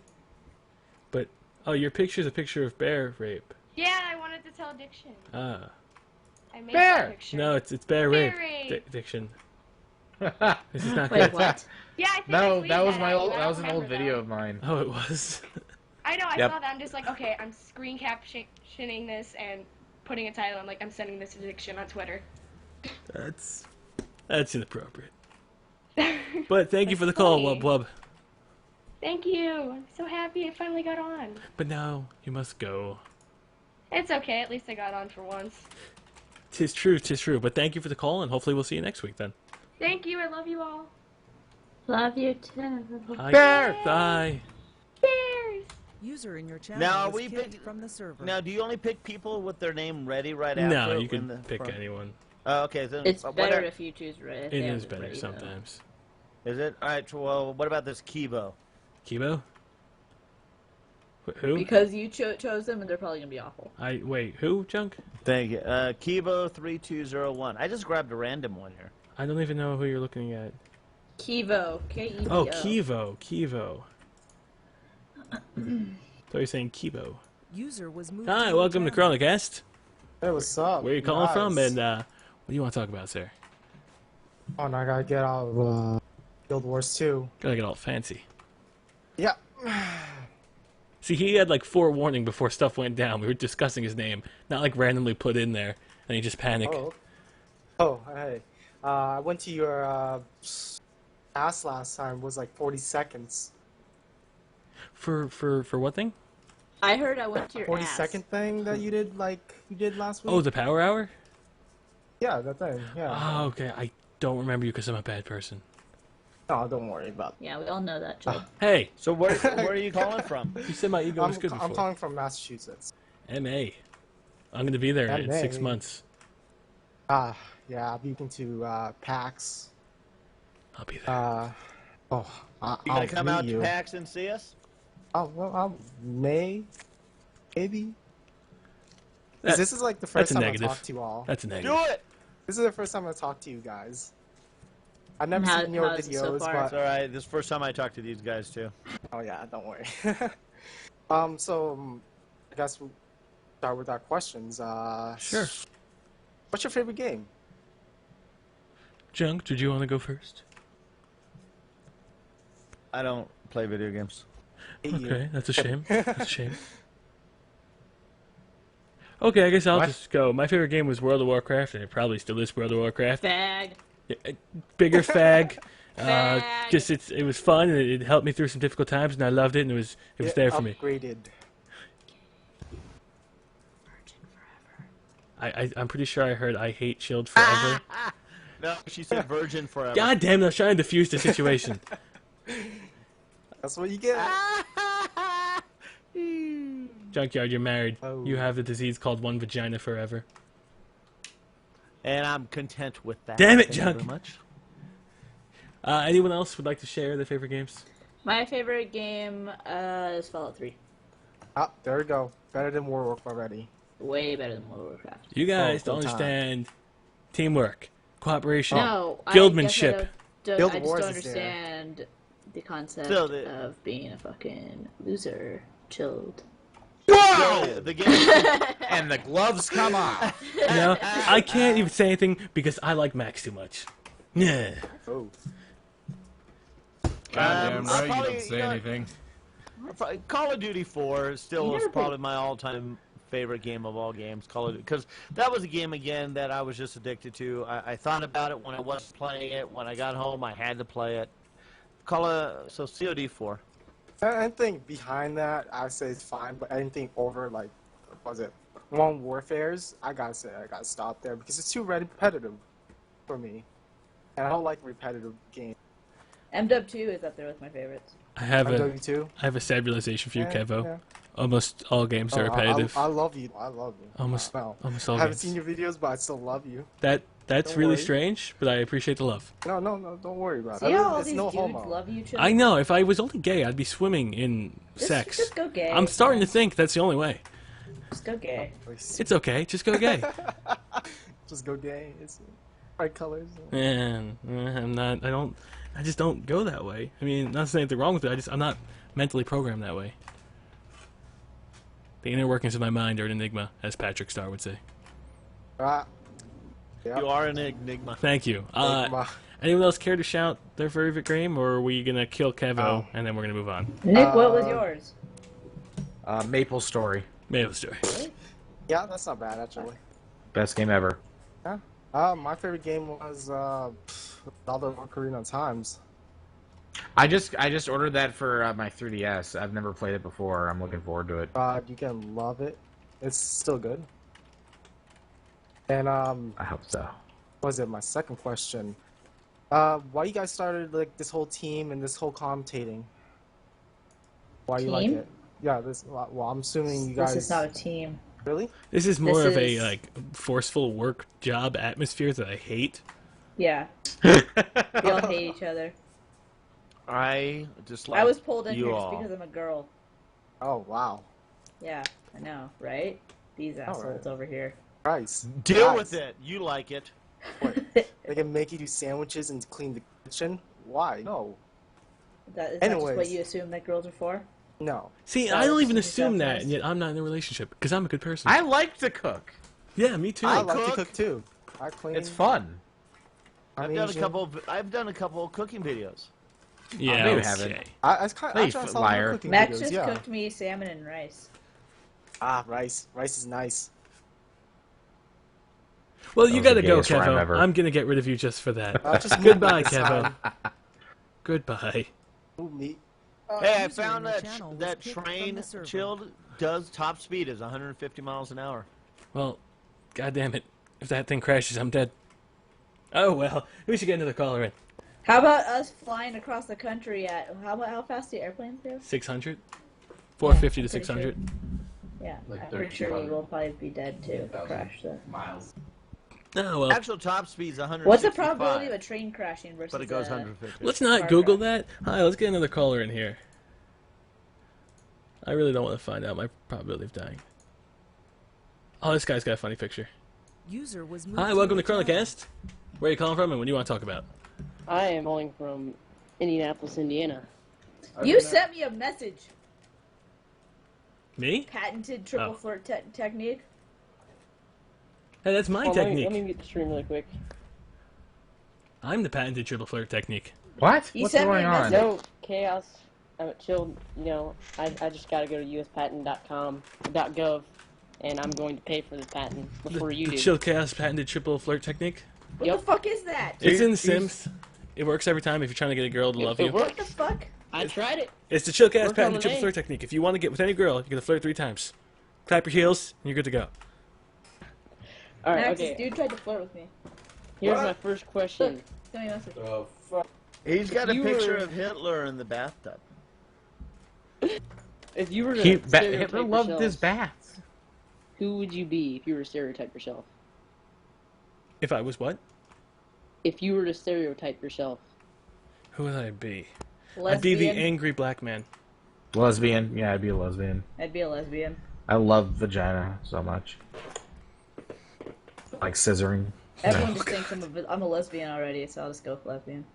But, oh, your picture's a picture of bear rape. Yeah, I wanted to tell Diction. Ah. I made Bear! that picture. No, it's bear Bear rape. rape. Diction. This is not Wait, good. what? Yeah, I think I No, tweeted that was at my you. old. I That don't was an old remember, video though. of mine. Oh, it was. I know, I Yep. saw that. I'm just like, okay, I'm screen captioning this and putting a title. I'm like, I'm sending this to Diction on Twitter. That's inappropriate. But thank you for the call, funny. Wub Wub. Thank you. I'm so happy I finally got on. But now you must go. It's okay. At least I got on for once. Tis true, tis true. But thank you for the call, and hopefully we'll see you next week then. Thank you. I love you all. Love you too. Bye. Bear! Bye. Bears. User in your channel Now, was we kicked picked- from the server. Now, do you only pick people with their name ready right after? No, you in can the pick front? anyone. Oh, okay, then It's what better are- if you choose right. if It they have is better ready, though. sometimes. Is it? All right. Well, what about this Kibo? Kibo? Who? Because you chose them, and they're probably gonna be awful. Wait. Who? Junk? Thank you. Kivo3201. I just grabbed a random one here. I don't even know who you're looking at. Kivo. K-E-V-O. Oh, Kivo. Thought you were saying Kivo. User was moved. Hi, welcome to ChronoCast. Hey, what's up? Where are you calling Guys. from, and what do you want to talk about, sir? Oh, no, I gotta get out of Guild Wars 2. Gotta get all fancy. Yeah. See, he had like forewarning before stuff went down. We were discussing his name, not like randomly put in there, and he just panicked. Oh, hey. I went to your ass last time. It was like 40 seconds. For what thing? I heard I went to your 40-second thing that you did last week. Oh, the power hour? Yeah, that thing. Yeah. Oh, okay. I don't remember you because I'm a bad person. Oh, don't worry about it. Yeah, we all know that, Joe. Hey. So where are you calling from? You said my ego was good before. I'm calling from Massachusetts. MA. I'm going to be there in MA. 6 months. Yeah, I'll be looking to PAX. I'll be there. You gonna come out to PAX and see us? Oh, well, maybe. This is like the first time I talk to you all. That's a negative. Do it! This is the first time I talk to you guys. I've never seen your videos, but it's all right. This is the first time I talk to these guys too. Oh yeah, don't worry. So I guess we'll start with our questions. Sure. What's your favorite game? Junk, did you want to go first? I don't play video games. Okay, that's a shame. That's a shame. Okay, I guess I'll just go. My favorite game was World of Warcraft, and it probably still is World of Warcraft. Fag. Yeah, bigger fag. Fag. Just it was fun, and it helped me through some difficult times, and I loved it, and it was there for me. Upgraded. I'm pretty sure I heard I hate Chilled forever. No, she said virgin forever. God damn it, I was trying to diffuse the situation. That's what you get. Junkyard, you're married. You have the disease called one vagina forever. And I'm content with that. Damn it, Thank you Junk! very much. Anyone else would like to share their favorite games? My favorite game is Fallout 3. Ah, there we go. Better than Warwick already. Way better than World of Warcraft. You guys don't understand teamwork, cooperation, No, guildmanship. I just don't understand the concept of being a fucking loser. Chilled. Whoa! The game and the gloves come off. You know, I can't even say anything because I like Max too much. Yeah. Oh. Goddamn right, you probably, don't say anything. Call of Duty 4 still is probably my all-time favorite game of all games. Call of Duty, because that was a game again that I was just addicted to. I thought about it when I wasn't playing it. When I got home, I had to play it. So COD 4. Anything behind that, I say it's fine, but anything over like, what was it, Modern Warfare's, I gotta say I gotta stop there because it's too repetitive for me, and I don't like repetitive games. MW 2 is up there with my favorites. I have MW2? a sad realization for you, Yeah, Kevo. yeah. Almost all games are repetitive. I love you. I love you. Almost all I haven't games. seen your videos, but I still love you. That's Don't really worry. strange, but I appreciate the love. No, don't worry about See it. how all It's these no dudes homo. love you, Chilled? I know. If I was only gay, I'd be swimming in sex. Just go gay. I'm starting to think that's the only way. Just go gay. It's okay. Just go gay. Just go gay. It's bright colors. Man, I'm not. I just don't go that way. I mean, not saying anything wrong with it. I'm not mentally programmed that way. The inner workings of my mind are an enigma, as Patrick Starr would say. Yeah. You are an enigma. Thank you. Enigma. Anyone else care to shout their favorite game, or are we gonna kill Kevo and then we're gonna move on? Nick, what was yours? Maple Story. Maple Story. Yeah, that's not bad actually. Best game ever. Yeah. My favorite game was Zelda Ocarina of Times. I just ordered that for my 3DS. I've never played it before. I'm looking forward to it. You can love it. It's still good. And I hope so. what was it? My second question. Why you guys started like this whole team and this whole commentating? Why you like Team? it? Yeah, well, I'm assuming you guys. This is not a team. Really? This is more of a is- like forceful work job atmosphere that I hate. Yeah. We all hate each other. I dislike I was pulled in you here all. just because I'm a girl. Oh wow. Yeah, I know, right? These assholes over here. Rice. Deal Rice. with it. You like it. What? They can make you do sandwiches and clean the kitchen? Why? No. Is that just what Anyways. you assume that girls are for? No. See, That I don't was even just assume that, nice. and yet I'm not in a relationship because I'm a good person. I like to cook. Yeah, me too. I like to cook too. I clean. It's fun. I've done a couple of cooking videos. Yeah, maybe okay. haven't. I Hey, saw some liar. cooking Max videos, just yeah. cooked me salmon and rice. Ah, rice. Rice is nice. Well, That you was the gotta go, gayest rhyme Kevo. ever. I'm gonna get rid of you just for that. Just Goodbye, this Kevo. time. Goodbye. Ooh, meat. Hey, I user found in your that channel was that kicked from train the server. chilled does top speed is 150 miles an hour. Well, goddamn it! If that thing crashes, I'm dead. Oh well, we should get another caller in. How about us flying across the country at how fast do airplanes go? 600, 450 to I'm pretty 600. Yeah, Like I'm pretty sure we 3,200. will probably be dead too. if we Crash that. Miles. Oh well. Actual top speed is 165. What's the probability of a train crashing versus? But it goes a 150. Let's not car Google crash? that. Hi, let's get another caller in here. I really don't want to find out my probability of dying. Oh, this guy's got a funny picture. User was moved Hi, welcome to your channel. ChronoCast. Where are you calling from and what do you want to talk about? I am calling from Indianapolis, Indiana. You sent me a message. Me? Patented triple Oh. flirt technique. Hey, that's my Hold on, technique. Let me mute the stream really quick. I'm the patented triple flirt technique. What? You What's sent me going a on? No, Chaos. I'm at Chilled. You know, I just gotta go to uspatent.com.gov, and I'm going to pay for the patent before you The do. ChilledChaos patented triple flirt technique. What the fuck is that? It's in Sims. It works every time if you're trying to get a girl to love you. What the fuck? I tried it. It's the ChilledChaos Worked on patented triple Renee. flirt technique. If you want to get with any girl, you're going to flirt 3 times. Clap your heels, and you're good to go. All right, Max, okay. this dude tried to flirt with me. Here's my first question. Send me a message. He's got a You picture were- of Hitler in the bathtub. If you were to Hitler stereotype loved yourself, his baths. who would you be if you were to stereotype yourself? If I was what? If you were to stereotype yourself. Who would I be? Lesbian. I'd be the angry black man. Lesbian. Yeah, I'd be a lesbian. I'd be a lesbian. I love vagina so much. Like scissoring. Everyone just thinks I'm a lesbian already, so I'll just go with lesbian.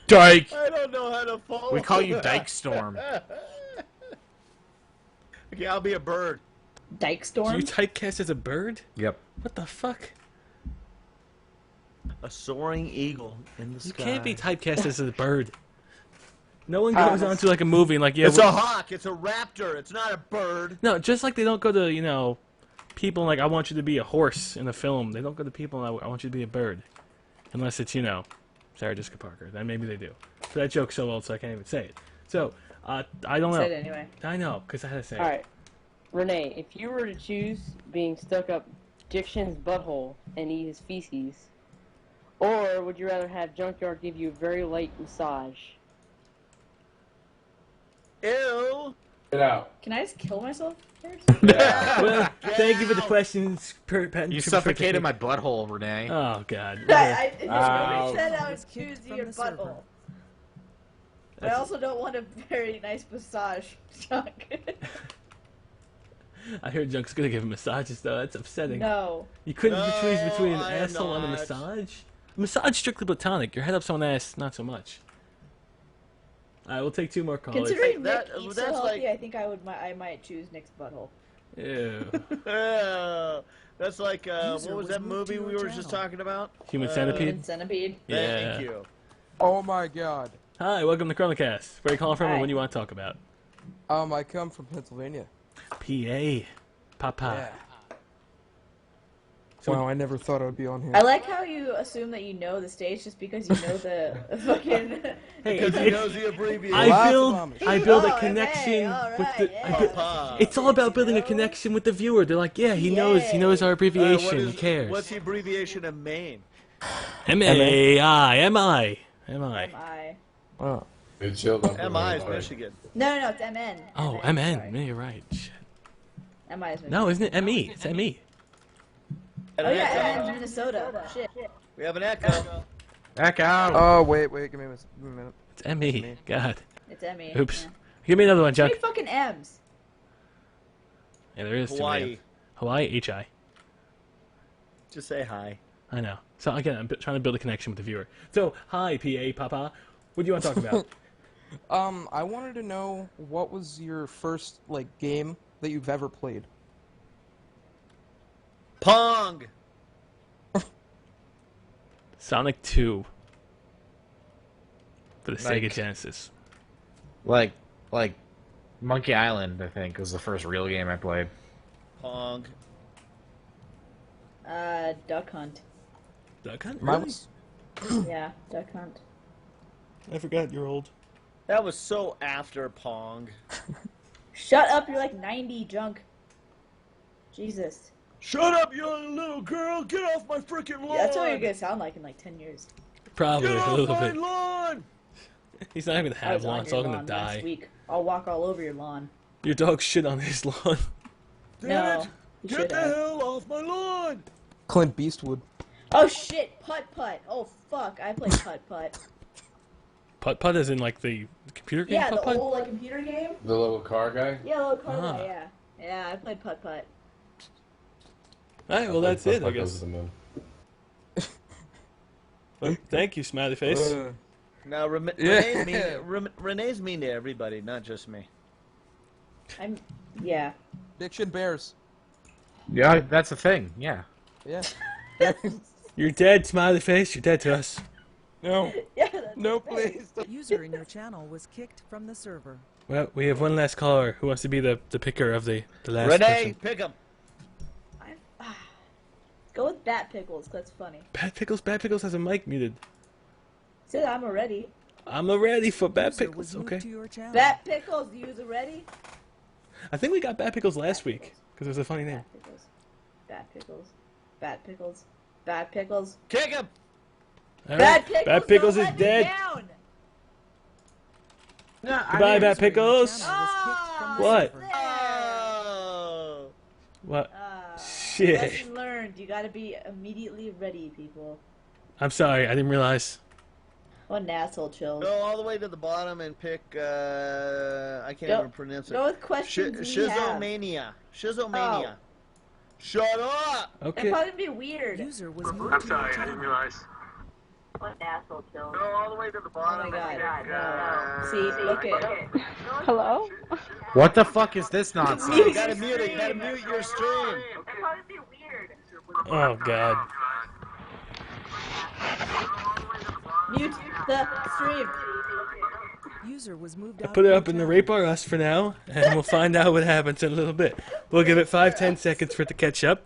Dyke! I don't know how to follow. We call you Dyke Storm. Okay, I'll be a bird. Dyke Do Storm? you typecast as a bird? Yep. What the fuck? A soaring eagle in the You sky. can't be typecast as a bird. No one goes on to like a movie and like, yeah, It's a hawk. It's a raptor. It's not a bird. No, just like they don't go to, you know, people like, I want you to be a horse in a film. They don't go to people and I want you to be a bird. Unless it's, you know, Sarah Jessica Parker. Then maybe they do. But that joke's so old, so I can't even say it. So, I don't know. Say it anyway. I know, because I had to say it. Alright. Renee, if you were to choose being stuck up Diction's butthole and eat his feces, or would you rather have Junkyard give you a very light massage? Ew. Get out. Can I just kill myself first? Well, thank you for the questions. You suffocated my butthole, Renee. Oh, God. I Ouch. nobody said I would Was kicked choose from your the server. butthole. But I also don't want a very nice massage, Junk. I heard Junk's gonna give him massages, though. That's upsetting. No. You couldn't choose No, between an I am asshole and a not. massage? A massage strictly platonic. Your head up someone's ass, not so much. Alright, we'll take 2 more callers. Considering That- Nick eats that's so healthy, like- I think I might choose Nick's butthole. Ew. That's like, what User was was that moved movie to we your were just channel. talking about? Human Centipede? And Centipede. Yeah. Thank you. Oh my god. Hi, welcome to ChronoCast. Where are you calling from Hi. and what do you want to talk about? I come from Pennsylvania. PA. Papa. Yeah. So- Wow, I never thought I would be on here. I like how you assume that you know the stage just because you know the fucking. Hey, Because he it's- knows the abbreviation. I build Oh, a connection MA, with the. alright, I yeah. build- Papa. it's all about building a connection with the viewer. They're like, yeah, he knows our abbreviation. He cares. What's the abbreviation of Maine? M-A-I, M-I. MI. Oh. It's chilled up. MI is Michigan. No, it's MN. Oh, MN, M-N. sorry. Man, you're right. Shit. MI is No, isn't it M-E? It's M-E. Oh yeah, MN's Minnesota. Shit. We have an echo. Echo. Oh, wait, give me a minute. It's M-E. God. It's ME. Oops. Yeah. Give me another one, Too Chuck. many fucking M's. Yeah, there is too Hawaii. many. Hawaii, HI. Just say hi. I know. So again, I'm trying to build a connection with the viewer. So, hi, PA Papa. What do you want to talk about? I wanted to know what was your first game that you've ever played. Pong. Sonic 2 for the Like- Sega Genesis. Like Monkey Island, I think, was the first real game I played. Pong. Duck Hunt. Duck Hunt? Mine Really? was Yeah, Duck Hunt. I forgot you're old. That was so after Pong. Shut up, you're like 90, Junk. Jesus. Shut up, you little girl! Get off my freaking lawn! Yeah, that's what you're gonna sound like in like 10 years. Probably Get a off little my bit. lawn! He's not even gonna I have was one. on It's your all gonna lawn die. last week. I'll walk all over your lawn. Your dog shit on his lawn. No, you Get should the have. hell off my lawn! Clint Beastwood. Oh shit, putt-putt. Oh fuck, I play putt-putt. Putt-putt is in like the computer game Yeah, the putt-putt? old like computer game. The little car guy? Yeah, little car Ah. guy, yeah. Yeah, I played putt-putt. Alright, well that's it, I guess. The moon. Well, thank you, smiley face. Now, Yeah. Renee's mean to everybody, not just me. Yeah. Diction Bears. Yeah, that's the thing. Yeah. Yeah. You're dead, smiley face. You're dead to us. No. Yeah, that's No, right. please. User in your channel was kicked from the server. Well, we have one last caller who wants to be the picker of the last Renee, person. pick him. Go with Bat Pickles, that's funny. Bad Pickles has a mic muted. Said I'm ready. I'm ready for Bad User Pickles, was moved okay? to your channel. Bat Pickles, you ready? I think we got Bad Pickles last week, because it was a funny name. Bat Pickles. Bat Pickles. Bat Pickles. Bat Pickles. Kick him. All Bad right, Pickles, Bad Pickles don't is let me dead. down. Goodbye, Bad User in your Pickles. channel was kicked from the What? server. Oh. What? Lesson Shit. learned. You gotta be immediately ready, people. I'm sorry, I didn't realize. What an asshole, Chill. Go all the way to the bottom and pick, I can't even pronounce it. Go with questions we have. Shizomania. Shizomania. Shut up! That'd Okay. probably be weird. User was moved to your channel. realize. What an asshole, Chill. Go all the way to the Oh bottom. my god. No. See, look at Hello? What the fuck is this nonsense? You gotta mute it. You gotta mute your stream. That'd probably be weird. Oh, God. Mute the stream. User was moved I out put of it your up in the channel. Rape R Us for now, and we'll find out what happens in a little bit. We'll give it 5-10 seconds for it to catch up,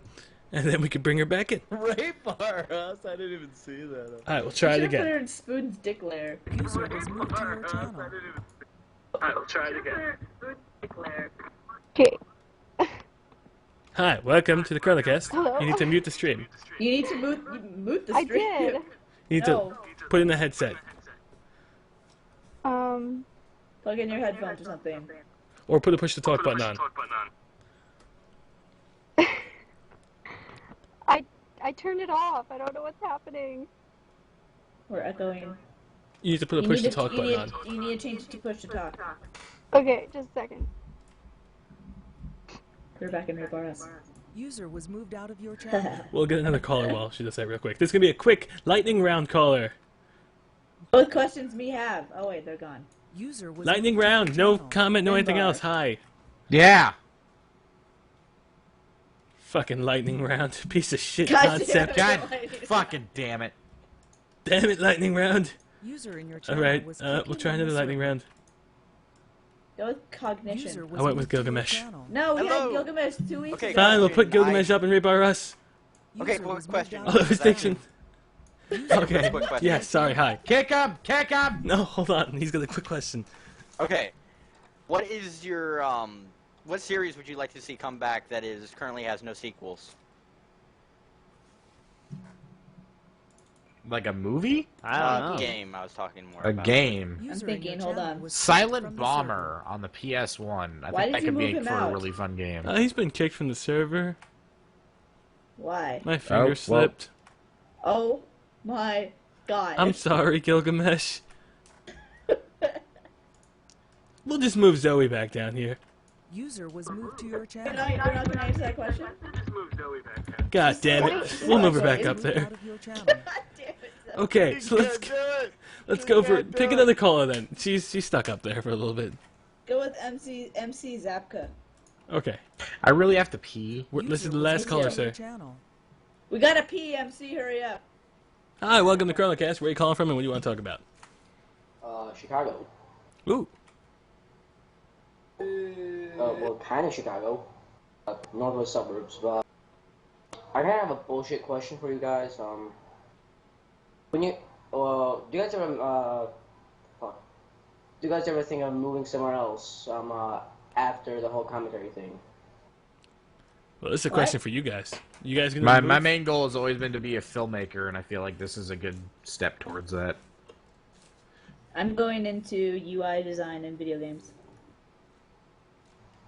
and then we can bring her back in. Rape our us. I didn't even see that. Alright, we'll try it Should've put again. her in Spoon's dick lair. User was moved to your channel. Alright, we'll try it again. Okay. Hi, welcome to the ChronoCast. Hello. You need to mute the stream. You need to mute the I stream. did. You need No. to put in the headset. Plug in your headphones or something. Or put a push to talk button on. I turned it off. I don't know what's happening. We're echoing. You need to put a You push need to talk you button need, on. You need to change it to push to talk. Okay, just a second. We're back in Rape RS. User was moved out of your channel. We'll get another caller while she does that real quick. This is going to be a quick lightning round caller. What questions we have? Oh wait, they're gone. User was Lightning moved to your round. No channel. comment, no anything Finbar. else. Hi. Yeah. Fucking lightning round. Piece of shit God concept. damn God it. fucking damn it. Damn it, lightning round. User in your channel Alright, was we'll kicking try from another the lightning server. round. Go with cognition. User was I went with moved to your Gilgamesh. channel. No, we Hello. had Gilgamesh 2 weeks Okay, ago. Fine, we'll put I- Gilgamesh up and Rape R Us. Okay, User quick was moved question. out Oh, it of was your Diction. channel. Okay. Quick question. Yes, sorry, hi. Kick him! Kick him! No, hold on. He's got a quick question. Okay. What is your what series would you like to see come back that is currently has no sequels? Like a movie? I don't know. Game I was talking more A about. game. User I'm in thinking, your hold channel on. was kicked Silent from the Bomber on the PS1. I Why think did that you could move make him for a out? really fun game. He's been kicked from the server. Why? My finger well. slipped. Oh my god. I'm sorry, Gilgamesh. We'll just move Zoe back down here. User was moved to your You're channel. not going to answer that question? God damn it. We'll move her back up there. Out of your channel. Okay, so let's go for it. Pick another caller then. She's stuck up there for a little bit. Go with MC Zapka. Okay. I really have to pee. This is the last caller, sir. We got a P, MC, hurry up. Hi, welcome to ChronoCast. Where are you calling from and what do you want to talk about? Chicago. Ooh. Well, kind of Chicago. Northwest suburbs, but I kind of have a bullshit question for you guys. When you, do you guys ever, do you guys ever think of moving somewhere else, after the whole commentary thing? Well, this is a question for you guys. You guys gonna My main goal has always been to be a filmmaker, and I feel like this is a good step towards that. I'm going into UI design and video games.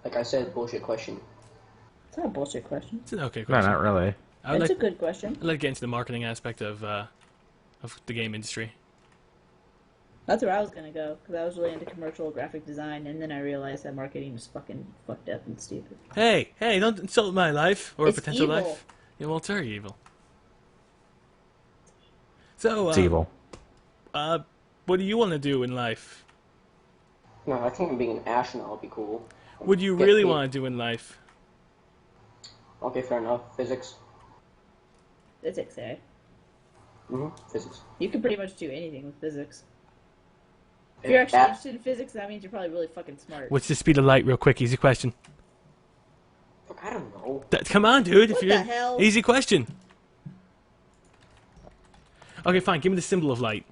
Like I said, bullshit question. It's not a bullshit question. It's an okay question. No, not really. It's a good question. I'd like to get into the marketing aspect of the game industry. That's where I was gonna go, because I was really into commercial graphic design, and then I realized that marketing was fucking fucked up and stupid. Hey, don't insult my life or It's potential evil. life. Yeah, well, it's very evil. So, It's evil. What do you want to do in life? No, I think being an astronaut would be cool. What do you Get really paid. want to do in life? Okay, fair enough. Physics. Physics, eh? Physics. You can pretty much do anything with physics. If If you're actually that- interested in physics, that means you're probably really fucking smart. What's the speed of light? Real quick, easy question. Fuck, I don't know. Come on, dude. What the hell? Easy question. Okay, fine. Give me the symbol of light.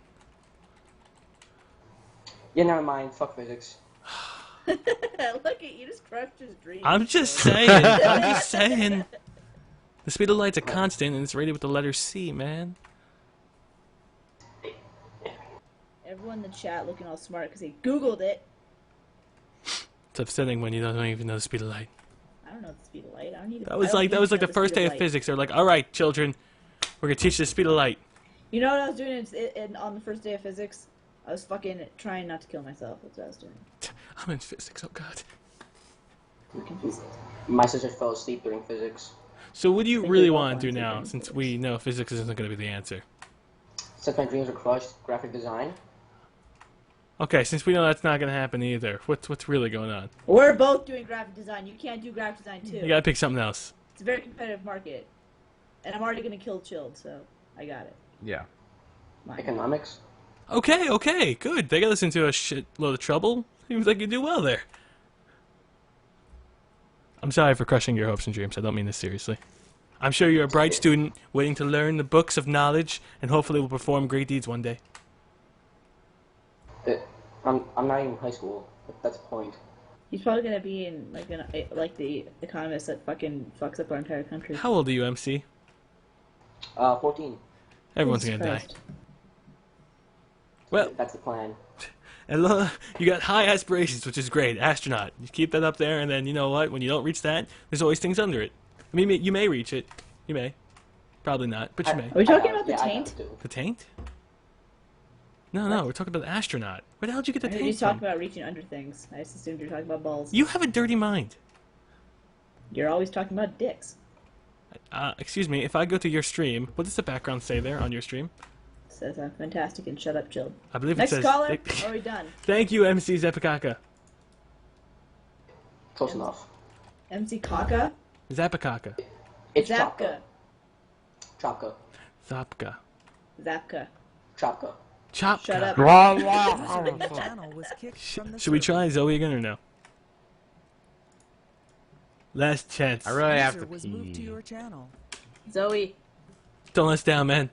Yeah, never mind. Fuck physics. Look at you, just crushed his dreams. I'm just saying. I'm just saying. The speed of light's a constant, and it's rated with the letter C, man. Everyone in the chat looking all smart because they Googled it. It's upsetting when you don't even know the speed of light. I don't know the speed of light. I don't need. That was like the first day of physics. They're like, all right, children, we're gonna teach you the speed of light. You know what I was doing on the first day of physics? I was fucking trying not to kill myself. That's what I was doing. I'm in physics. Oh god. My sister fell asleep during physics. So what do you really want to do now, since we know physics isn't gonna be the answer? Since my dreams are crushed, graphic design. Okay, since we know that's not gonna happen either, what's really going on? We're both doing graphic design. You can't do graphic design too. You gotta pick something else. It's a very competitive market, and I'm already gonna kill Chilled, so I got it. Yeah. Economics. Okay, good. They got us into a shitload of trouble. Seems like you do well there. I'm sorry for crushing your hopes and dreams. I don't mean this seriously. I'm sure you're a bright student, waiting to learn the books of knowledge, and hopefully will perform great deeds one day. I'm not even in high school. That's the point. He's probably gonna be in like the economist that fucking fucks up our entire country. How old are you, MC? 14. Everyone's Jesus gonna die. Christ. Well, that's the plan. And you got high aspirations, which is great. Astronaut. You keep that up there, and then you know what? When you don't reach that, there's always things under it. I mean, you may reach it. You may. Probably not, but you may. Are we talking about the taint? The taint? No, we're talking about the astronaut. Where the hell did you get the I heard taint you talking from? about reaching under things. I just assumed you're talking about balls. You have a dirty mind. You're always talking about dicks. Excuse me, if I go to your stream, what does the background say there on your stream? It says I'm fantastic and shut up, Chilled. I believe Next it says... caller, are we done? Thank you, MC Zepakaka. Close enough. MC Kaka? Zapakaka. It's Zapka. Chopka. Zapka. Zapka. Chopka. Chopka. Shut up. Should we try Zoe again or no? Last chance. I really have User to was moved to pee. your channel. Zoe. Don't let us down, man.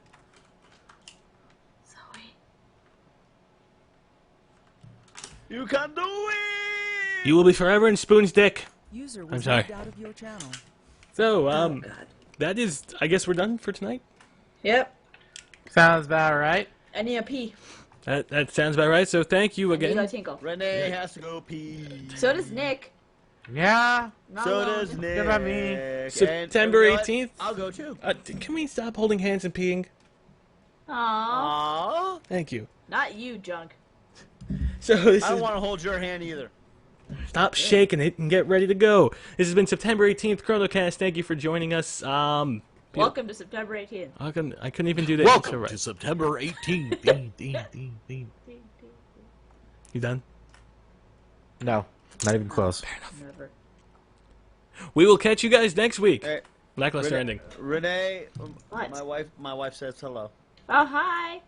You can do it! You will be forever in Spoon's dick. User I'm was sorry. moved out of your channel. So, that is, I guess we're done for tonight. Yep. Sounds about right. I need a pee. That sounds about right. So thank you I need a again. tinkle. Renee has to go pee. So does Nick. Yeah. Not So alone. does Nick. What about me? September And you know what? 18th. I'll go too. Can we stop holding hands and peeing? Aww. Thank you. Not you, Junk. So this I don't is want to hold your hand either. Stop shaking it and get ready to go. This has been September 18th, ChronoCast. Thank you for joining us. Welcome to September 18th. I couldn't even do that. Welcome intro to right. September 18th. You done? No, not even close. Never. We will catch you guys next week. Hey, Lackluster Renee, ending. Renee, What? my wife says hello. Oh, hi.